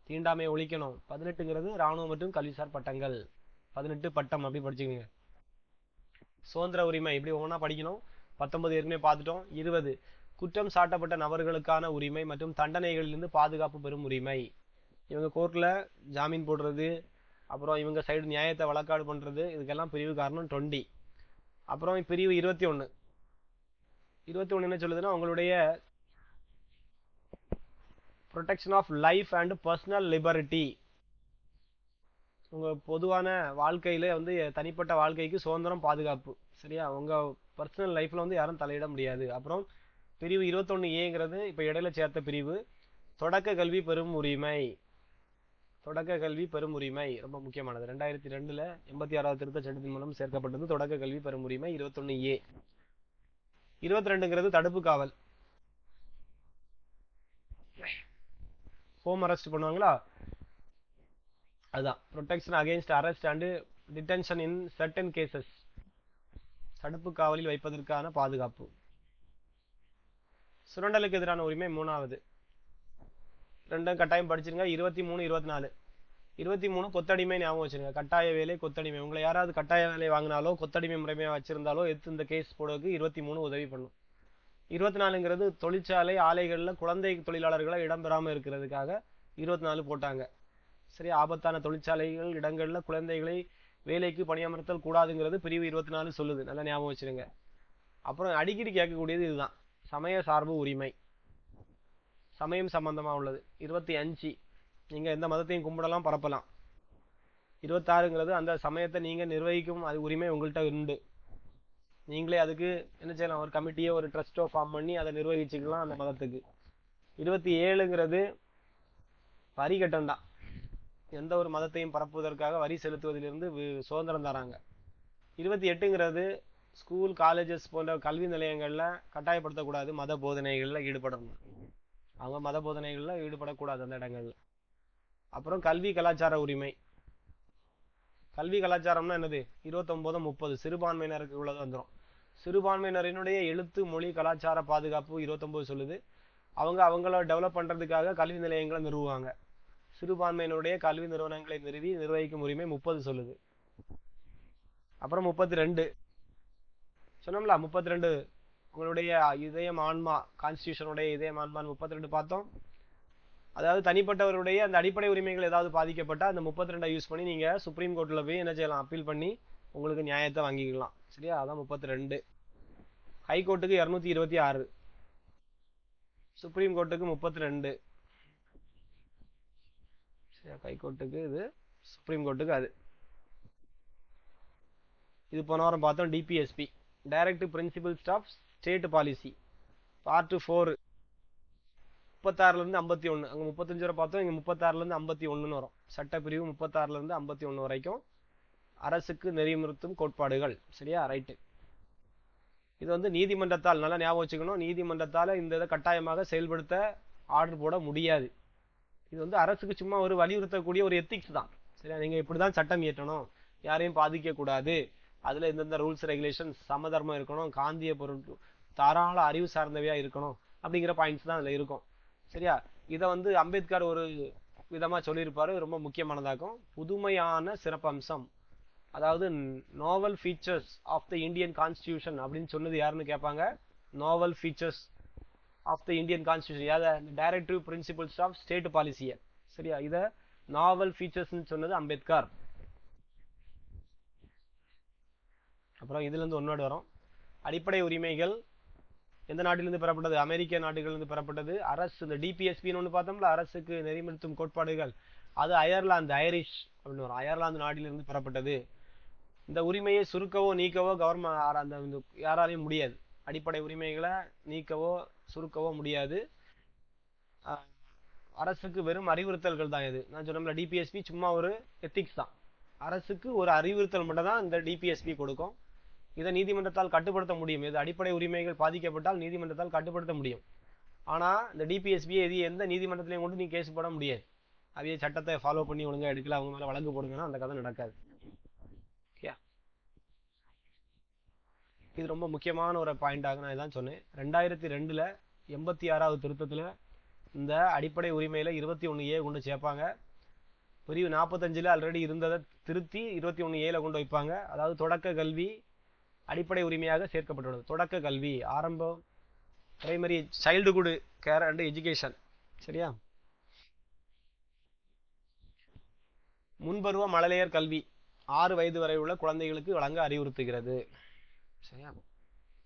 [SPEAKER 1] தீண்டாமை ஒழிக்கணும். 18ங்கிறது ராணுவம் மற்றும் கல்விசார் பட்டங்கள். 18 பட்டம் அப்படி படிச்சுக்கோங்க. சுதந்திர உரிமை இப்படி ஒவ்வொன்றா படிக்கணும். 19 ஏற்கனவே பார்த்துட்டோம். 20 குற்றம் சாட்டப்பட்ட நபர்களுக்கான உரிமை மற்றும் தண்டனைகளிலிருந்து பாதுகாப்பு பெறும் உரிமை. இவங்க கோர்ட்ல ஜாமீன் போடுறது, அப்புறம் இவங்க சைடு நியாயத்தை வழக்காடு பண்றது, இதுக்கெல்லாம் பிரிவு காரணம் 20. அப்புறம் பிரிவு 21. 21 என்ன சொல்லுதுன்னா, உங்களுடைய protection of life and personal liberty, உங்க பொதுவான வாழ்க்கையில வந்து தனிப்பட்ட வாழ்க்கைக்கு சுதந்திரம், பாதுகாப்பு. சரியா? உங்க பர்சனல் லைஃப்ல வந்து யாரும் தலையிட முடியாது. அப்புறம் பிரிவு 21A இப்ப இடையில சேர்த்த பிரிவு, தொடக்க கல்வி பெறும் உரிமை. தொடக்க கல்வி பெறும் உரிமை ரொம்ப முக்கியமானது. 2002ல 86வது திருத்த சட்டத்தின் மூலம் சேர்க்கப்பட்டது தொடக்க கல்வி பெறும் உரிமை 21A. 22ங்கிறது தடுப்பு காவல். ஹோம் அரெஸ்ட் பண்ணுவாங்களா, அதுதான் protection against arrest and detention in certain cases, தடுப்பு காவலில் வைப்பதற்கான பாதுகாப்பு. சுரண்டலுக்கு எதிரான உரிமை 3வது. ரெண்டும் கட்டாயம் படிச்சிருங்க. 23, 24. 23 கொத்தடிமை ஞாபகம் வச்சிருங்க. கட்டாய வேலை, கொத்தடிமை. உங்களை யாராவது கட்டாய வேலை வாங்கினாலோ கொத்தடிமை முறைமையா வச்சிருந்தாலோ எடுத்து இந்த கேஸ் போடுறதுக்கு 23 உதவி பண்ணும். 24ங்கிறது தொழிற்சாலை ஆலைகள்ல குழந்தை தொழிலாளர்களை இடம்பெறாம இருக்கிறதுக்காக 24 போட்டாங்க. சரி, ஆபத்தான தொழிற்சாலைகள் இடங்கள்ல குழந்தைகளை வேலைக்கு பணியமர்த்தல் கூடாதுங்கிறது பிரிவு 24 சொல்லுது. நல்லா ஞாபகம் வச்சிருங்க. அப்புறம் அடிக்கடி கேட்கக்கூடியது இதுதான், சமய சார்பு உரிமை, சமயம் சம்பந்தமா உள்ளது. 25 நீங்க எந்த மதத்தையும் கும்பிடலாம், பரப்பலாம். 26ங்கிறது அந்த சமயத்தை நீங்க நிர்வகிக்கும் அது உரிமை உங்கள்கிட்ட உண்டு. நீங்களே அதுக்கு என்ன செய்யலாம், ஒரு கமிட்டியோ ஒரு ட்ரஸ்டோ ஃபார்ம் பண்ணி அதை நிர்வகிச்சுக்கலாம் அந்த மதத்துக்கு. 27ங்கிறது வரி கட்டம் தான். எந்த ஒரு மதத்தையும் பரப்புவதற்காக வரி செலுத்துவதிலிருந்து சுதந்திரம் தராங்க. 28ங்கிறது ஸ்கூல், காலேஜஸ் போன்ற கல்வி நிலையங்கள்ல கட்டாயப்படுத்தக்கூடாது, மத போதனைகள்ல ஈடுபடணும். அவங்க மத போதனைகள்ல ஈடுபடக்கூடாது அந்த இடங்கள்ல. அப்புறம் கல்வி கலாச்சார உரிமை. கல்வி கலாச்சாரம்னா என்னது? 29, 30 சிறுபான்மையினருக்கு உள்ளது வந்துடும். சிறுபான்மையினரினுடைய எழுத்து, மொழி, கலாச்சார பாதுகாப்பு 29 சொல்லுது. அவங்கள டெவலப் பண்றதுக்காக கல்வி நிலையங்களை நிறுவுவாங்க. சிறுபான்மையினுடைய கல்வி நிறுவனங்களை நிறுவி நிர்வகிக்கும் உரிமை 30 சொல்லுது. அப்புறம் 32 சொன்னோம்ல, 32 உங்களுடைய இதயம் ஆன்மா, கான்ஸ்டிடியூஷனுடைய இதயம் ஆன்மான்னு 32 பார்த்தோம். அதாவது தனிப்பட்டவருடைய அந்த அடிப்படை உரிமைகள் ஏதாவது பாதிக்கப்பட்டா அந்த 32 யூஸ் பண்ணி நீங்க சுப்ரீம் கோர்ட்ல போய் என்ன செய்யலாம், அப்பீல் பண்ணி உங்களுக்கு நியாயத்தை வாங்கிக்கலாம். சரியா? அதான் 32. ஹைகோர்ட்டுக்கு 226, சுப்ரீம் கோர்ட்டுக்கு 32. சரியா? ஹைகோர்ட்டுக்கு இது, சுப்ரீம் கோர்ட்டுக்கு அது. இது போன வாரம் பார்த்தோம். DPSP, directive principles of state policy, part 4, 36ல இருந்து 51. அங்க 35 வரை பார்த்தோம், இங்க 36ல இருந்து 51 வரும். சட்டப்பிரிவு 36ல இருந்து 51 வரைக்கும் அரசுக்கு நெறிமுறுத்தும் கோட்பாடுகள். சரியா, ரைட்டு. இது வந்து நீதிமன்றத்தால், நல்லா ஞாபகம் வச்சுக்கணும், நீதிமன்றத்தால் இந்த இதை கட்டாயமாக செயல்படுத்த ஆர்டர் போட முடியாது. இது வந்து அரசுக்கு சும்மா ஒரு வலியுறுத்தக்கூடிய ஒரு எத்திக்ஸ் தான். சரியா, நீங்க இப்படிதான் சட்டம் இயற்றணும், யாரையும் பாதிக்க கூடாது, அதுல இந்தந்த ரூல்ஸ் ரெகுலேஷன், சமதர்மம் இருக்கணும், காந்திய பொருள் தாராள அறிவு சார்ந்தவையா இருக்கணும், அப்படிங்கிற பாயிண்ட்ஸ் தான் அதுல இருக்கும். சரியா, இதை வந்து அம்பேத்கர் ஒரு விதமா சொல்லியிருப்பாரு, ரொம்ப முக்கியமானதாகும். புதுமையான சிறப்பம்சம், அதாவது novel features of the Indian constitution அப்படின்னு சொன்னது யாருன்னு கேட்பாங்க. Novel features of the Indian constitution, யாத டைரக்டிவ் பிரின்சிபல்ஸ் ஆஃப் ஸ்டேட் பாலிசியை. சரியா, இத நாவல் ஃபீச்சர்ஸ்னு சொன்னது அம்பேத்கர். அப்புறம் இதுல இருந்து ஒன்னோடு வரும். அடிப்படை உரிமைகள் எந்த நாட்டிலிருந்து பெறப்பட்டது? அமெரிக்க நாடுகளிலிருந்து பெறப்பட்டது. அரசு, இந்த டிபிஎஸ்பின்னு ஒன்று பார்த்தோம்ல, அரசுக்கு நெறிமுறுத்தும் கோட்பாடுகள், அது அயர்லாந்து, ஐரிஷ் அப்படின்னு வரும், அயர்லாந்து நாட்டிலிருந்து பெறப்பட்டது. இந்த உரிமையை சுருக்கவோ நீக்கவோ கவர்மெண்ட் அந்த யாராலையும் முடியாது. அடிப்படை உரிமைகளை நீக்கவோ சுருக்கவோ முடியாது. அரசுக்கு வெறும் அறிவுறுத்தல்கள் தான் இது. நான் சொன்னோம்ல, டிபிஎஸ்பி சும்மா ஒரு எத்திக்ஸ் தான். அரசுக்கு ஒரு அறிவுறுத்தல் மட்டும் தான் இந்த டிபிஎஸ்பி கொடுக்கும். இதை நீதிமன்றத்தால் கட்டுப்படுத்த முடியும். இது அடிப்படை உரிமைகள் பாதிக்கப்பட்டால் நீதிமன்றத்தால் கட்டுப்படுத்த முடியும். ஆனா இந்த டிபிஎஸ்பியை எந்த நீதிமன்றத்திலையும் கொண்டு நீ கேஸ் போட முடியாது. அவைய சட்டத்தை ஃபாலோ பண்ணி ஒழுங்கா எடுக்கல, அவங்க மேல வழக்கு போடுங்கன்னா அந்த கதை நடக்காது. இது ரொம்ப முக்கியமான ஒரு பாயிண்டாக நான் இதான் சொன்னேன். 2002 86வது திருத்தத்துல இந்த அடிப்படை உரிமையில 21A கொண்டு சேர்ப்பாங்க. பிரிவு 45 ஆல்ரெடி இருந்ததை திருத்தி 21A கொண்டு வைப்பாங்க. அதாவது தொடக்க கல்வி அடிப்படை உரிமையாக சேர்க்கப்பட்டுள்ளது. தொடக்க கல்வி, ஆரம்பம், primary childhood care and education. சரியா, முன்பருவ மழலையர் கல்வி 6 வயது வரை உள்ள குழந்தைகளுக்கு வழங்க அறிவுறுத்துகிறது. சரியா,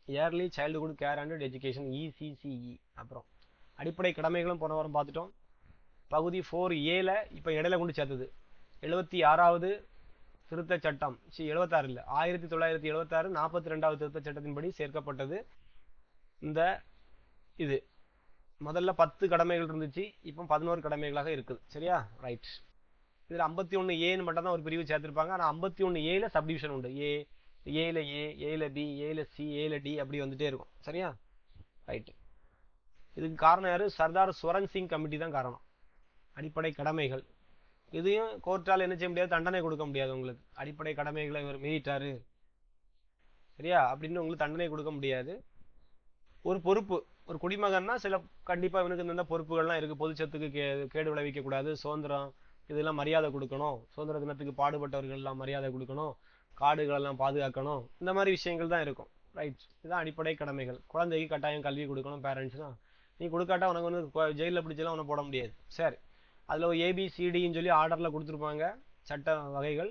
[SPEAKER 1] early childhood care and education, ECCE. அப்புறம் அடிப்படை கடமைகளும் போன வாரம் பார்த்துட்டோம். பகுதி 4A இப்ப இடையில கொண்டு சேர்த்தது 76வது திருத்த சட்டம், 76 இல்ல, 1976 42வது திருத்த சட்டத்தின்படி சேர்க்கப்பட்டது. இந்த இது முதல்ல 10 கடமைகள் இருந்துச்சு, இப்போ 11 கடமைகளாக இருக்குது. சரியா, ரைட். இதுல 51A மட்டும் தான் ஒரு பிரிவு சேர்த்திருப்பாங்க. ஆனா 51A சப்டிவிஷன் உண்டு. ஏல ஏ, ஏல பி, ஏல சி, ஏல டி, அப்படி வந்துட்டே இருக்கும். சரியா, ரைட். இதுக்கு காரணம் யாரு? சர்தார் ஸ்வரன் சிங் கமிட்டி தான் காரணம். அடிப்படை கடமைகள் இதையும் கோர்ட்டால் என்ன செய்ய முடியாது, தண்டனை கொடுக்க முடியாது. உங்களுக்கு அடிப்படை கடமைகளை இவர் மீறிட்டாரு சரியா அப்படின்னு உங்களுக்கு தண்டனை கொடுக்க முடியாது. ஒரு பொறுப்பு, ஒரு குடிமகன்னா சில கண்டிப்பா இவனுக்கு இந்த பொறுப்புகள்லாம் இருக்கு. பொதுச்சத்துக்கு கேடு விளைவிக்க கூடாது, சுதந்திரம் இதெல்லாம் மரியாதை கொடுக்கணும், சுதந்திர தினத்துக்கு பாடுபட்டவர்கள் எல்லாம் மரியாதை கொடுக்கணும், காடுகள் எல்லாம் பாதுகாக்கணும், இந்த மாதிரி விஷயங்கள் தான் இருக்கும். ரைட், இதுதான் அடிப்படை கடமைகள். குழந்தைக்கு கட்டாயம் கல்வி கொடுக்கணும் பேரண்ட்ஸ்னா. நீ கொடுக்காட்டா உனக்கு வந்து ஜெயிலில் பிடிச்செல்லாம் உனக்கு போட முடியாது. சரி, அதில் ஒரு ABCDன்னு சொல்லி ஆர்டரில் கொடுத்துருப்பாங்க சட்ட வகைகள்,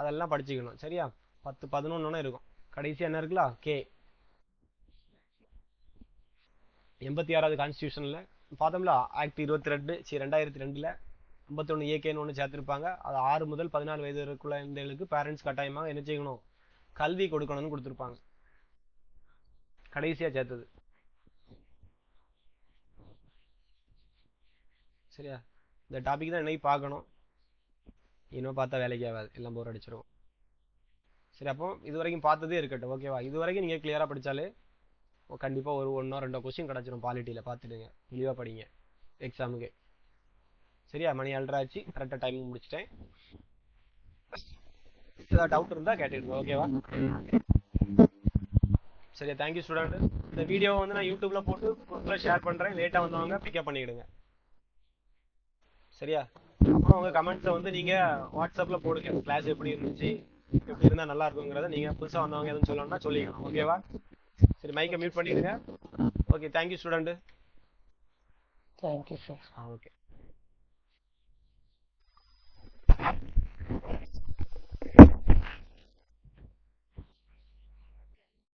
[SPEAKER 1] அதெல்லாம் படிச்சுக்கணும். சரியா, 10 11 இருக்கும். கடைசி என்ன இருக்குல்ல, கே 86வது கான்ஸ்டியூஷன்ல பார்த்தோம்ல, ஆக்ட் 22 2002 51AK ஒன்று சேர்த்திருப்பாங்க. அது 6 முதல் 14 வயது இருக்குள்ள குழந்தைகளுக்கு பேரண்ட்ஸ் கட்டாயமாக என்ன செய்யணும், கல்வி கொடுக்கணும்னு கொடுத்துருப்பாங்க. கடைசியா சேர்த்தது. சரியா, இந்த டாபிக் தான் இன்னைக்கு பார்க்கணும். இன்னும் பார்த்தா வேலைக்கு ஆகாது, எல்லாம் போர் அடிச்சிடும். சரி, அப்போ இது வரைக்கும் பார்த்ததே இருக்கட்டும். ஓகேவா, இது வரைக்கும் நீங்கள் கிளியராக படித்தாலே கண்டிப்பாக ஒரு 1 or 2 கொஸ்டின் கிடச்சிடும். பாலிட்டியில் பார்த்துடுங்க, தெளிவாக படிங்க எக்ஸாமுக்கு. சரியா, மணி 7:30 ஆச்சு, கரெக்டாக டைமிங் முடிச்சிட்டேன். ஏதாவது டவுட் இருந்தால் கேட்டுடுங்க. ஓகேவா, சரியா, தேங்க்யூ ஸ்டூடெண்ட். இந்த வீடியோ வந்து நான் யூடியூப்ல போட்டு குரூப்ல ஷேர் பண்ணுறேன். லேட்டாக வந்தவங்க பிக்கப் பண்ணிக்கிடுங்க. சரியா, அப்புறம் உங்க கமெண்ட்ஸை வந்து நீங்க வாட்ஸ்அப்ல போடுங்க. கிளாஸ் எப்படி இருந்துச்சு, எப்படி இருந்தா நல்லா இருக்குங்கிறத நீங்க புதுசா வந்தவங்க எதுவும் சொல்லணும்னா சொல்லிக்கணும். ஓகேவா, சரி, மைக்கை மியூட் பண்ணிடுங்க. Okay, thank you student.
[SPEAKER 2] Thank you sir.
[SPEAKER 1] Okay.